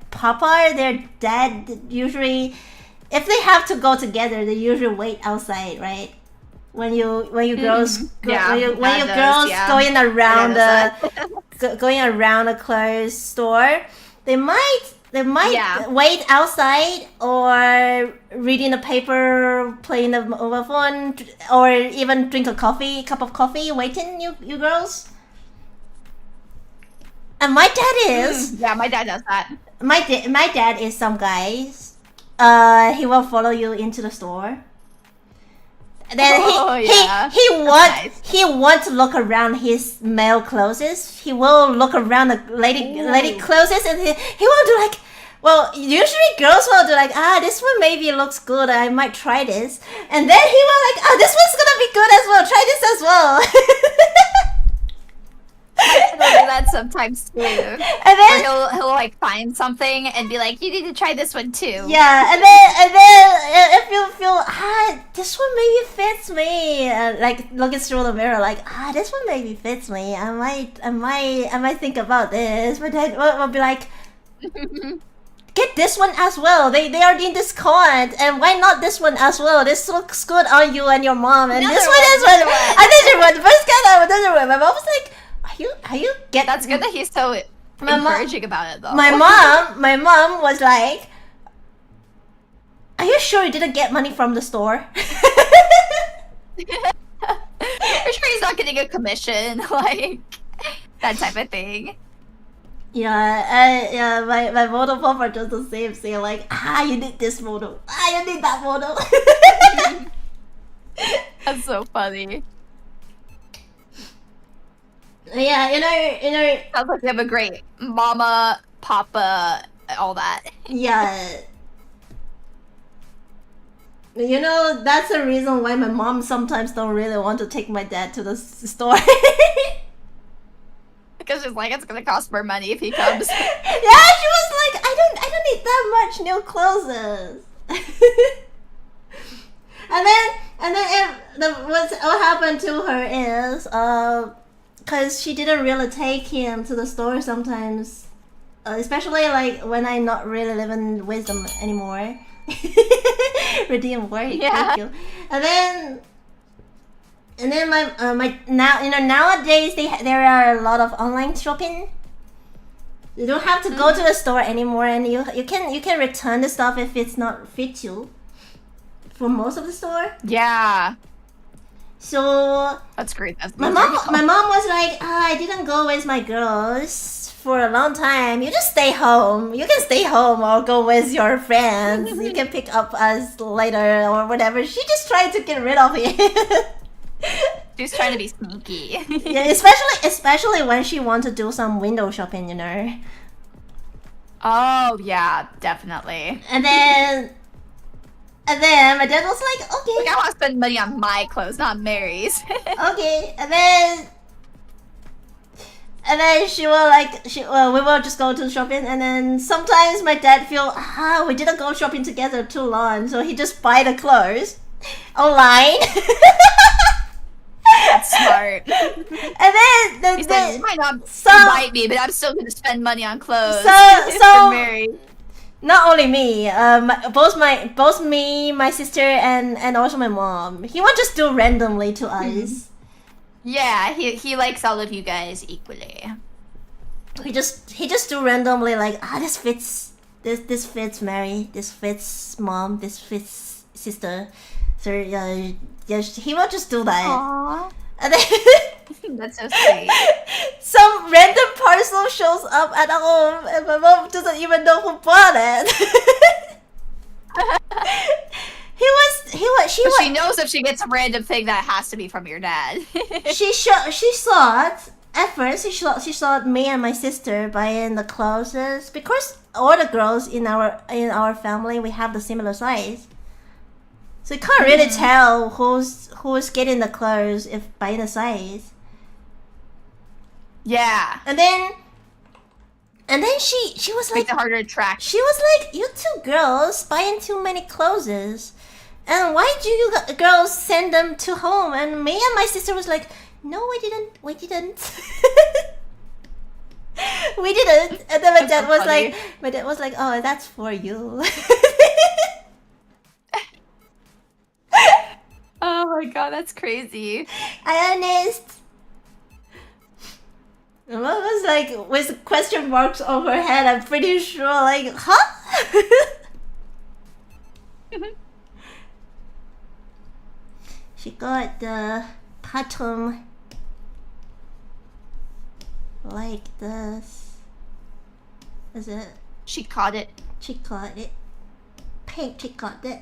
papa, their dad usually, if they have to go together, they usually wait outside, right? When you girls going around going around a clothes store, they might wait outside or reading the paper, playing the mobile phone, or even drink a cup of coffee, waiting. You girls. And my dad is. Yeah, my dad does that. My dad is some guys. He will follow you into the store. And then he wants to look around his male clothes. He will look around the lady clothes, and he will do like. Well, usually girls will do like, this one maybe looks good. I might try this, and then he will like, this one's gonna be good as well. Try this as well. He'll do that sometimes too. And then or he'll like find something and be like, you need to try this one too. Yeah, and then if you feel this one maybe fits me, like looking through the mirror, like this one maybe fits me. I might think about this, but then will be like, get this one as well. They are in discount, and why not this one as well? This looks good on you and your mom, and this one as well. Another one, first kind of another one. My mom was like, Are you get? That's good that he's so encouraging about it, though. My mom was like, "Are you sure you didn't get money from the store?" Are you sure he's not getting a commission, like that type of thing? Yeah, my model papa does the same thing. Like, you need this model. You need that model. That's so funny. Yeah, Sounds like you have a great mama, papa, all that. Yeah. That's the reason why my mom sometimes don't really want to take my dad to the store. Because she's like, it's gonna cost more money if he comes. Yeah, she was like, I don't need that much new clothes. and then what happened to her is because she didn't really take him to the store sometimes, especially like when I'm not really living with them anymore. Redeem word, yeah. Thank you. And then my nowadays there are a lot of online shopping. You don't have to go to the store anymore, and you can return the stuff if it's not fit you. For most of the store. Yeah. So that's great. My mom was like, I didn't go with my girls for a long time. You just stay home. You can stay home or go with your friends. You can pick up us later or whatever. She just tried to get rid of it. She's trying to be sneaky. Yeah, especially when she wants to do some window shopping, Oh yeah, definitely. And then my dad was like, okay. Like, I want to spend money on my clothes, not Mary's. Okay, and then she will like we will just go to shopping, and then sometimes my dad feel we didn't go shopping together too long, so he just buy the clothes online. That's smart. And then he said, you might not bite me, but I'm still gonna spend money on clothes. So Mary. Not only me, both me, my sister, and also my mom. He won't just do randomly to us. Yeah, he likes all of you guys equally. He just do randomly like this fits Mary, this fits mom, this fits sister. So yeah, he will just do that. Aww. And then That's so sweet. some random parcel shows up at home, and my mom doesn't even know who bought it. She But she knows if she gets a random thing that has to be from your dad. she saw it. At first, she saw me and my sister buying the clothes because all the girls in our family, we have the similar size. So you can't really tell who's getting the clothes if by the size. Yeah. And then she was like, Makes it harder to track. she was like, you two girls buying too many clothes, and why do you girls send them to home? And me and my sister was like, no, we didn't. We didn't. And then my dad was like, oh, that's for you. Oh my god, that's crazy. I honest. My mom was like, with question marks on her head, I'm pretty sure, like, huh? She got the pattern like this. Is it? She caught it. She got it. Pink, she got it.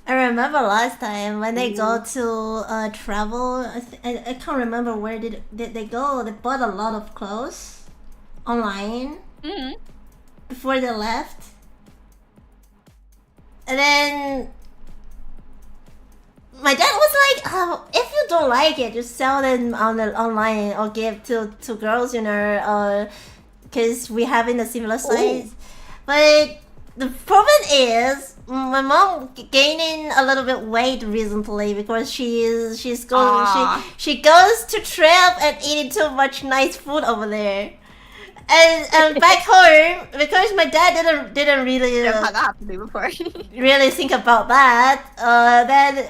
I remember last time when they go to travel. I can't remember where did they go. They bought a lot of clothes online before they left, and then my dad was like, "Oh, if you don't like it, just sell them online or give to girls, because we have in a similar size." But the problem is, my mom gaining a little bit weight recently because she goes to trip and eating too much nice food over there. And back home, because my dad didn't really That happened to me before. really think about that. Then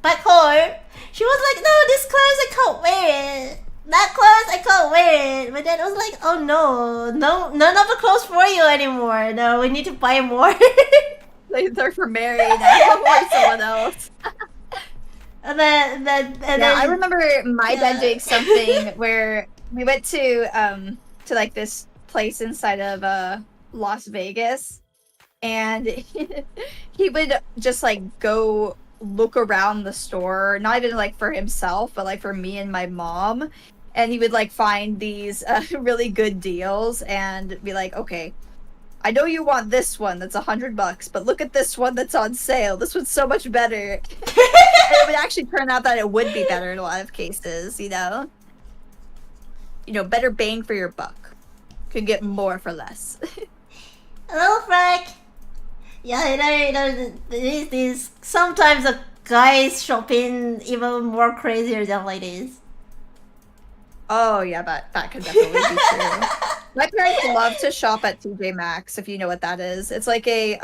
back home, she was like, "No, this clothes I can't wear it. That clothes I can't wear it." My dad was like, "Oh no, none of the clothes for you anymore. No, we need to buy more." They're for Mary now, or someone else. And then I remember my dad doing something where we went to like this place inside of Las Vegas, and he would just like go look around the store, not even like for himself, but like for me and my mom, and he would like find these really good deals and be like, okay, I know you want this one that's $100, but look at this one that's on sale. This one's so much better. And it would actually turn out that it would be better in a lot of cases, better bang for your buck. Could get more for less. Hello, Frank. Yeah, these sometimes the guys shopping even more crazier than ladies. Oh yeah, that could definitely be true. My parents love to shop at TJ Maxx, if you know what that is. It's like they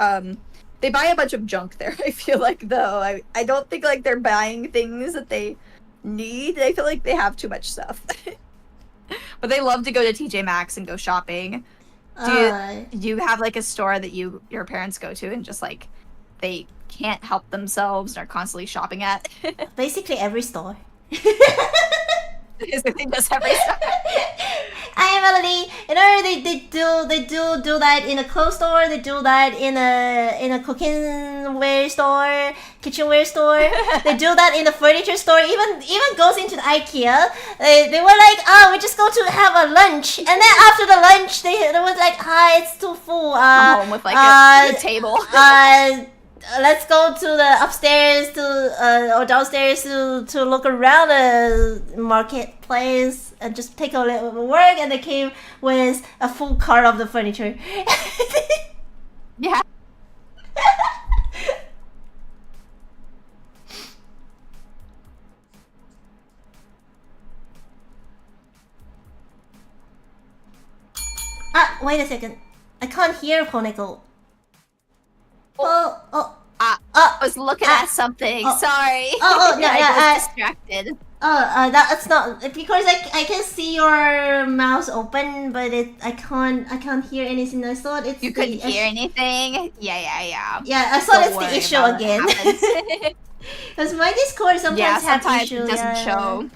buy a bunch of junk there. I feel like though, I don't think like they're buying things that they need. I feel like they have too much stuff. But they love to go to TJ Maxx and go shopping. Do you have like a store that your parents go to and just like they can't help themselves and are constantly shopping at? Basically every store. Basically just every store. Hi Melody. They do that in a clothes store. They do that in a cooking store, kitchenware store. They do that in the furniture store. Even goes into the IKEA. They were like, "Oh, we just go to have a lunch," and then after the lunch, they was like, "Hi, it's too full. Come home with like a table." Let's go to the upstairs or downstairs to look around the marketplace and just take a little work, and they came with a full cart of the furniture. Yeah. Wait a second. I can't hear Honeko. I was looking at something. Sorry. No, I was distracted. That's not because I can see your mouse open, but I can't hear anything. I thought it's You couldn't hear anything? Yeah. Yeah, I thought Don't it's the worry issue about again. it. Because my Discord sometimes have sometimes issue. it doesn't yeah. show.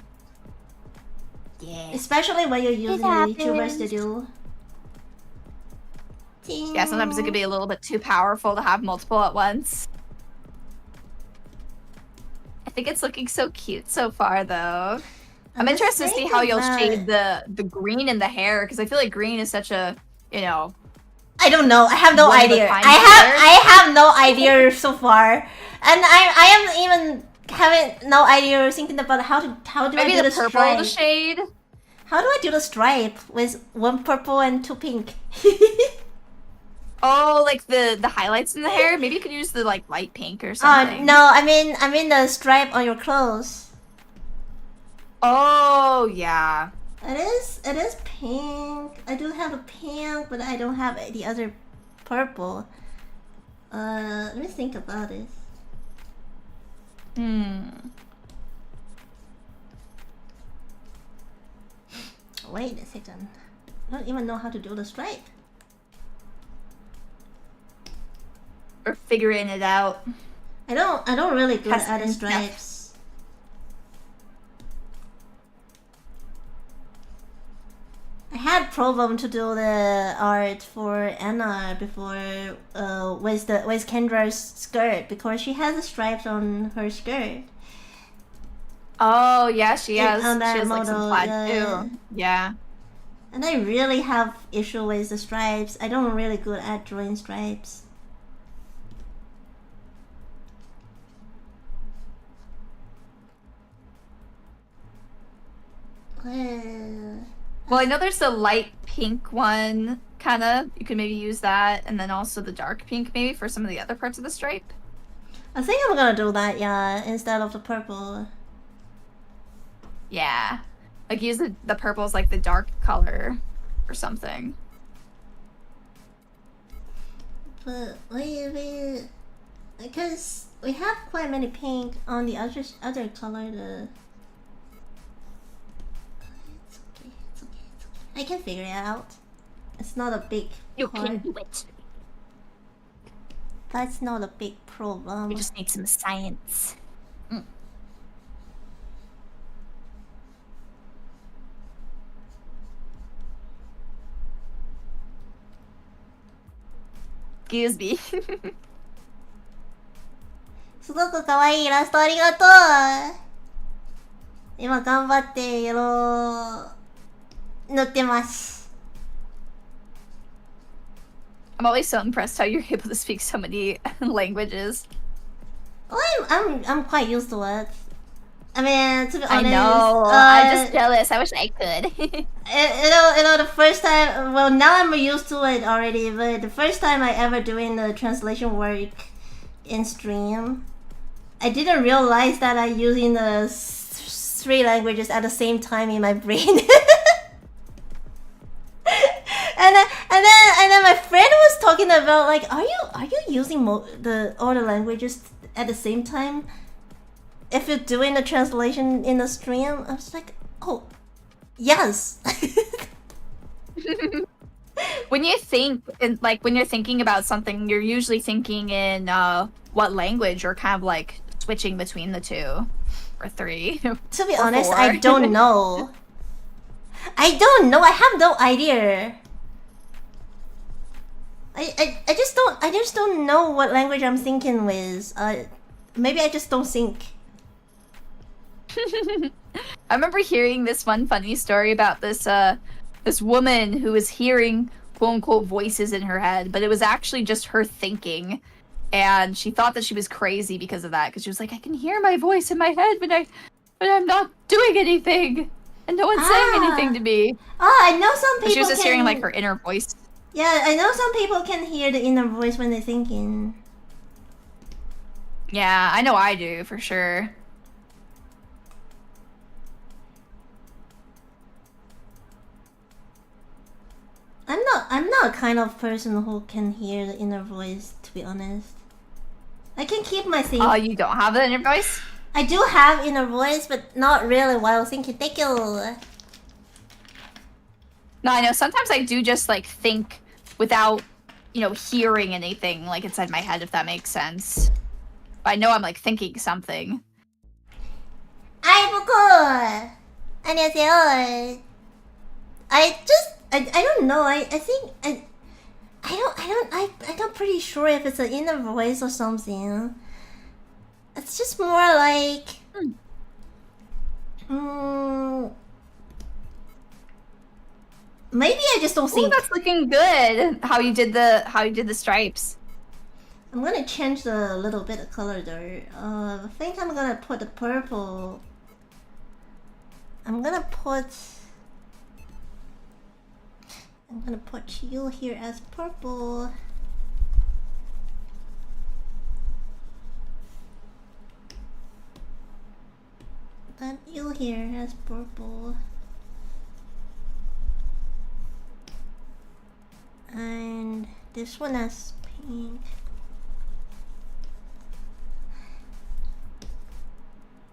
Yeah. Especially when you're using the VTuber Studio. Yeah, sometimes it can be a little bit too powerful to have multiple at once. I think it's looking so cute so far, though. I'm interested to see how you'll shade the green in the hair, because I feel like green is such a, you know... I don't know. I have no idea. I have no idea so far, and I am even having no idea thinking about how do I do the purple stripe? to shade. How do I do the stripe with one purple and two pink? Oh, like the highlights in the hair? Maybe you could use the like light pink or something. No, I mean the stripe on your clothes. Oh, yeah. It is pink. I do have a pink, but I don't have the other purple. Let me think about it. Wait a second. I don't even know how to do the stripe. Or figuring it out. I don't really good at the stripes. I had problem to do the art for Anna before with Kendra's skirt because she has the stripes on her skirt. Oh yeah, she has. On that she has model, like some plaid too. Yeah. And I really have issue with the stripes. I don't really good at drawing stripes. Well, I know there's the light pink one, kinda. You could maybe use that, and then also the dark pink maybe for some of the other parts of the stripe. I think I'm gonna do that, yeah, instead of the purple. Yeah. Like use the purple as like the dark color or something. But wait, because we have quite many pink on the other color. It's okay. I can figure it out. It's not a big. You can do it. That's not a big problem. We just need some science. Excuse me. すごく可愛いイラストありがとう。今頑張って塗ってます。 I'm always so impressed how you're able to speak so many languages. Well, I'm quite used to it. I mean, to be honest, I know. I'm just jealous. I wish I could. you know, the first time. Well, now I'm used to it already. But the first time I ever doing the translation work in stream, I didn't realize that I'm using the three languages at the same time in my brain. And then my friend was talking about like, are you using all the languages at the same time? If you're doing the translation in the stream, I was like, oh, yes. When you think, when you're thinking about something, you're usually thinking in what language, or kind of like switching between the two or three. To be honest, I don't know. I have no idea. I just don't know what language I'm thinking with. Maybe I just don't think. I remember hearing this one funny story about this this woman who was hearing quote unquote voices in her head, but it was actually just her thinking, and she thought that she was crazy because of that, because she was like, I can hear my voice in my head, but I'm not doing anything, and no one's saying anything to me. I know some people. But she was just hearing like her inner voice. Yeah, I know some people can hear the inner voice when they're thinking. Yeah, I know I do for sure. I'm not a kind of person who can hear the inner voice, to be honest. I can keep my thing. Oh, you don't have the inner voice? I do have inner voice, but not really while thinking. Thank you. No, I know. Sometimes I do just like think without, you know, hearing anything like inside my head, if that makes sense. But I know I'm like thinking something. 아이보고 안녕하세요. I don't know. I think I'm not pretty sure if it's an inner voice or something. It's just more like maybe I just don't Ooh, think. that's looking good. How you did the stripes. I'm gonna change the little bit of color though. I think I'm gonna put the purple. I'm gonna put you here as purple. Then you here as purple. And this one as pink.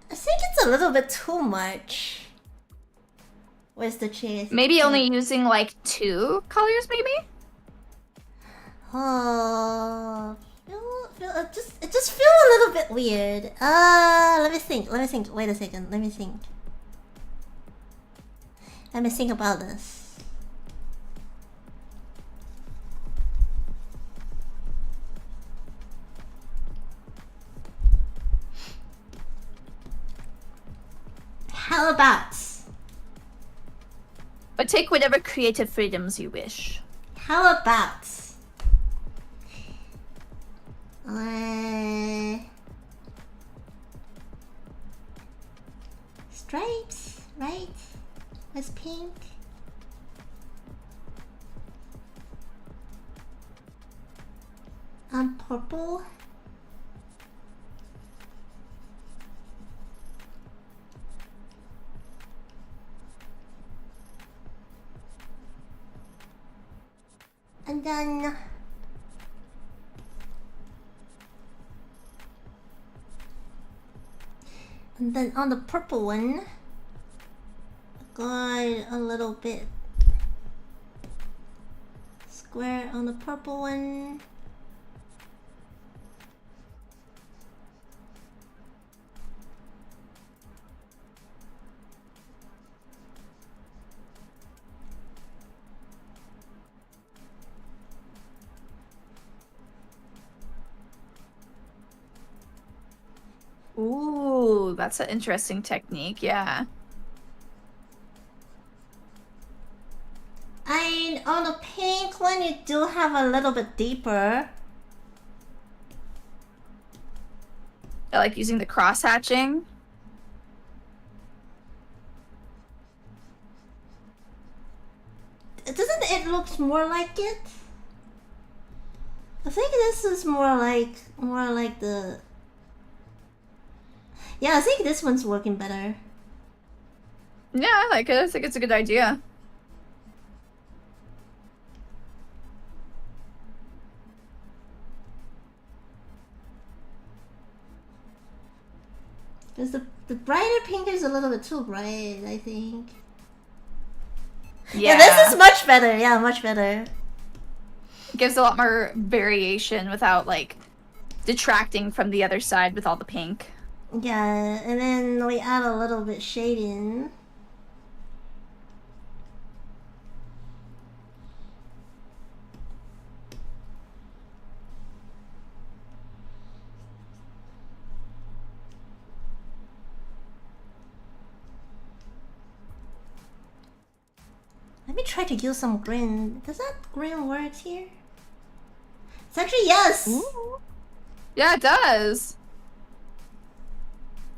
I think it's a little bit too much. Where's the chase? Maybe only using like 2 colors, maybe? It just feel a little bit weird. Let me think. Wait a second. Let me think about this. How about? But take whatever creative freedoms you wish. How about? Stripes, right? Was pink. Purple. And then on the purple one, I got a little bit square on the purple one. Ooh, that's an interesting technique, yeah. And on the pink one, you do have a little bit deeper. I like using the cross hatching. Doesn't it look more like it? I think this is more like the. Yeah, I think this one's working better. Yeah, I like it. I think it's a good idea. Because the brighter pink is a little bit too bright, I think. Yeah, this is much better. Yeah, much better. It gives a lot more variation without, like, detracting from the other side with all the pink. Yeah, and then we add a little bit shading. Let me try to use some green. Does that green work here? It's actually yes! Ooh. Yeah, it does.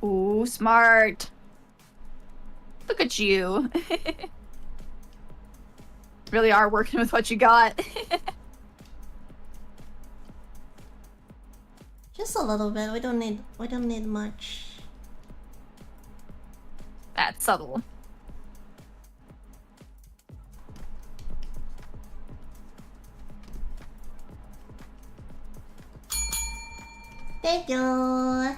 Ooh, smart. Look at you. Really are working with what you got. Just a little bit. We don't need much. That's subtle. Thank you.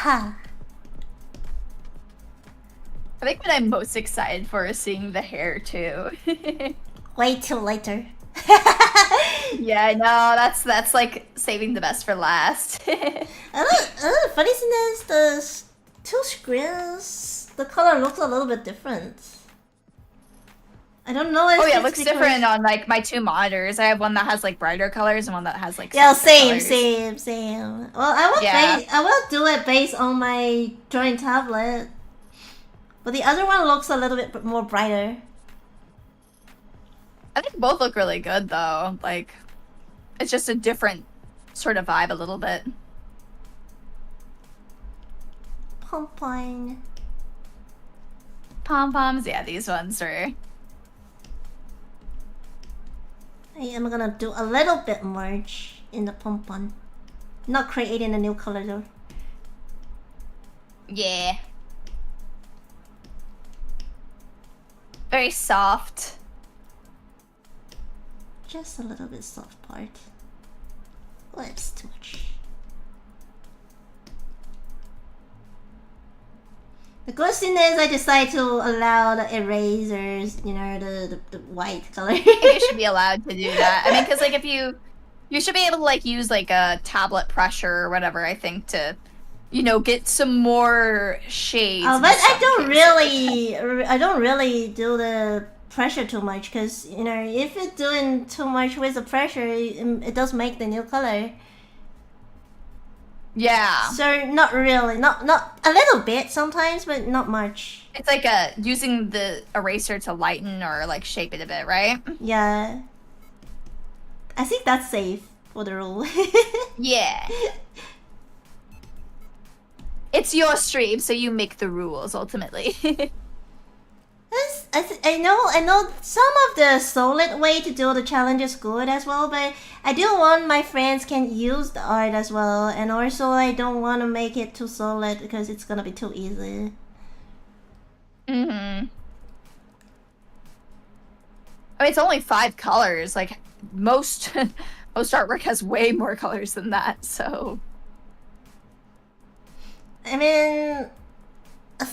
Aha! I think what I'm most excited for is seeing the hair too. Wait till later. Yeah, no, that's like saving the best for last. Funny thing is, the two screens, the color looks a little bit different. I don't know if Oh yeah, it it's looks because... different on like my two monitors. I have one that has like brighter colors and one that has like Yeah, softer same. colors. Well, I will do it based on my drawing tablet. But the other one looks a little bit more brighter. I think both look really good though. Like, it's just a different sort of vibe a little bit. Pom-pom. Pom-poms, yeah, these ones are... I am gonna do a little bit merge in the pom-pom. Not creating a new color though. Yeah. Very soft. Just a little bit soft part. Oh, it's too much. The good thing is I decided to allow the erasers, you know, the white color. You should be allowed to do that. I mean, because like if you should be able to like use like a tablet pressure or whatever, I think, to, you know, get some more shades. Oh, but I don't really do the pressure too much, because, you know, if it's doing too much with the pressure, it does make the new color. Yeah. So not really, not a little bit sometimes, but not much. It's like using the eraser to lighten or like shape it a bit, right? Yeah. I think that's safe for the rule. Yeah. It's your stream, so you make the rules ultimately. I know some of the solid way to do the challenge is good as well, but I do want my friends can use the art as well, and also I don't want to make it too solid because it's gonna be too easy. Mm-hmm. I mean, it's only 5 colors. Like most artwork has way more colors than that, so. I mean, I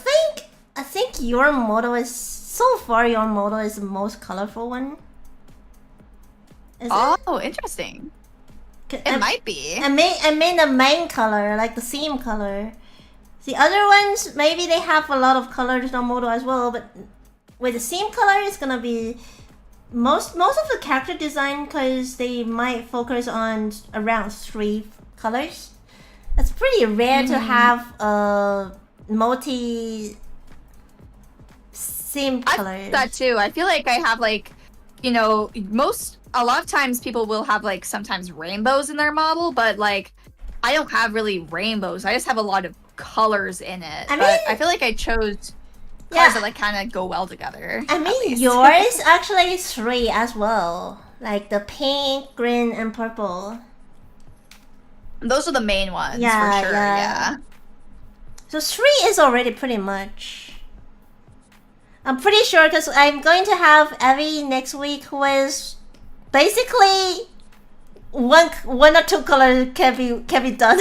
think your model is, so far your model is the most colorful one. Oh, interesting. It might be. I mean the main color, like the theme color. The other ones, maybe they have a lot of colors on model as well, but with the theme color, it's gonna be most of the character design, because they might focus on around 3 colors. It's pretty rare to have a multi theme colors. I that too. I feel like I have like, you know, a lot of times people will have like sometimes rainbows in their model, but like I don't have really rainbows. I just have a lot of colors in it. But I feel like I chose colors that like kind of go well together. I mean, yours actually is 3 as well, like the pink, green, and purple. Those are the main ones, for sure, yeah. So 3 is already pretty much. I'm pretty sure, because I'm going to have Evie next week, who is basically one or 2 colors can be done.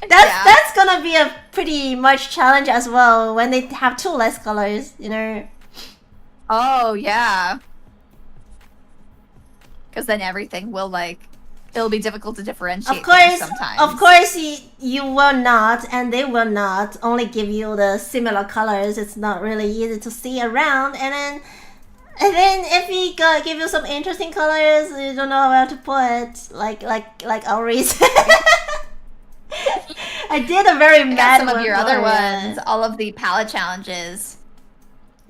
That's gonna be a pretty much challenge as well when they have 2 less colors, you know. Oh yeah. Because then everything will like. It'll be difficult to differentiate sometimes. Of course, you will not, and they will not only give you the similar colors. It's not really easy to see around, and then if we give you some interesting colors, you don't know where to put, like Auri's. I did a very mad some of your other ones, all of the palette challenges.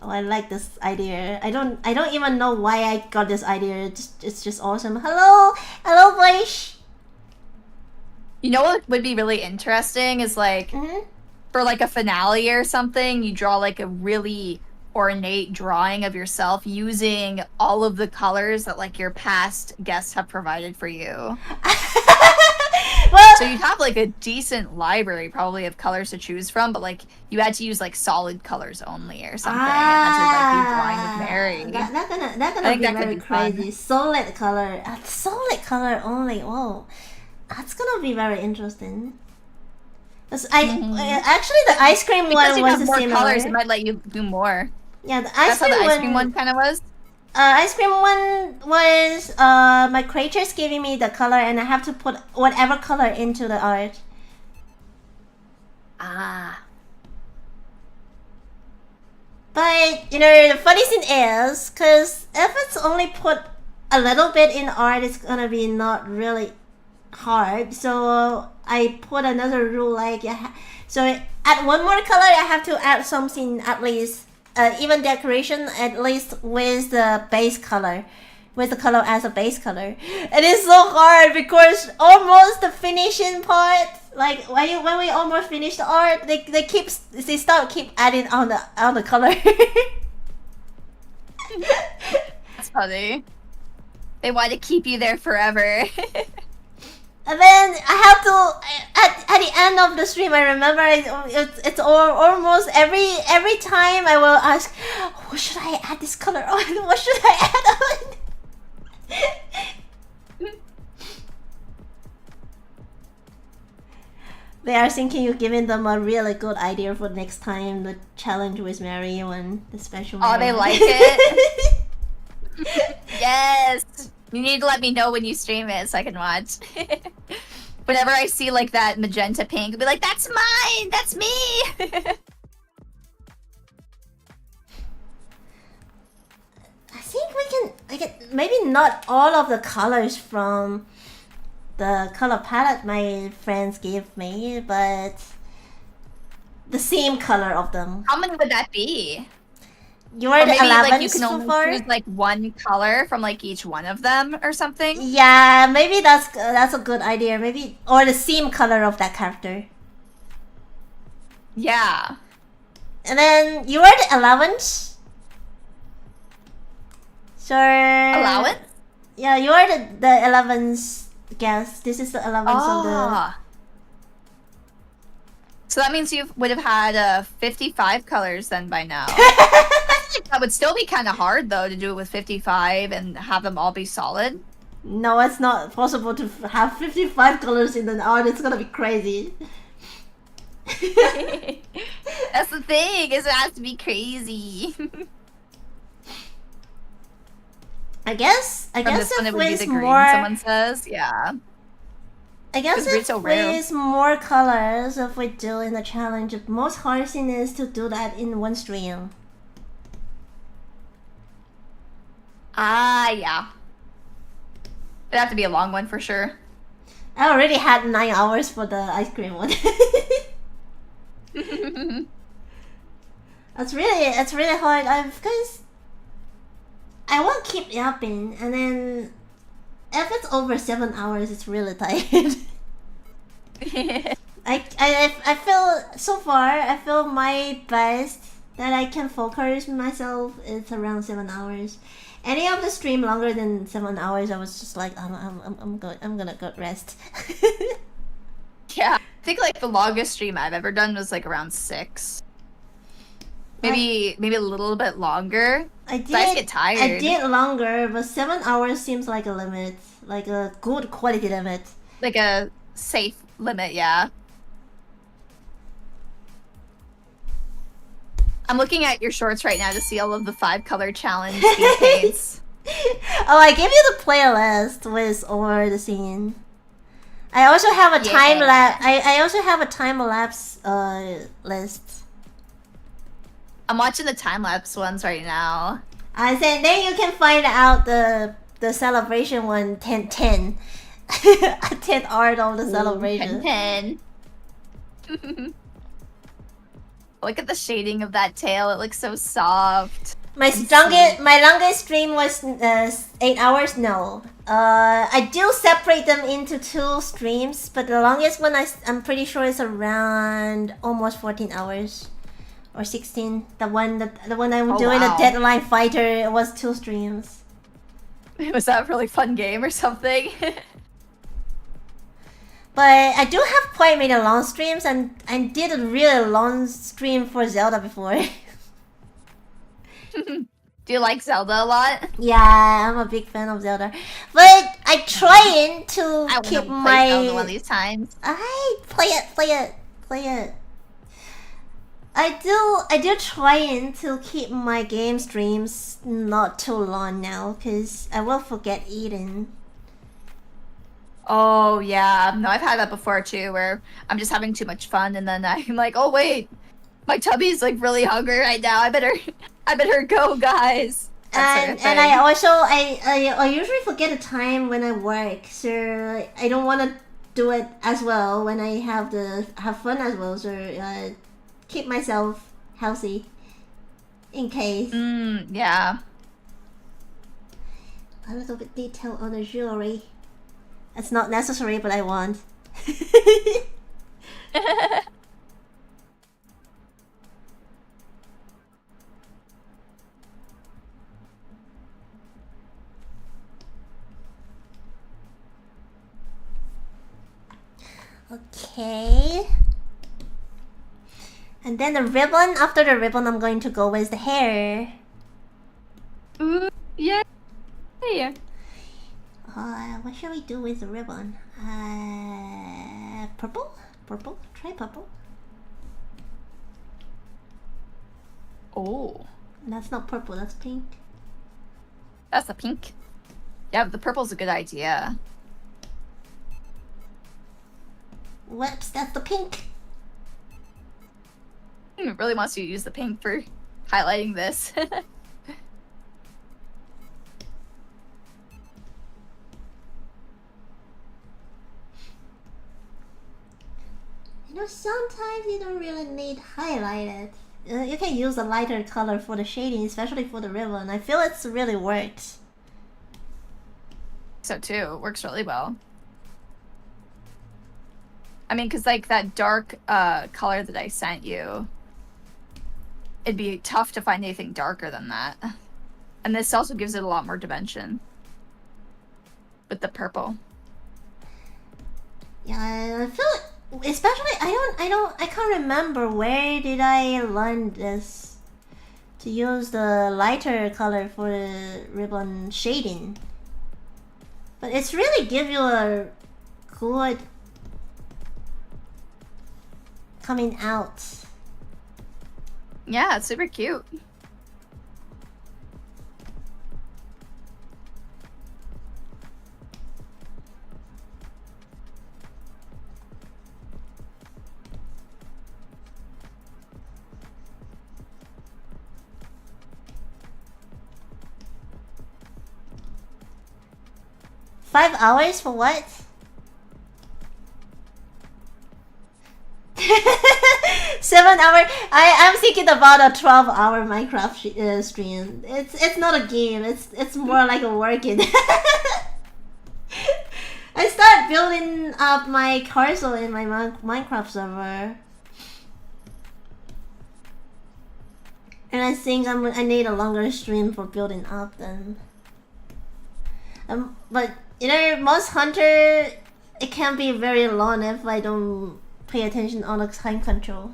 Oh, I like this idea. I don't even know why I got this idea. It's just awesome. Hello, Boish. You know what would be really interesting is like for like a finale or something, you draw like a really ornate drawing of yourself using all of the colors that like your past guests have provided for you. Well, so you'd have like a decent library probably of colors to choose from, but like you had to use like solid colors only or something. It had to like be drawing with Mary. That's gonna be very crazy. Solid color only. Whoa, that's gonna be very interesting. Actually the ice cream Because one you was have the more same. colors, it might let you do more. Yeah, the ice That's how cream the one. ice cream one kind of was. Ice cream one was my creators giving me the color, and I have to put whatever color into the art. Ah. But the funny thing is, because if it's only put a little bit in art, it's gonna be not really hard. So I put another rule, like so add one more color, I have to add something at least, even decoration at least with the base color, with the color as a base color. It is so hard because almost the finishing part, like when we almost finish the art, they keep adding on the color. That's funny. They want to keep you there forever. And then I have to at the end of the stream. I remember it's almost every time I will ask, what should I add this color on? What should I add on? They are thinking you're giving them a really good idea for next time, the challenge with Mary and the special. Oh, they like it. Yes. You need to let me know when you stream it so I can watch. Whenever I see like that magenta pink, I'll be like, that's mine! That's me! I think we can maybe not all of the colors from the color palette my friends gave me, but the same color of them. How many would that be? You are the maybe 11th like you can so only far? choose like one color from like each one of them or something. Yeah, maybe that's a good idea. Maybe, or the same color of that character. Yeah. And then you are the 11th. So Allowance? Yeah, you are the 11th guest. This is the 11th of the. Ah. So that means you would have had 55 colors then by now. That would still be kind of hard though to do it with 55 and have them all be solid. No, it's not possible to have 55 colors in an art. It's gonna be crazy. That's the thing, is it has to be crazy. I guess From this one, if it would be with the green, more, someone says. Yeah. I guess Because if so rare. with more colors, if we do in the challenge, the most hard thing is to do that in one stream. Ah, yeah. It'd have to be a long one for sure. I already had 9 hours for the ice cream one. It's really hard. Because I won't keep yapping, and then if it's over 7 hours, it's really tired. I feel so far. I feel my best that I can focus myself is around 7 hours. Any of the stream longer than 7 hours, I was just like, I'm gonna go rest. Yeah, I think like the longest stream I've ever done was like around 6. Maybe a little bit longer. I just get tired. I did longer, but 7 hours seems like a limit, like a good quality limit. Like a safe limit, yeah. I'm looking at your shorts right now to see all of the 5-color challenge speed paints. Oh, I gave you the playlist with all the scene. I also have a time lapse. I also have a time lapse list. I'm watching the time lapse ones right now. I said then you can find out the celebration one 10 art of the celebration. 10. Look at the shading of that tail. It looks so soft. My longest stream was 8 hours. No, I do separate them into 2 streams, but the longest one I'm pretty sure is around almost 14 hours or 16. The one I'm doing the Deadline Fighter, it was 2 streams. Was that a really fun game or something? But I do have quite many long streams, and I did a really long stream for Zelda before. Do you like Zelda a lot? Yeah, I'm a big fan of Zelda. But I trying to keep my... Zelda one of these times. I play it. play it. I do trying to keep my game streams not too long now, cause I will forget eating. Oh yeah, no, I've had that before too, where I'm just having too much fun, and then I'm like, oh wait, my tummy's like really hungry right now. I better go, guys. And I also I usually forget the time when I work, so I don't want to do it as well when I have fun as well. So keep myself healthy in case. Yeah. A little bit detail on the jewelry. It's not necessary, but I want. Okay. And then the ribbon. After the ribbon, I'm going to go with the hair. Ooh, yeah. What shall we do with the ribbon? Purple? Purple? Try purple. Oh. That's not purple, that's pink. That's the pink. Yeah, the purple's a good idea. Whoops, that's the pink. It really wants you to use the pink for highlighting this. You know, sometimes you don't really need highlighted. You can use a lighter color for the shading, especially for the ribbon. I feel it's really works. So too, it works really well. I mean, because like that dark color that I sent you, it'd be tough to find anything darker than that. And this also gives it a lot more dimension with the purple. Yeah, I feel like, especially I can't remember where did I learn this to use the lighter color for the ribbon shading. But it's really give you a good coming out. Yeah, it's super cute. $5 hours for what? 7 hour. I'm thinking about a 12-hour Minecraft stream. It's not a game. It's more like a working. I start building up my castle in my Minecraft server, and I think I need a longer stream for building up then. But you know, most hunter, it can be very long if I don't pay attention on the time control.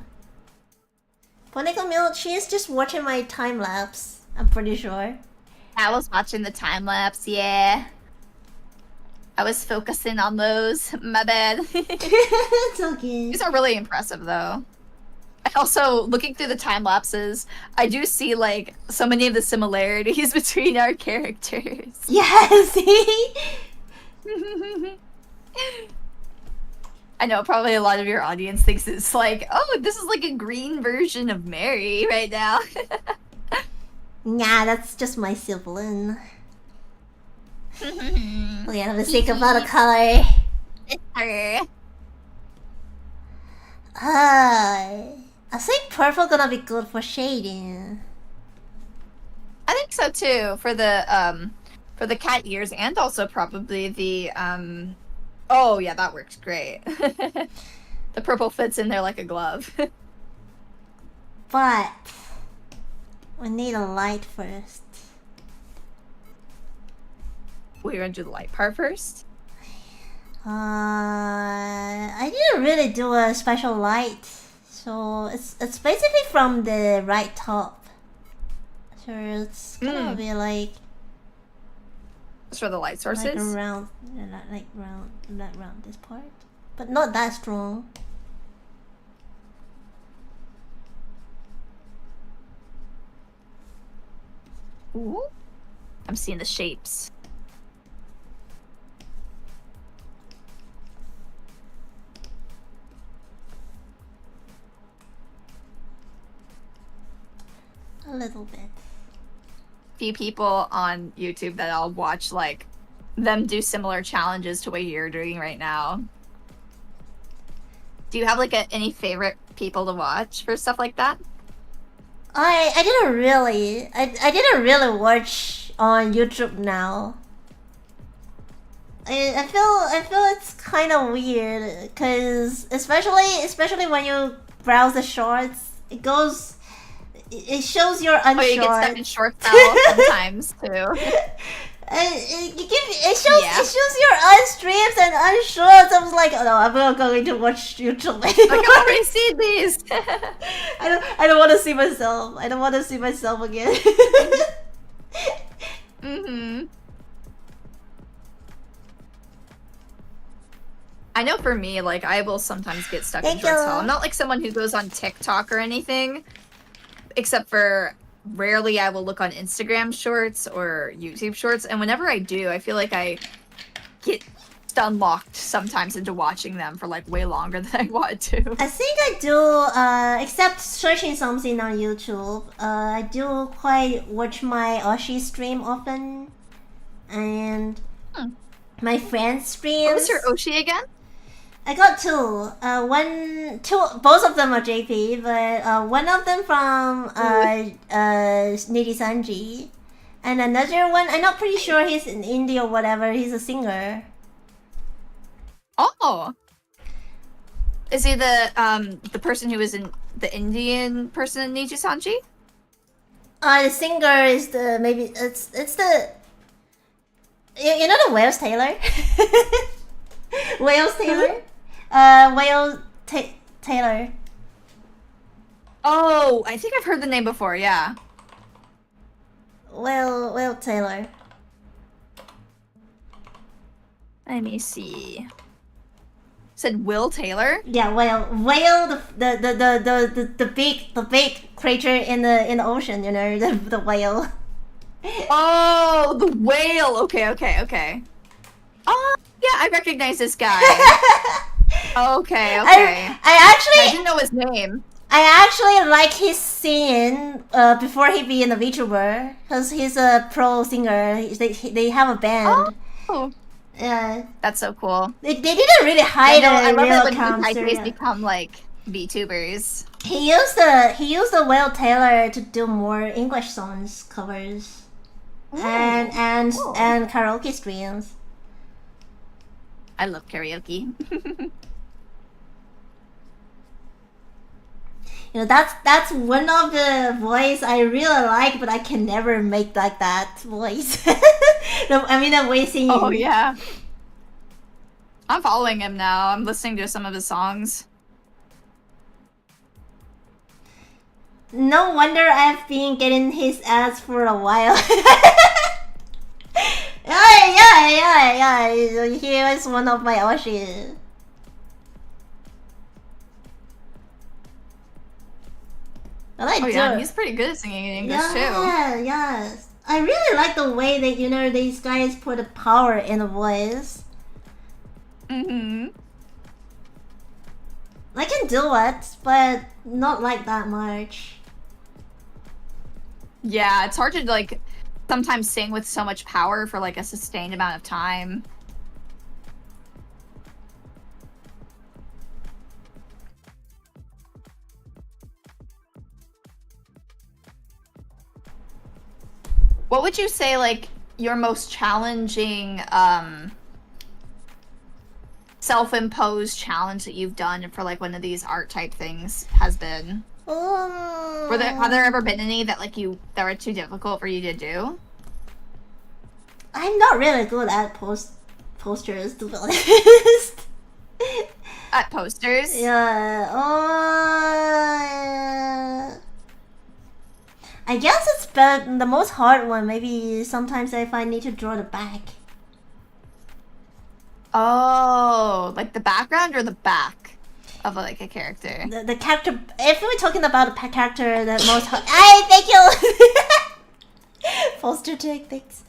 Poneko Milk, she is just watching my time lapse. I'm pretty sure. I was watching the time lapse, yeah. I was focusing on those. My bad. It's okay. These are really impressive, though. And also, looking through the time lapses, I do see like so many of the similarities between our characters. Yes. See? I know probably a lot of your audience thinks it's like, oh, this is like a green version of Mary right now. Nah, that's just my sibling. Oh yeah, let's think about the color. It's her. I think purple gonna be good for shading. I think so too, for the cat ears, and also probably the oh yeah, that works great. The purple fits in there like a glove. But we need a light first. We're gonna do the light part first. I didn't really do a special light, so it's basically from the right top. So it's gonna be like It's for the light sources. like around, like around this part, but not that strong. Ooh. I'm seeing the shapes. A little bit. Few people on YouTube that I'll watch, like, them do similar challenges to what you're doing right now. Do you have, like, any favorite people to watch for stuff like that? I didn't really. I didn't really watch on YouTube now. I feel it's kind of weird because especially when you browse the shorts, it shows your unshort. Oh, you get stuck in shorts now sometimes too. It shows your unstreams and unshorts. I was like, oh no, I'm not going to watch YouTube anymore. Like, I've already seen these. I don't want to see myself. I don't want to see myself again. I know for me, like, I will sometimes get stuck in shorts. I'm not like someone who goes on TikTok or anything, except for rarely I will look on Instagram shorts or YouTube shorts, and whenever I do, I feel like I get unlocked sometimes into watching them for like way longer than I want to. I think I do, except searching something on YouTube, I do quite watch my Oshi stream often, and my friends' streams. What was your Oshi again? I got two. Both of them are JP, but one of them from Niri Sanji, and another one, I'm not pretty sure he's in India or whatever, he's a singer. Oh! Is he the person who was in the Indian person in Niji Sanji? The singer is it's the... You know the Wales Taylor? Wales Taylor? Taylor. Oh, I think I've heard the name before, yeah. Will Taylor. Let me see. Said Will Taylor? Yeah, whale, the big creature in the ocean, you know, the whale. Oh, the whale. Okay. Oh, yeah, I recognize this guy. Okay. I didn't know his name. I actually like his singing before he be in the VTuber, because he's a pro singer. They have a band. Oh. Yeah. That's so cool. They didn't really hide I love real it when accounts. Cathy's become like VTubers. He used the Will Taylor to do more English songs covers. Ooh. And Cool. and karaoke streams. I love karaoke. You know, that's one of the voice I really like, but I can never make like that voice. The way singing. Oh yeah. I'm following him now. I'm listening to some of his songs. No wonder I've been getting his ads for a while. Yeah. He was one of my Oshi. Yeah, he's pretty good at singing in English too. Yes. I really like the way that, you know, these guys put a power in the voice. I can do it, but not like that much. Yeah, it's hard to like sometimes sing with so much power for like a sustained amount of time. What would you say like your most challenging self-imposed challenge that you've done for like one of these art type things has been? Have there ever been any that like that were too difficult for you to do? I'm not really good at posters, to be honest. At posters? Yeah. I guess it's the most hard one. Maybe sometimes if I need to draw the back. Oh, like the background or the back of like a character? The character. If we're talking about a character, the most hard. Thank you. logic things.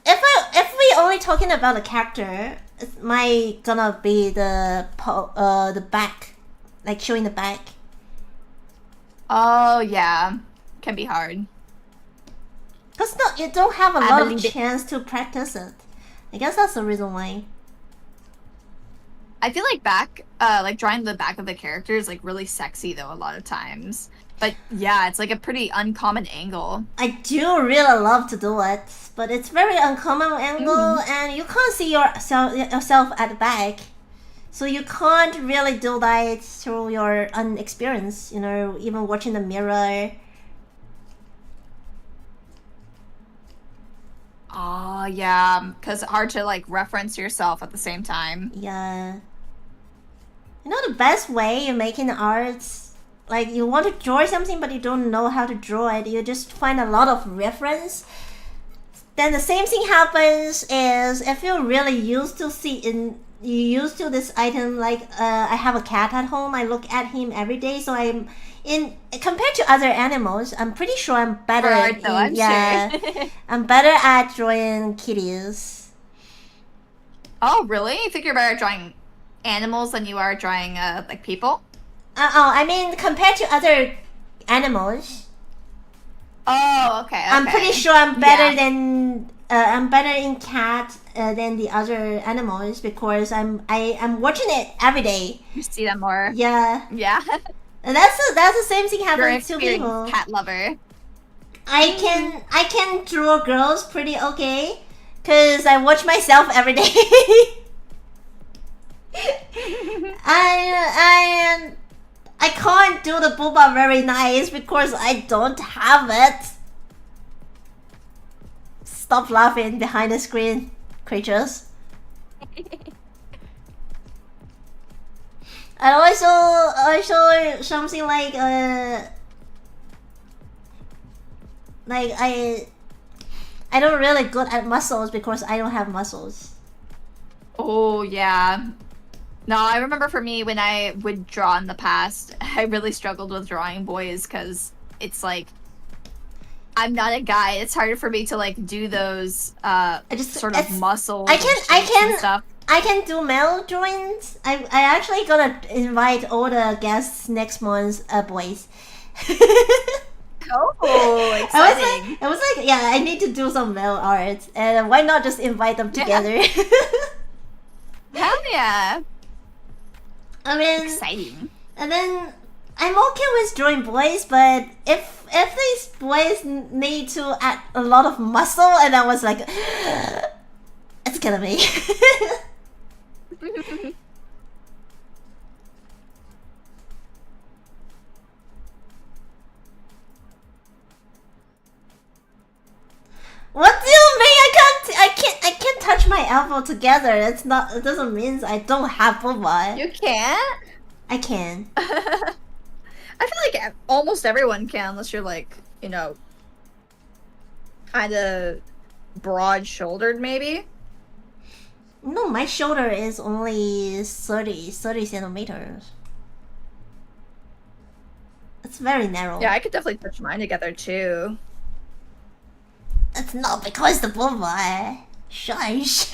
If we only talking about the character, it might gonna be the back, like showing the back. Oh yeah, can be hard. Cause no, you don't have a lot of chance to practice it. I guess that's the reason why. I feel like drawing the back of the character is like really sexy though a lot of times. But yeah, it's like a pretty uncommon angle. I do really love to do it, but it's very uncommon angle, and you can't see yourself at the back, so you can't really do that through your unexperience. You know, even watching the mirror. Oh yeah, because it's hard to like reference yourself at the same time. Yeah. You know the best way you're making art. Like, you want to draw something, but you don't know how to draw it. You just find a lot of reference. Then the same thing happens is if you're really used to this item. Like, I have a cat at home. I look at him every day, so compared to other animals, I'm pretty sure I'm better. Sure. I'm better at drawing kitties. Oh, really? You think you're better at drawing animals than you are drawing like people? I mean, compared to other animals. Oh, okay. I'm pretty sure I'm better than I'm better in cat than the other animals because I'm watching it every day. You see them more. Yeah. Yeah. And that's the same thing happens to You're an people. cat lover. I can draw girls pretty okay because I watch myself every day. I can't do the booba very nice because I don't have it. Stop laughing behind the screen, creatures. And also something like I don't really good at muscles because I don't have muscles. Oh yeah. No, I remember for me when I would draw in the past, I really struggled with drawing boys because it's like I'm not a guy. It's harder for me to like do those sort of muscles. And stuff. I can do male drawings. I actually gonna invite all the guests next month, boys. Oh, exciting! I was like, yeah, I need to do some male art, and why not just invite them together? Hell yeah! I mean, exciting. And then I'm okay with drawing boys, but if these boys need to add a lot of muscle, and I was like, it's killing me. What do you mean? I can't touch my elbow together. It doesn't mean I don't have booba. You can't? I can. I feel like almost everyone can, unless you're like, you know, kind of broad-shouldered, maybe. No, my shoulder is only 30 centimeters. It's very narrow. Yeah, I could definitely touch mine together too. It's not because the booba. Shush.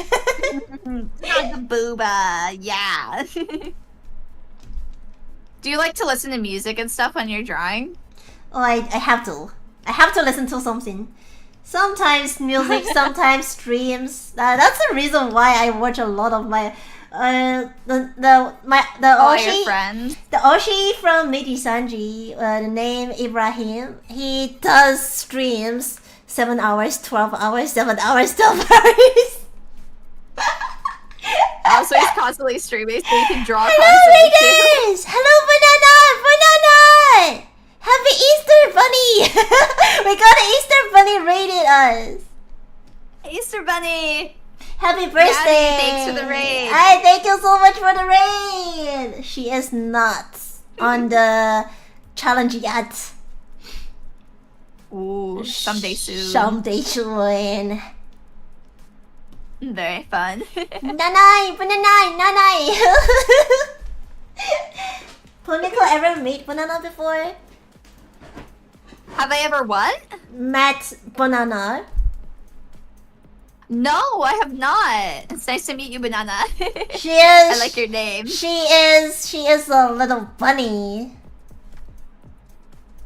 Not the booba, yeah. Do you like to listen to music and stuff when you're drawing? Oh, I have to. I have to listen to something. Sometimes music, sometimes streams. That's the reason why I watch a lot of my Oshi friends. The Oshi from Midi Sanji, the name Ibrahim. He does streams 7 hours, 12 hours, 7 hours, 12 hours. Oh, so he's constantly streaming, so you can draw Hello, constantly readers! Hello, Banana! Happy Easter Bunny! We got an Easter Bunny raided us. Easter Bunny! Happy birthday! Yay, thanks for the raid! Hi, thank you so much for the raid! She is not on the challenge yet. Ooh, someday soon. Someday soon. Very fun. Nanai! Nanai! Punico ever made banana before? Have I ever what? met Banana? No, I have not. It's nice to meet you, Banana. She is. I like your name. She is a little bunny.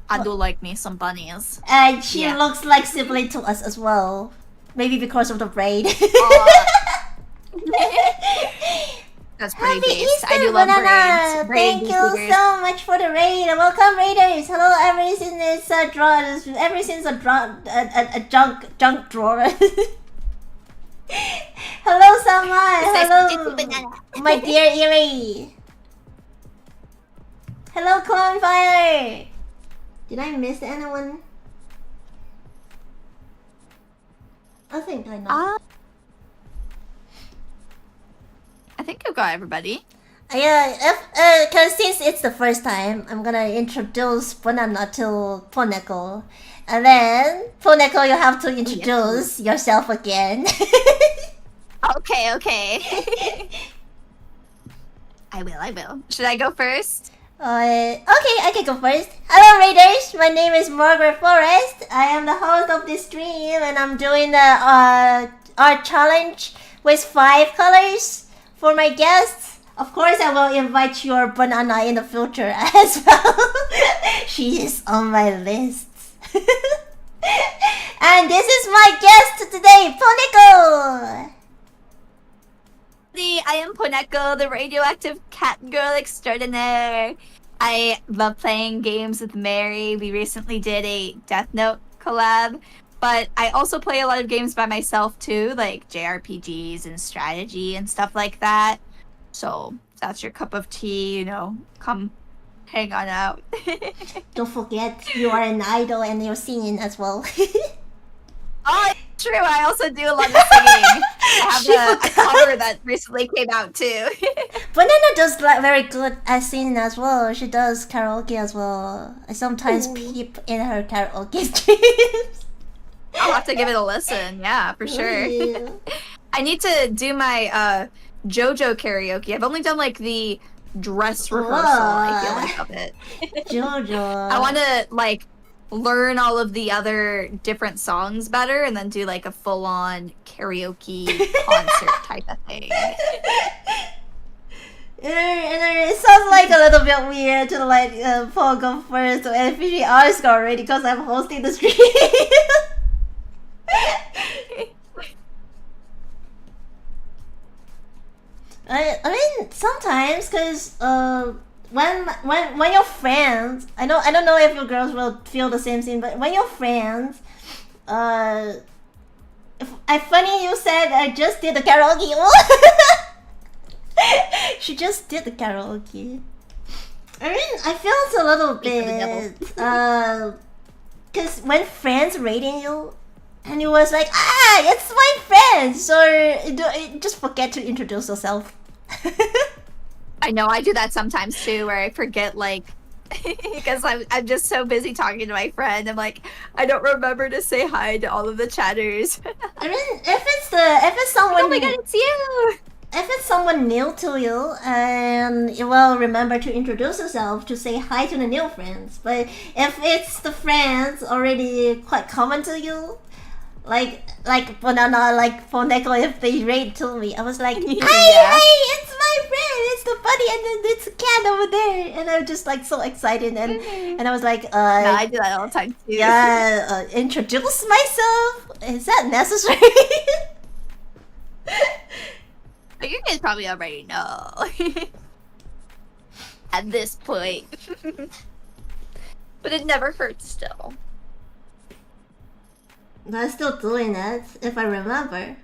I do like me some bunnies. And she Yeah. looks like sibling to us as well. Maybe because of the braid. That's pretty Happy based. Easter, I do love Banana! braids. Thank you so much for the raid. Welcome, raiders. Hello, ever since a junk drawer. Hello, Sama. Hello, my dear Eerie. Hello, Clone Fire. Did I miss anyone? I think I know. I think you got everybody. Yeah, cause since it's the first time, I'm gonna introduce Banana to Poneko. And then, Poneko, you have to introduce yourself again. Okay. I will. Should I go first? Okay, I can go first. Hello, Raiders. My name is Margaret Forrest. I am the host of this stream, and I'm doing the art challenge with 5 colors for my guests. Of course, I will invite your Banana in the future as well. She is on my list. And this is my guest today, Poneko. I am Poneko, the radioactive cat girl extraordinaire. I love playing games with Mary. We recently did a Death Note collab, but I also play a lot of games by myself too, like JRPGs and strategy and stuff like that. So if that's your cup of tea, come hang on out. Don't forget, you are an idol and you're singing as well. Oh, it's true. I also do a lot of singing. I have a cover that recently came out too. Banana does very good at singing as well. She does karaoke as well. I sometimes peep in her karaoke streams. I'll have to give it a listen. Yeah, for sure. Yeah. I need to do my JoJo karaoke. I've only done like the dress rehearsal, I feel like, of it. JoJo. I want to like learn all of the other different songs better and then do like a full-on karaoke concert type of thing. It sounds like a little bit weird to let Paul go first and finish Oscar already because I'm hosting the stream. I mean sometimes because when your friends, I don't know if your girls will feel the same thing, but when your friends, if funny you said I just did the karaoke. She just did the karaoke. I mean, I felt a little bit because when friends rating you, and you was like, it's my friends, or just forget to introduce yourself. I know, I do that sometimes too, where I forget, like, because I'm just so busy talking to my friend. I'm like, I don't remember to say hi to all of the chatters. I mean, if it's someone, oh my god, it's you! If it's someone new to you, and you will remember to introduce yourself to say hi to the new friends. But if it's the friends already quite common to you, like Banana, like Poneko, if they rate to me, I was like, hey, it's my friend, it's the bunny, and then it's a cat over there, and I'm just like so excited, and I was like, no, I do that all the time too. Yeah, introduce myself. Is that necessary? But you guys probably already know at this point. But it never hurts still. I'm still doing it, if I remember.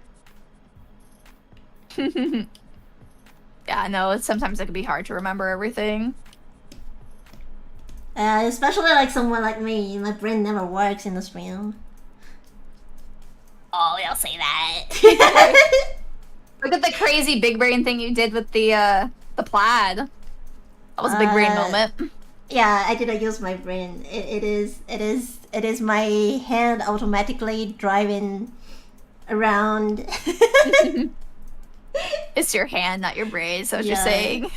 Yeah, no, sometimes it can be hard to remember everything. Especially like someone like me, my brain never works in the stream. Oh, you'll say that. Look at the crazy big brain thing you did with the plaid. That was a big brain moment. Yeah, I didn't use my brain. It is my hand automatically driving around. It's your hand, not your brain, so what you're saying.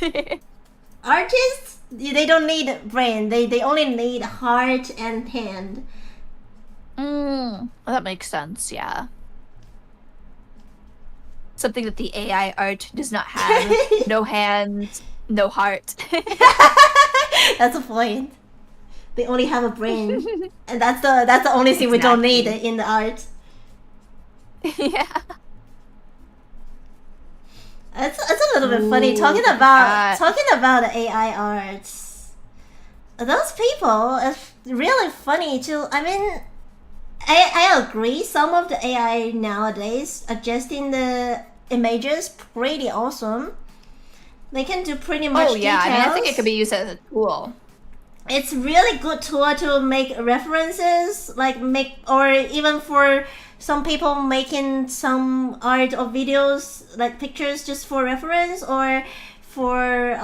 Artists, they don't need brain. They only need heart and hand. That makes sense, yeah. Something that the AI art does not have. No hands, no heart. That's the point. They only have a brain, and that's the only thing we don't need in the art. Yeah. It's a little bit funny talking about the AI arts. Those people are really funny too. I mean, I agree. Some of the AI nowadays adjusting the images pretty awesome. They can do pretty much details. I mean, I think it could be used as a tool. It's really good tool to make references, or even for some people making some art or videos, like pictures just for reference or for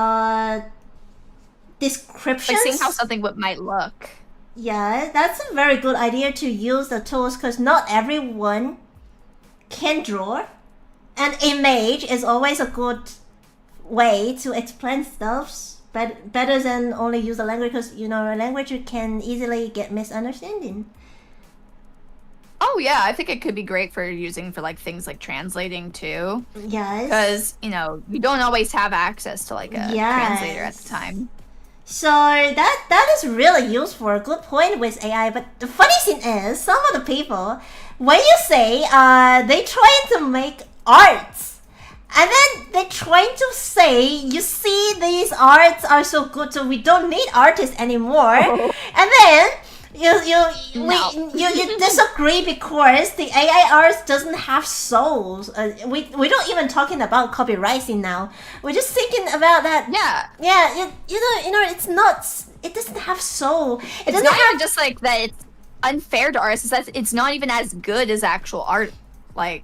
descriptions. Like seeing how something might look. Yeah, that's a very good idea to use the tools because not everyone can draw. And image is always a good way to explain stuff. Better than only use a language because, a language you can easily get misunderstanding. Oh yeah, I think it could be great for using for things like translating too. Yes. Because, you don't always have access to a translator at the time. So that is really useful. Good point with AI. But the funny thing is, some of the people, when you say they trying to make arts, and then they're trying to say, you see, these arts are so good, so we don't need artists anymore. And then you disagree because the AI arts doesn't have souls. We don't even talking about copywriting now. We're just thinking about that. Yeah. It's not. It doesn't have soul. It's not even just that it's unfair to artists. It's that it's not even as good as actual art. By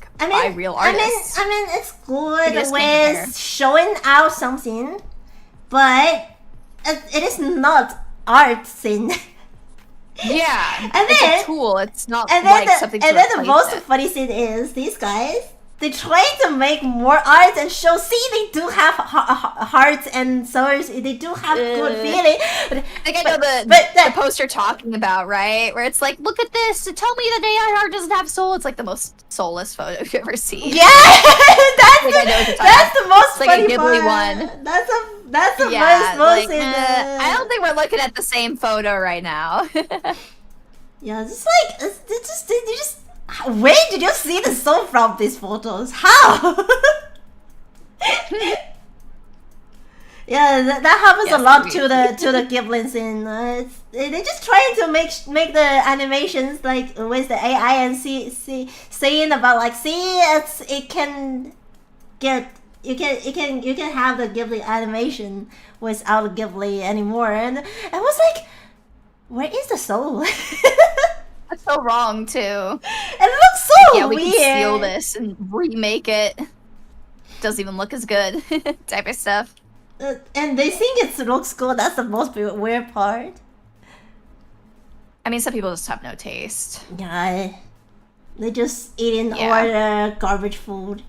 real artists. I mean, it's good with showing out something, but it is not art thing. Yeah, and it's then, a tool. It's not something. And then the most funny thing is these guys. They try to make more art and show. See, they do have hearts and souls. They do have good feeling. I think I know the post you're talking about, right? Where it's like, look at this. Tell me that AI art doesn't have soul. It's the most soulless photo you've ever seen. Yeah, that's the most funny a Ghibli part. one. That's the most. I don't think we're looking at the same photo right now. Yeah, it's they just. Where did you see the soul from these photos? How? Yeah, that happens a lot to the Ghibli scene. They're just trying to make the animations with the AI and saying about it can get you can have the Ghibli animation without Ghibli anymore, and I was like, where is the soul? That's so wrong too. It looks so weird. We can steal this and remake it. Doesn't even look as good, type of stuff. And they think it looks good. That's the most weird part. I mean, some people just have no taste. Yeah, they just eating all the garbage food.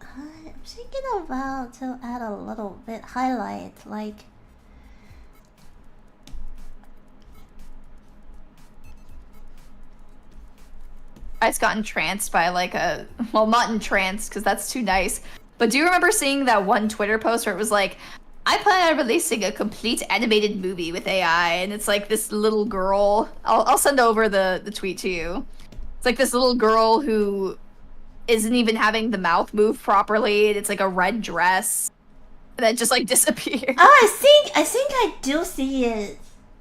I'm thinking about to add a little bit highlight, I just got entranced by well, not entranced because that's too nice. But do you remember seeing that one Twitter post where it was like, I plan on releasing a complete animated movie with AI, and it's this little girl. I'll send over the tweet to you. It's this little girl who isn't even having the mouth move properly, and it's a red dress that just disappears. Oh, I think I do see it.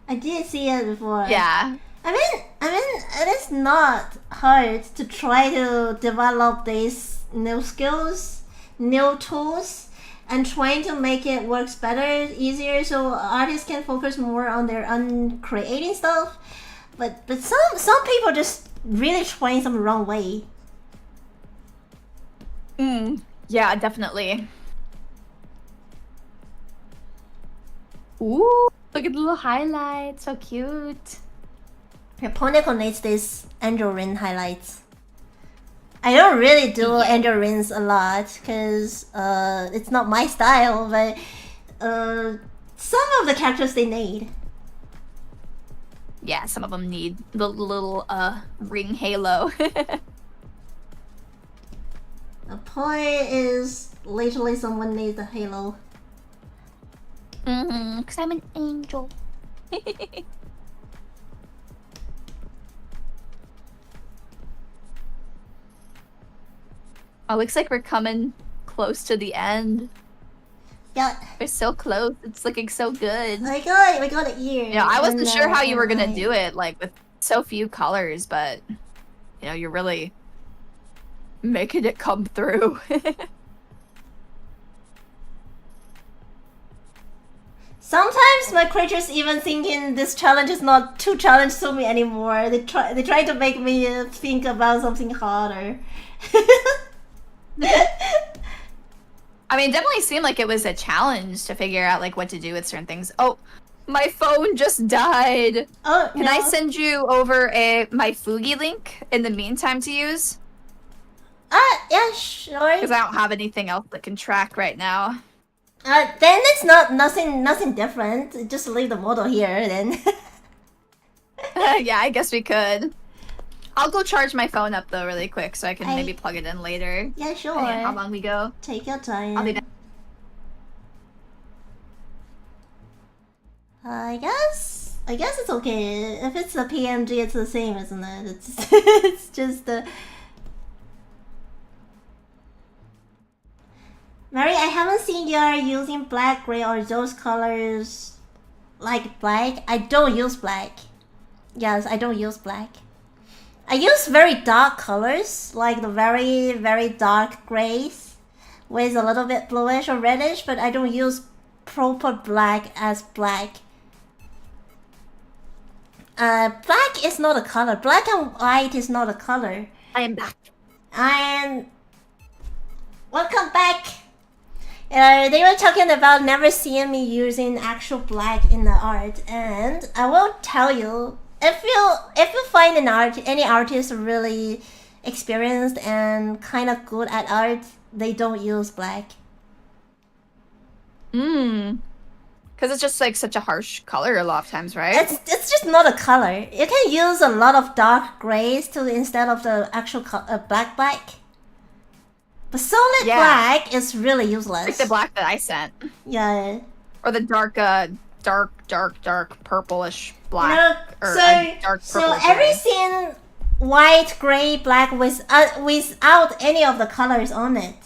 I did see it before. Yeah. I mean, it is not hard to try to develop these new skills, new tools, and trying to make it works better, easier, so artists can focus more on their own creating stuff. But some people just really trying some wrong way. Yeah, definitely. Ooh, look at the little highlights, so cute. Yeah, Poneko needs these angel ring highlights. I don't really do angel rings a lot because it's not my style, but some of the characters they need. yeah, some of them need the little ring halo. The point is literally someone needs a halo. Because I'm an angel. Oh, looks like we're coming close to the end. Yeah. We're so close. It's looking so good. We got it here. You know, I wasn't sure how you were gonna do it, like with so few colors, but you know, you're really making it come through. Sometimes my creatures even thinking this challenge is not too challenge to me anymore. They try to make me think about something harder. I mean, it definitely seemed like it was a challenge to figure out like what to do with certain things. Oh, my phone just died. Oh, Can I send you over my Fugi link in the meantime to use? Yeah, sure. Because I don't have anything else that can track right now. Then it's nothing different. Just leave the model here then. Yeah, I guess we could. I'll go charge my phone up though really quick so I can maybe plug it in later. Yeah, sure. Depending on how long we go. Take your time. I'll be back. I guess it's okay. If it's a PNG, it's the same, isn't it? It's it's just the. Mary, I haven't seen you are using black, gray, or those colors like black. I don't use black. Yes, I don't use black. I use very dark colors, like the very, very dark grays with a little bit bluish or reddish, but I don't use proper black as black. Black is not a color. Black and white is not a color. I am back. And welcome back. They were talking about never seeing me using actual black in the art, and I will tell you, if you find any artist really experienced and kind of good at art, they don't use black. Because it's just like such a harsh color a lot of times, right? It's just not a color. You can use a lot of dark grays instead of the actual black. But solid black is really useless. Like the black that I sent. Yeah. Or the dark purplish black. You know, or dark so purplish everything white, gray, black without any of the colors on it.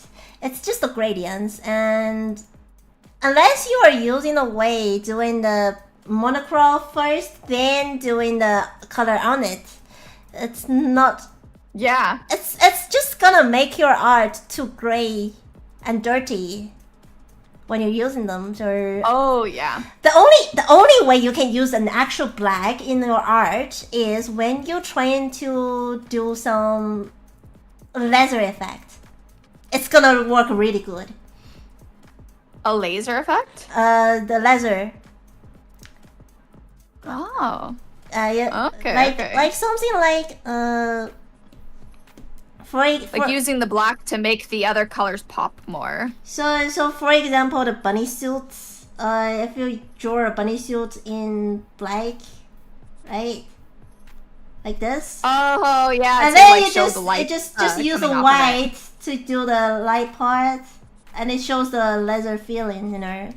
It's just the gradients, and unless you are using a way doing the monochrome first, then doing the color on it, it's not. Yeah. It's just gonna make your art too gray and dirty when you're using them. So oh yeah. The only way you can use an actual black in your art is when you're trying to do some laser effect. It's gonna work really good. A laser effect? The laser. Oh. Yeah. Okay. Like something like for using the black to make the other colors pop more. So for example, the bunny suits. If you draw a bunny suit in black, right? Like this. Oh yeah. And then you just use the white to do the light part, and it shows the laser feeling, you know.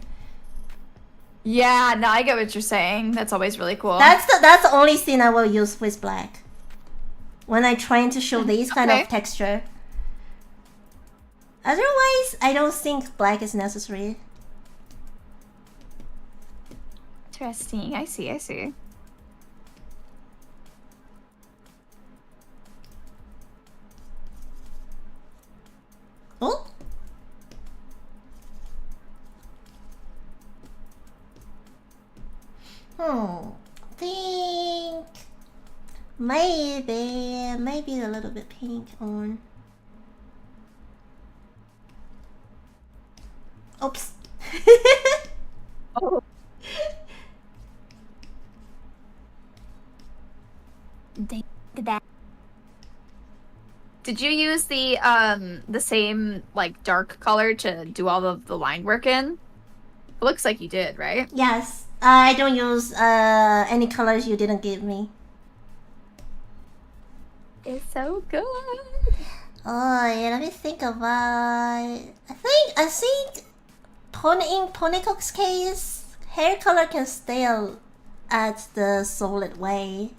Yeah, no, I get what you're saying. That's always really cool. That's the only thing I will use with black when I'm trying to show these kind of texture. Otherwise, I don't think black is necessary. Interesting. I see. Oh. Think maybe a little bit pink on. Oops. Oh. Did you use the same like dark color to do all of the line work in? It looks like you did, right? Yes. I don't use any colors you didn't give me. It's so good. Oh yeah, let me think about. I think in Ponycock's case, hair color can stay at the solid way.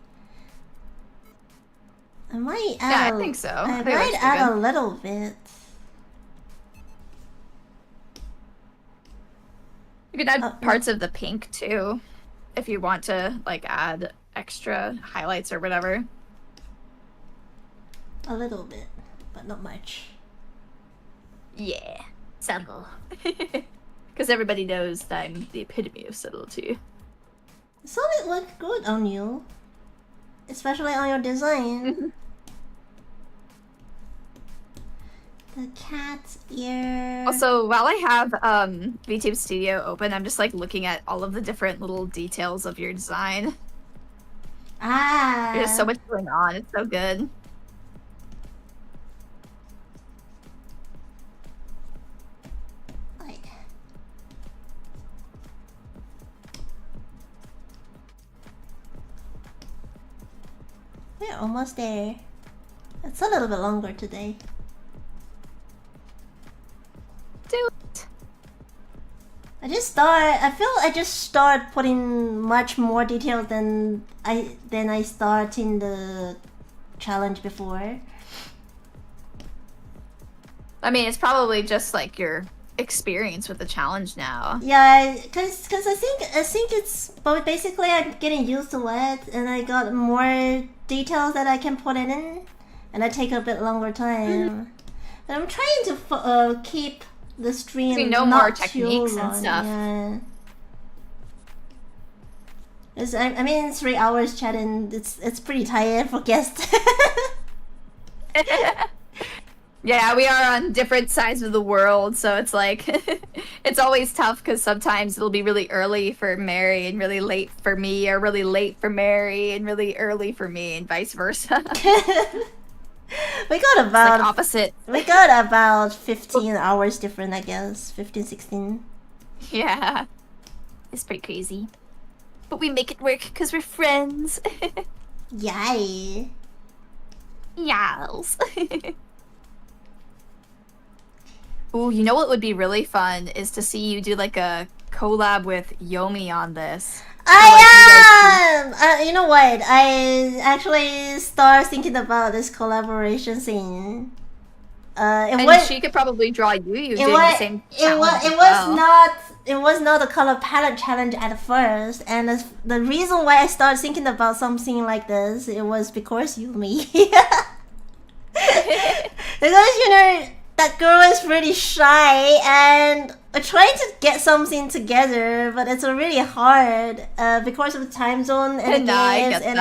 I might add. Yeah, I think so. I might add a little bit. You could add parts of the pink too, if you want to like add extra highlights or whatever. A little bit, but not much. Yeah, subtle. Because everybody knows that I'm the epitome of subtlety. Solid look good on you, especially on your design. The cat's ear. Also, while I have VTube Studio open, I'm just like looking at all of the different little details of your design. Ah. There's so much going on. It's so good. We're almost there. It's a little bit longer today. Do it. I feel I just start putting much more detail than I start in the challenge before. I mean, it's probably just like your experience with the challenge now. Yeah, cause I think it's, but basically I'm getting used to it, and I got more details that I can put in, and I take a bit longer time. But I'm trying to keep the stream so you know not more techniques too long. and stuff. Yeah. I mean, 3 hours chatting. It's pretty tired for guests. Yeah, we are on different sides of the world, so it's like it's always tough because sometimes it'll be really early for Mary and really late for me, or really late for Mary and really early for me, and vice versa. We got about like opposite. We got about 15 hours different, I guess. 15, 16. Yeah, it's pretty crazy, but we make it work because we're friends. Yay! Yes. Ooh, you know what would be really fun is to see you do like a collab with Yomi on this. I am! You know what? I actually start thinking about this collaboration scene. She could probably draw you doing the same challenge It was not a color palette challenge at first, and the reason why I started thinking about something like this, it was because Yumi. Because, you know, that girl is really shy, and we're trying to get something together, but it's really hard because of the time zone and the games. And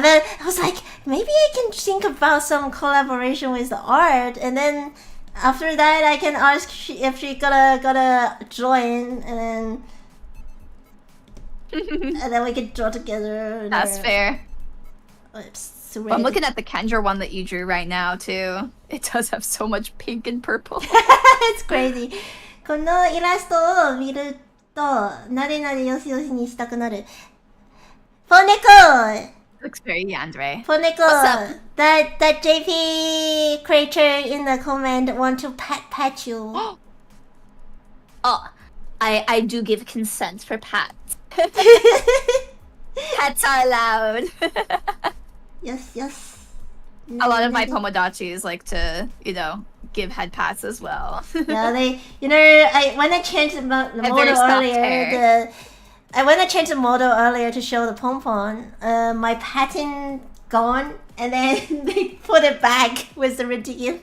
then I was like, maybe I can think about some collaboration with the art, and then after that I can ask if she gotta join, and then we can draw together. That's fair. Well, I'm looking at the Kendra one that you drew right now too. It does have so much pink and purple. It's crazy. このイラストを見ると、なでなでよしよしにしたくなる。ポネコ! Looks very yandere. Poneko, that JP creature in the comment want to pat you. Oh, I do give consent for pats. Pats are allowed. Yes. A lot of my Pomodachis like to, you know, give head pats as well. Yeah, when I changed the model earlier, when I changed the model earlier to show the pom-pom, my pattern gone, and then they put it back with the ridiculous.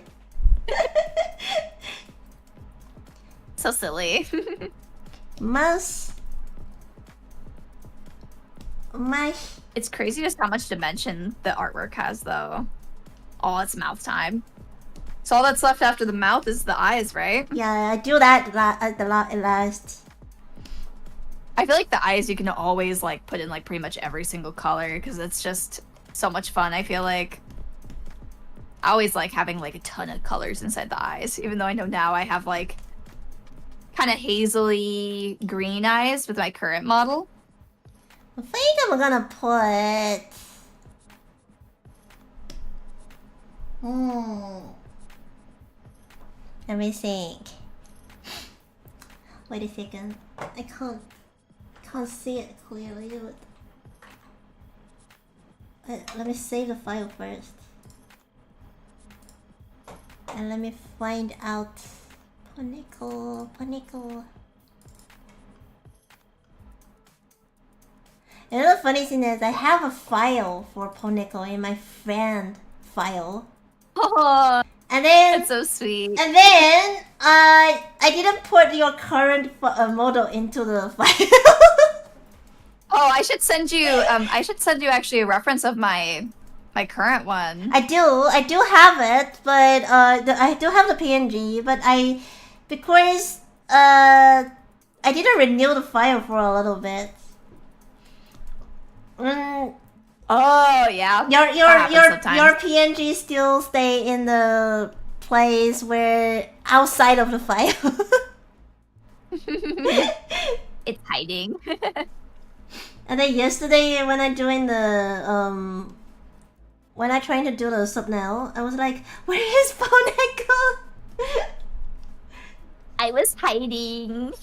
So silly. It's crazy just how much dimension the artwork has, though. Oh, it's mouth time. So all that's left after the mouth is the eyes, right? Yeah, I do that at the last. I feel like the eyes you can always like put in like pretty much every single color because it's just so much fun. I feel like I always like having like a ton of colors inside the eyes, even though I know now I have like kind of hazily green eyes with my current model. I think I'm gonna put... Let me think. Wait a second. I can't see it clearly. Let me save the file first. And let me find out Ponicle. You know the funny thing is I have a file for Ponicle in my friend file. Oh, and then that's so sweet. And then I didn't put your current model into the file. Oh, I should send you actually a reference of my current one. I do have it, but I do have the PNG, but because I didn't renew the file for a little bit. Oh yeah. Your PNG still stay in the place where outside of the file. It's hiding. And then yesterday when I doing the when I trying to do the thumbnail, I was like, where is Ponicle? I was hiding.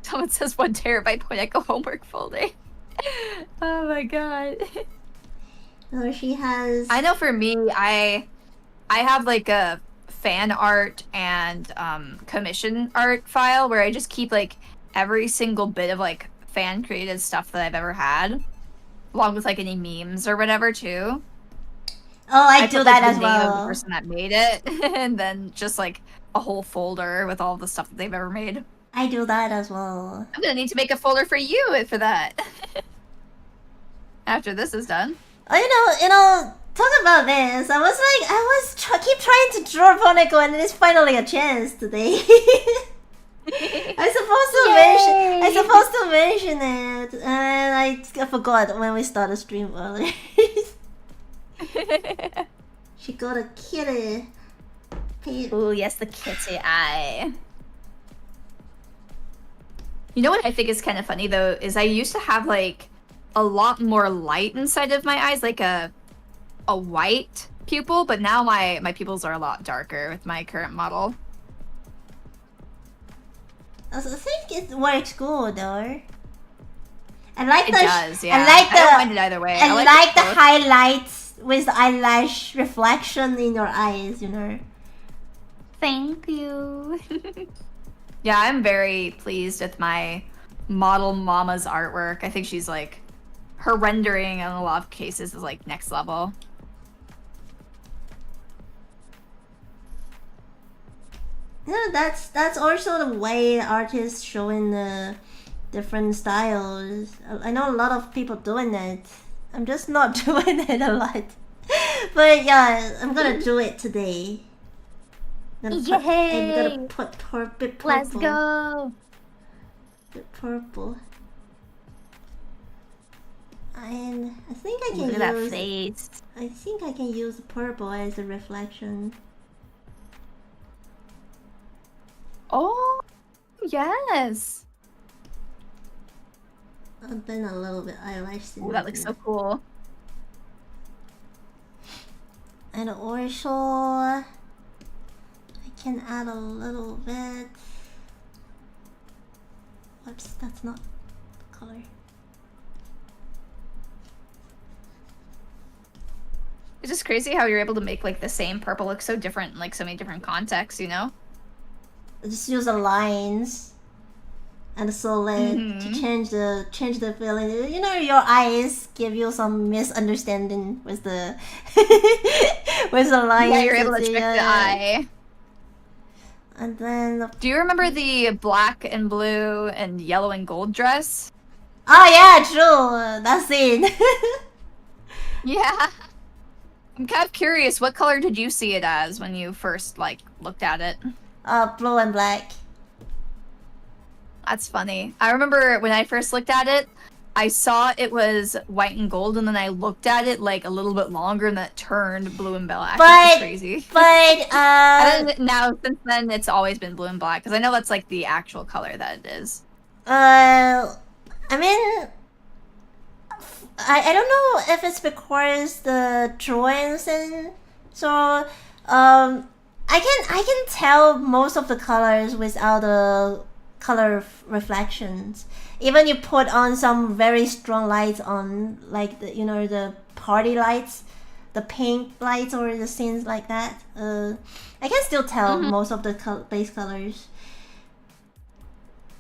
Someone says 1 terabyte Ponicle homework folder. Oh my god. Oh, she has... I know for me, I have like a fan art and commission art file where I just keep like every single bit of like fan created stuff that I've ever had, along with like any memes or whatever too. Oh, I do put, that like, as the name well. of the person that made it, and then just like a whole folder with all the stuff that they've ever made. I do that as well. I'm gonna need to make a folder for you for that. After this is done. Oh, you know. Talk about this. I was keep trying to draw Ponicle, and it's finally a chance today. I supposed to mention it, and I forgot when we started stream earlier. She got a kitty. Oh yes, the kitty eye. You know what I think is kind of funny though is I used to have like a lot more light inside of my eyes, like a white pupil, but now my pupils are a lot darker with my current model. I think it works good though. I like it the does, yeah. I don't mind it either way. I like the both. highlights with the eyelash reflection in your eyes, you know. Thank you. Yeah, I'm very pleased with my model mama's artwork. I think she's like, her rendering in a lot of cases is like next level. Yeah, that's also the way artists showing the different styles. I know a lot of people doing it. I'm just not doing it a lot. But yeah, I'm gonna do it today. I'm gonna put bit purple. Let's go. Bit purple. And I think I can Look at that face. I think I can use purple as a reflection. Oh, yes. And then a little bit eyelash. Oh, that looks so cool. And also, I can add a little bit. Whoops, that's not the color. It's just crazy how you're able to make like the same purple look so different in like so many different contexts, you know? Just use the lines and the solid to change the feeling. You know, your eyes give you some misunderstanding with the with the lines. Yeah, you're able to trick the eye. And then, do you remember the black and blue and yellow and gold dress? Oh yeah, true. That's it. Yeah. I'm kind of curious, what color did you see it as when you first like looked at it? Blue and black. That's funny. I remember when I first looked at it, I saw it was white and gold, and then I looked at it like a little bit longer, and then it turned blue and black. It was crazy. But and then, now since then, it's always been blue and black because I know that's like the actual color that it is. I mean, I don't know if it's because the drawings and so I can tell most of the colors without the color reflections. Even you put on some very strong lights on, like the the party lights, the pink lights or the things like that. I can still tell most of the base colors.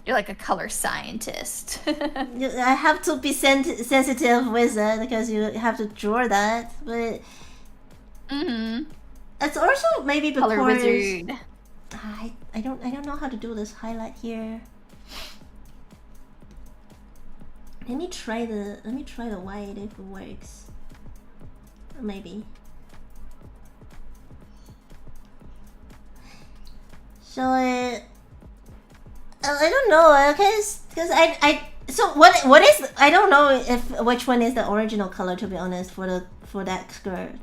You're like a color scientist. I have to be sensitive with it because you have to draw that, but it's also maybe because color wizard. I don't know how to do this highlight here. Let me try the white if it works. Maybe. So I don't know, because so what is, I don't know if which one is the original color, to be honest, for that skirt.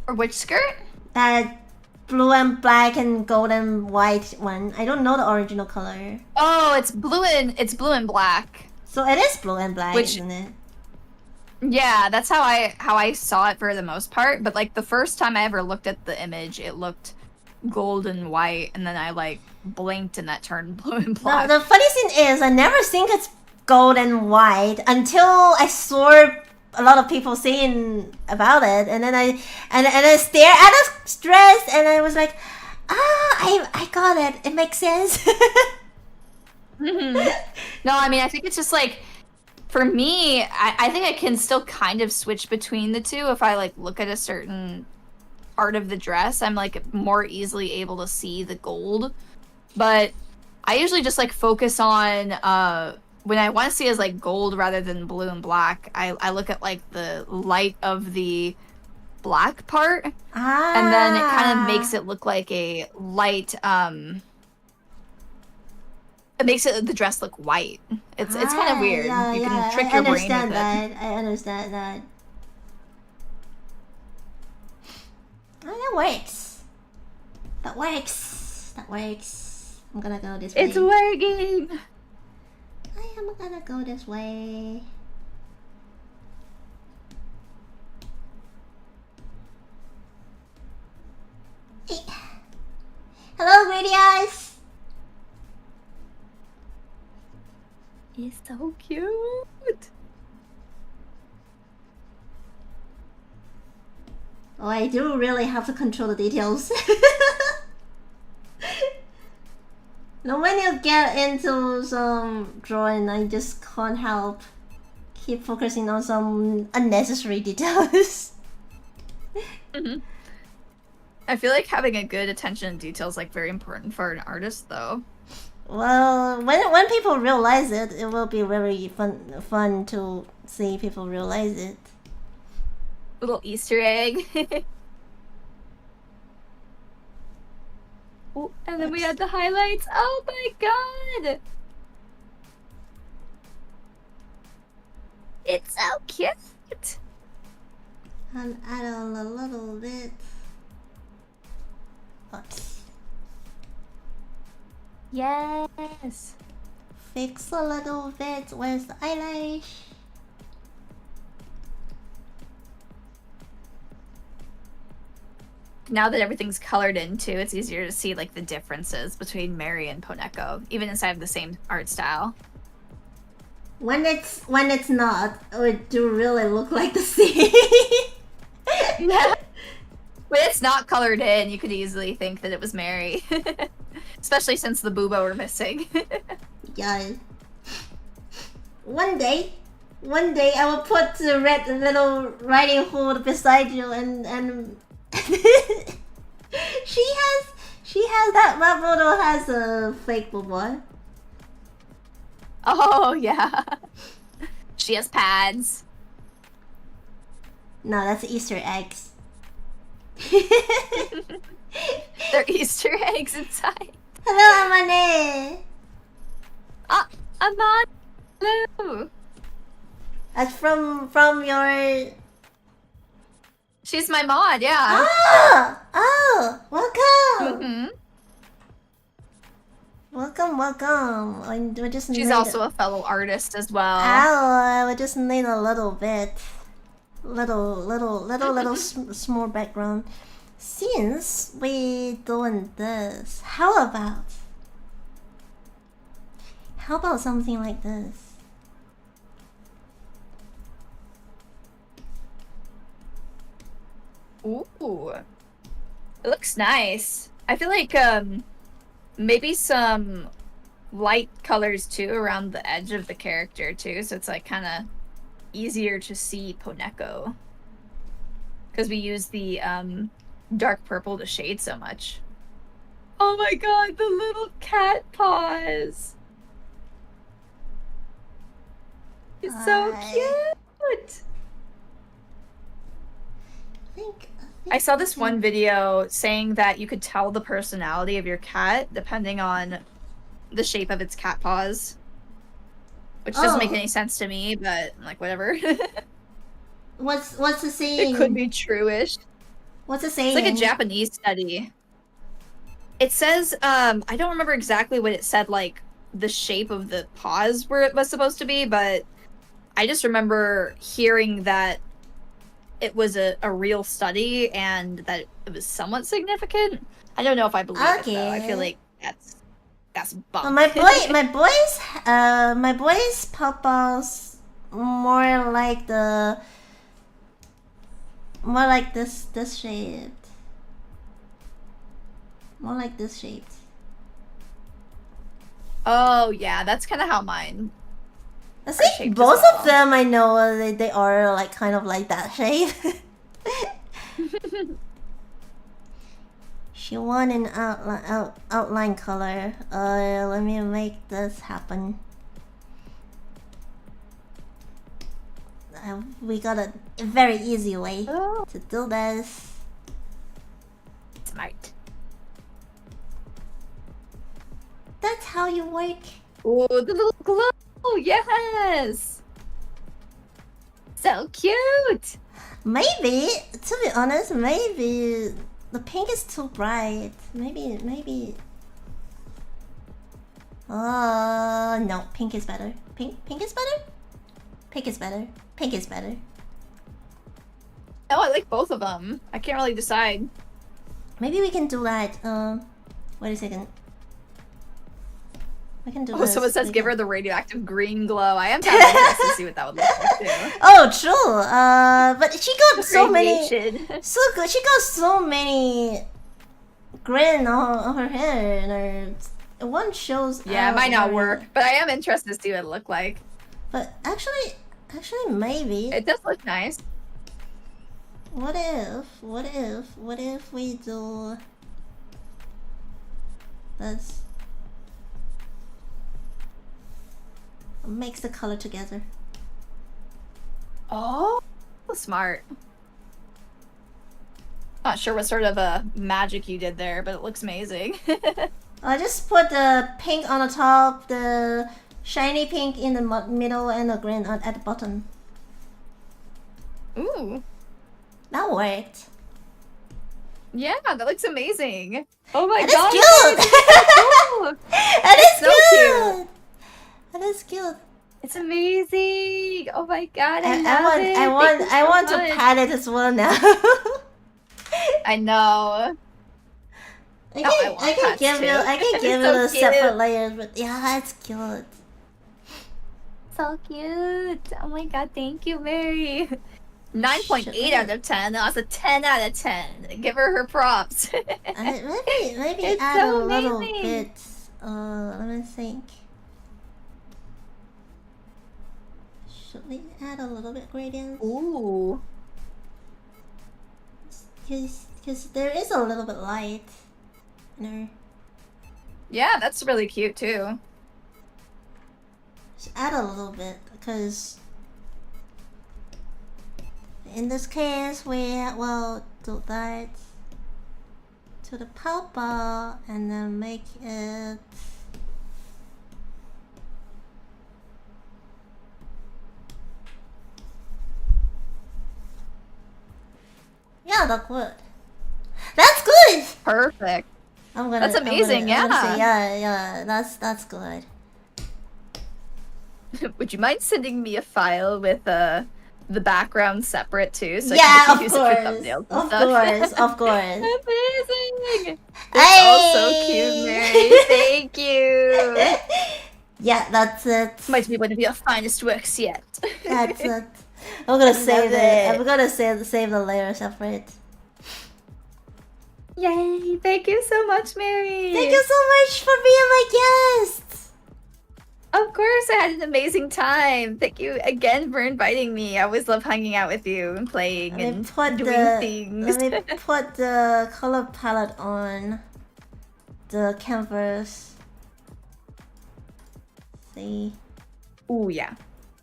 Or which skirt? That blue and black and gold and white one. I don't know the original color. Oh, it's blue and black. So it is blue and black, isn't it? Yeah, that's how I saw it for the most part. But like the first time I ever looked at the image, it looked gold and white, and then I like blinked and that turned blue and black. The funny thing is, I never think it's gold and white until I saw a lot of people saying about it, and then I stare at the dress, and I was like, I got it. It makes sense. No, I mean, I think it's just like, for me, I think I can still kind of switch between the two. If I like look at a certain part of the dress, I'm like more easily able to see the gold. But I usually just like focus on when I want to see as like gold rather than blue and black, I look at like the light of the black part, and then it kind of makes it look like a light. It makes the dress look white. It's kind of weird. Yeah, you can trick your brain with it. I understand that. Oh, that works. That works. That works. I'm gonna go this way. It's working. I am gonna go this way. Hey. Hello, greedy eyes. It's so cute. Oh, I do really have to control the details. Now, when you get into some drawing, I just can't help keep focusing on some unnecessary details. I feel like having a good attention to detail is like very important for an artist, though. Well, when people realize it, it will be very fun to see people realize it. Little Easter egg. Oh, and then we had the highlights. Oh my god! It's so cute. And add on a little bit. Oops. Yes. Fix a little bit with the eyelash. Now that everything's colored in too, it's easier to see like the differences between Mary and Poneko, even inside of the same art style. When it's not, it do really look like the same. Yeah. When it's not colored in, you could easily think that it was Mary. Especially since the booba were missing. Yeah. One day I will put the red little riding hood beside you, and she has that model has a fake booba. Oh yeah. She has pads. No, that's Easter eggs. They're Easter eggs inside. Hello, Amane. Ah, I'm on. Hello. That's from your. She's my mod, yeah. Oh, welcome. Mm-hmm. Welcome. We just She's need also a fellow artist as well. Ow, we just need a little bit. Little small background. Since we doing this, how about something like this? Ooh. It looks nice. I feel like maybe some light colors too around the edge of the character too, so it's like kind of easier to see Poneko. Because we use the dark purple to shade so much. Oh my god, the little cat paws! It's so cute! I saw this one video saying that you could tell the personality of your cat depending on the shape of its cat paws. Which doesn't make any sense to me, but I'm like, whatever. What's the saying? It could be true-ish. What's the saying? It's like a Japanese study. It says, I don't remember exactly what it said, like, the shape of the paws where it was supposed to be, but I just remember hearing that it was a real study and that it was somewhat significant. I don't know if I believe it, though. I feel like that's bunk. My boy's papa's more like this shape. More like this shape. Oh yeah, that's kind of how mine. I think both of them I know they are like kind of like that shape. She want an outline color. Let me make this happen. We got a very easy way to do this. Smart. That's how you work. Oh, the little glow! Yes! So cute! Maybe, to be honest, maybe the pink is too bright. Maybe. No, pink is better. Pink is better? Pink is better. Pink is better. Oh, I like both of them. I can't really decide. Maybe we can do that. Wait a second. I can do this. Someone says give her the radioactive green glow. I am kind of interested to see what that would look like too. Oh, true. But she got so many. So good. She got so many green on her hair, and one shows. Yeah, it might not work, but I am interested to see what it look like. But actually, maybe it does look nice. What if we do this? Mix the color together. Oh, smart. Not sure what sort of magic you did there, but it looks amazing. I just put the pink on the top, the shiny pink in the middle, and the green at the bottom. Ooh. That worked. Yeah, that looks amazing. Oh my god. That is cute! Cute. That is cute. It's amazing. Oh my god, I want to pat it as well now. I know. I can give you the separate layers, but yeah, it's cute. So cute. Oh my god, thank you, Mary. 9.8 out of 10. That's a 10 out of 10. Give her props. maybe add so a little bit. Let me think. Should we add a little bit gradient? Ooh. Because there is a little bit light. No. Yeah, that's really cute too. Just add a little bit because in this case we will do that to the purple and then make it that's good. That's good. Perfect. That's amazing. I'm gonna say, yeah. That's good. Would you mind sending me a file with the background separate too, so I can use it for thumbnails and stuff? Of course. Amazing. That's all so cute, Mary. Thank you. Yeah, that's it. Might be one of your finest works yet. That's it. I'm gonna save it. I'm gonna save the layer separate. Yay! Thank you so much, Mary. Thank you so much for being my guest. Of course, I had an amazing time. Thank you again for inviting me. I always love hanging out with you and playing and doing things. Let me put the color palette on the canvas. See? Ooh, yeah.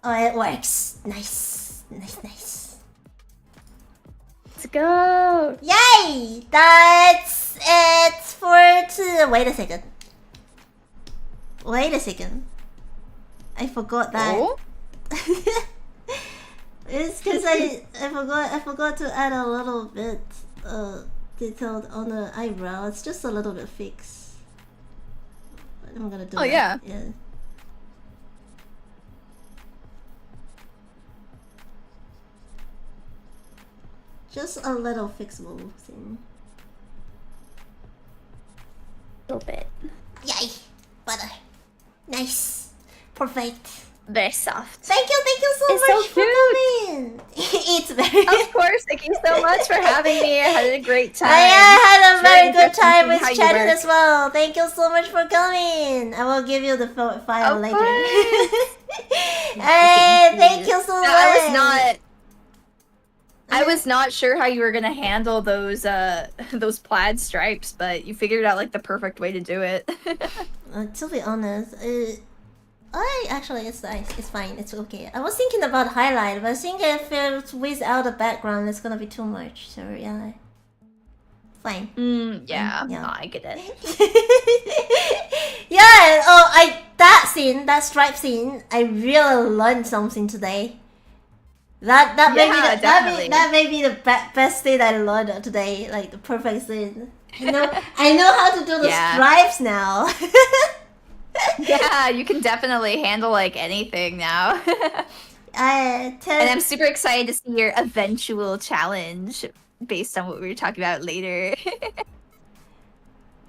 Oh, it works. Nice. Let's go. Yay! That's it for today. Wait a second. I forgot that. Oh? It's because I forgot to add a little bit detailed on the eyebrow. It's just a little bit fixed. I'm gonna do that. Yeah. Just a little fixable thing. A little bit. Yay! Butter. Nice. Perfect. Very soft. Thank you so It's much so for coming. It's very. Of course, thank you so much for having me. I had a great time. I had a very good time with how you chatting work. as well. Thank you so much for coming. I will give you the file Of later. course. Hey, thank you so much. I was not sure how you were gonna handle those plaid stripes, but you figured out like the perfect way to do it. To be honest, it's nice. It's fine. It's okay. I was thinking about highlight, but I think if it's without the background, it's gonna be too much. So yeah, fine. Yeah. Yeah. No, I get it. Yeah. Oh, that stripe scene. I really learned something today. That may be the best thing I learned today. Like the perfect scene. I know how to do the stripes now. Yeah, you can definitely handle like anything now. And I'm super excited to see your eventual challenge based on what we were talking about later.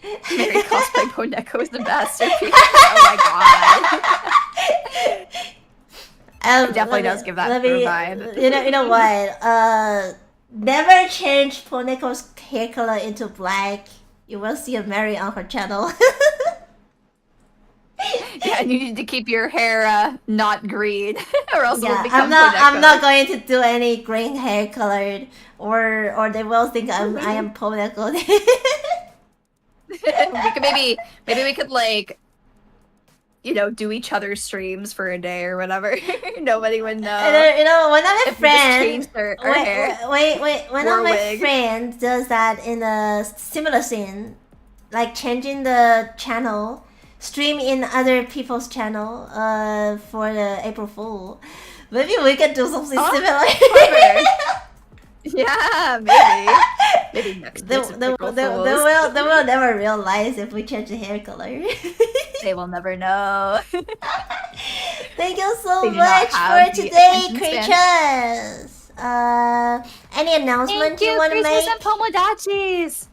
Mary cosplay Poneko is the masterpiece. Oh my god. It definitely does give that vibe. You know what? Never change Poneko's hair color into black. You will see a Mary on her channel. Yeah, and you need to keep your hair not green, or else it'll become I'm not going to do any green hair colored, or they will think I am Poneko. maybe we could like, do each other's streams for a day or whatever. Nobody would know. One of my friends. Her hair. Wait. One of my friends does that in a similar scene, like changing the channel. Stream in other people's channel for the April Fool. Maybe we can do something similar. Yeah, maybe next they will never realize if we change the hair color. They will never know. Thank you so much for today, creatures. Any announcement you want to make? And Pomodachis.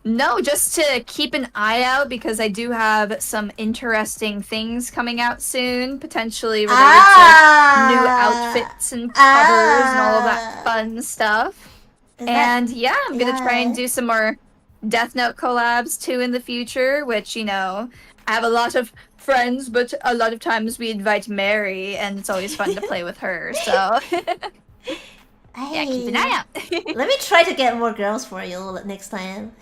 No, just to keep an eye out because I do have some interesting things coming out soon, potentially related to new outfits and covers and all of that fun stuff. I'm gonna try and do some more Death Note collabs too in the future, which, I have a lot of friends, but a lot of times we invite Mary, and it's always fun to play with her, so... Yeah, keep an eye out. Let me try to get more girls for you next time.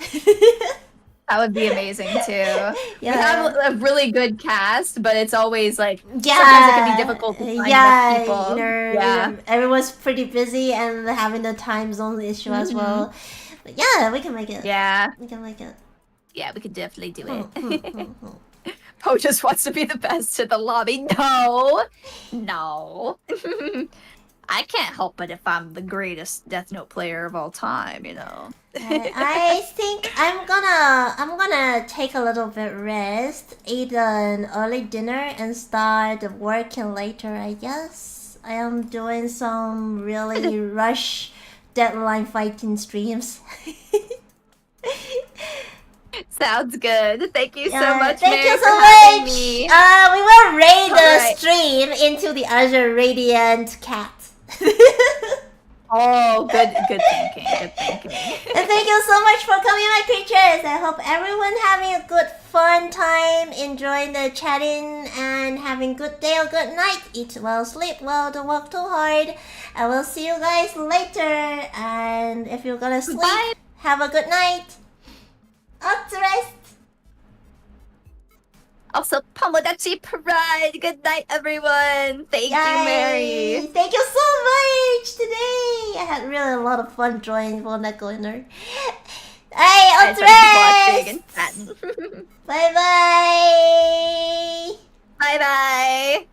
That would be amazing too. Yeah. We have a really good cast, but it's always like sometimes it can be difficult to find enough people. Everyone's pretty busy and having the time zone issue as well. But yeah, we can make it. Yeah. We can make it. Yeah, we could definitely do it. Poe just wants to be the best at the lobby. No. I can't help it if I'm the greatest Death Note player of all time, I think I'm gonna take a little bit rest, eat an early dinner, and start working later. I guess I am doing some really rush deadline fighting streams. Sounds good. Thank you so Yeah, much, thank Mary, you for so having much. me. We will raid the Alright. stream into the other radiant cat. Oh, good thinking. Good thinking. And thank you so much for coming, my creatures. I hope everyone having a good, fun time, enjoying the chatting, and having good day or good night. Eat well, sleep well, don't work too hard. I will see you guys later. And if you're gonna sleep, Bye. have a good night. Up to rest. Also, Pomodachi Pride. Good night, everyone. Thank you, Mary. Thank you so much today. I had really a lot of fun joining Monaco in her. Hey, up to rest. Bye Bye bye. bye.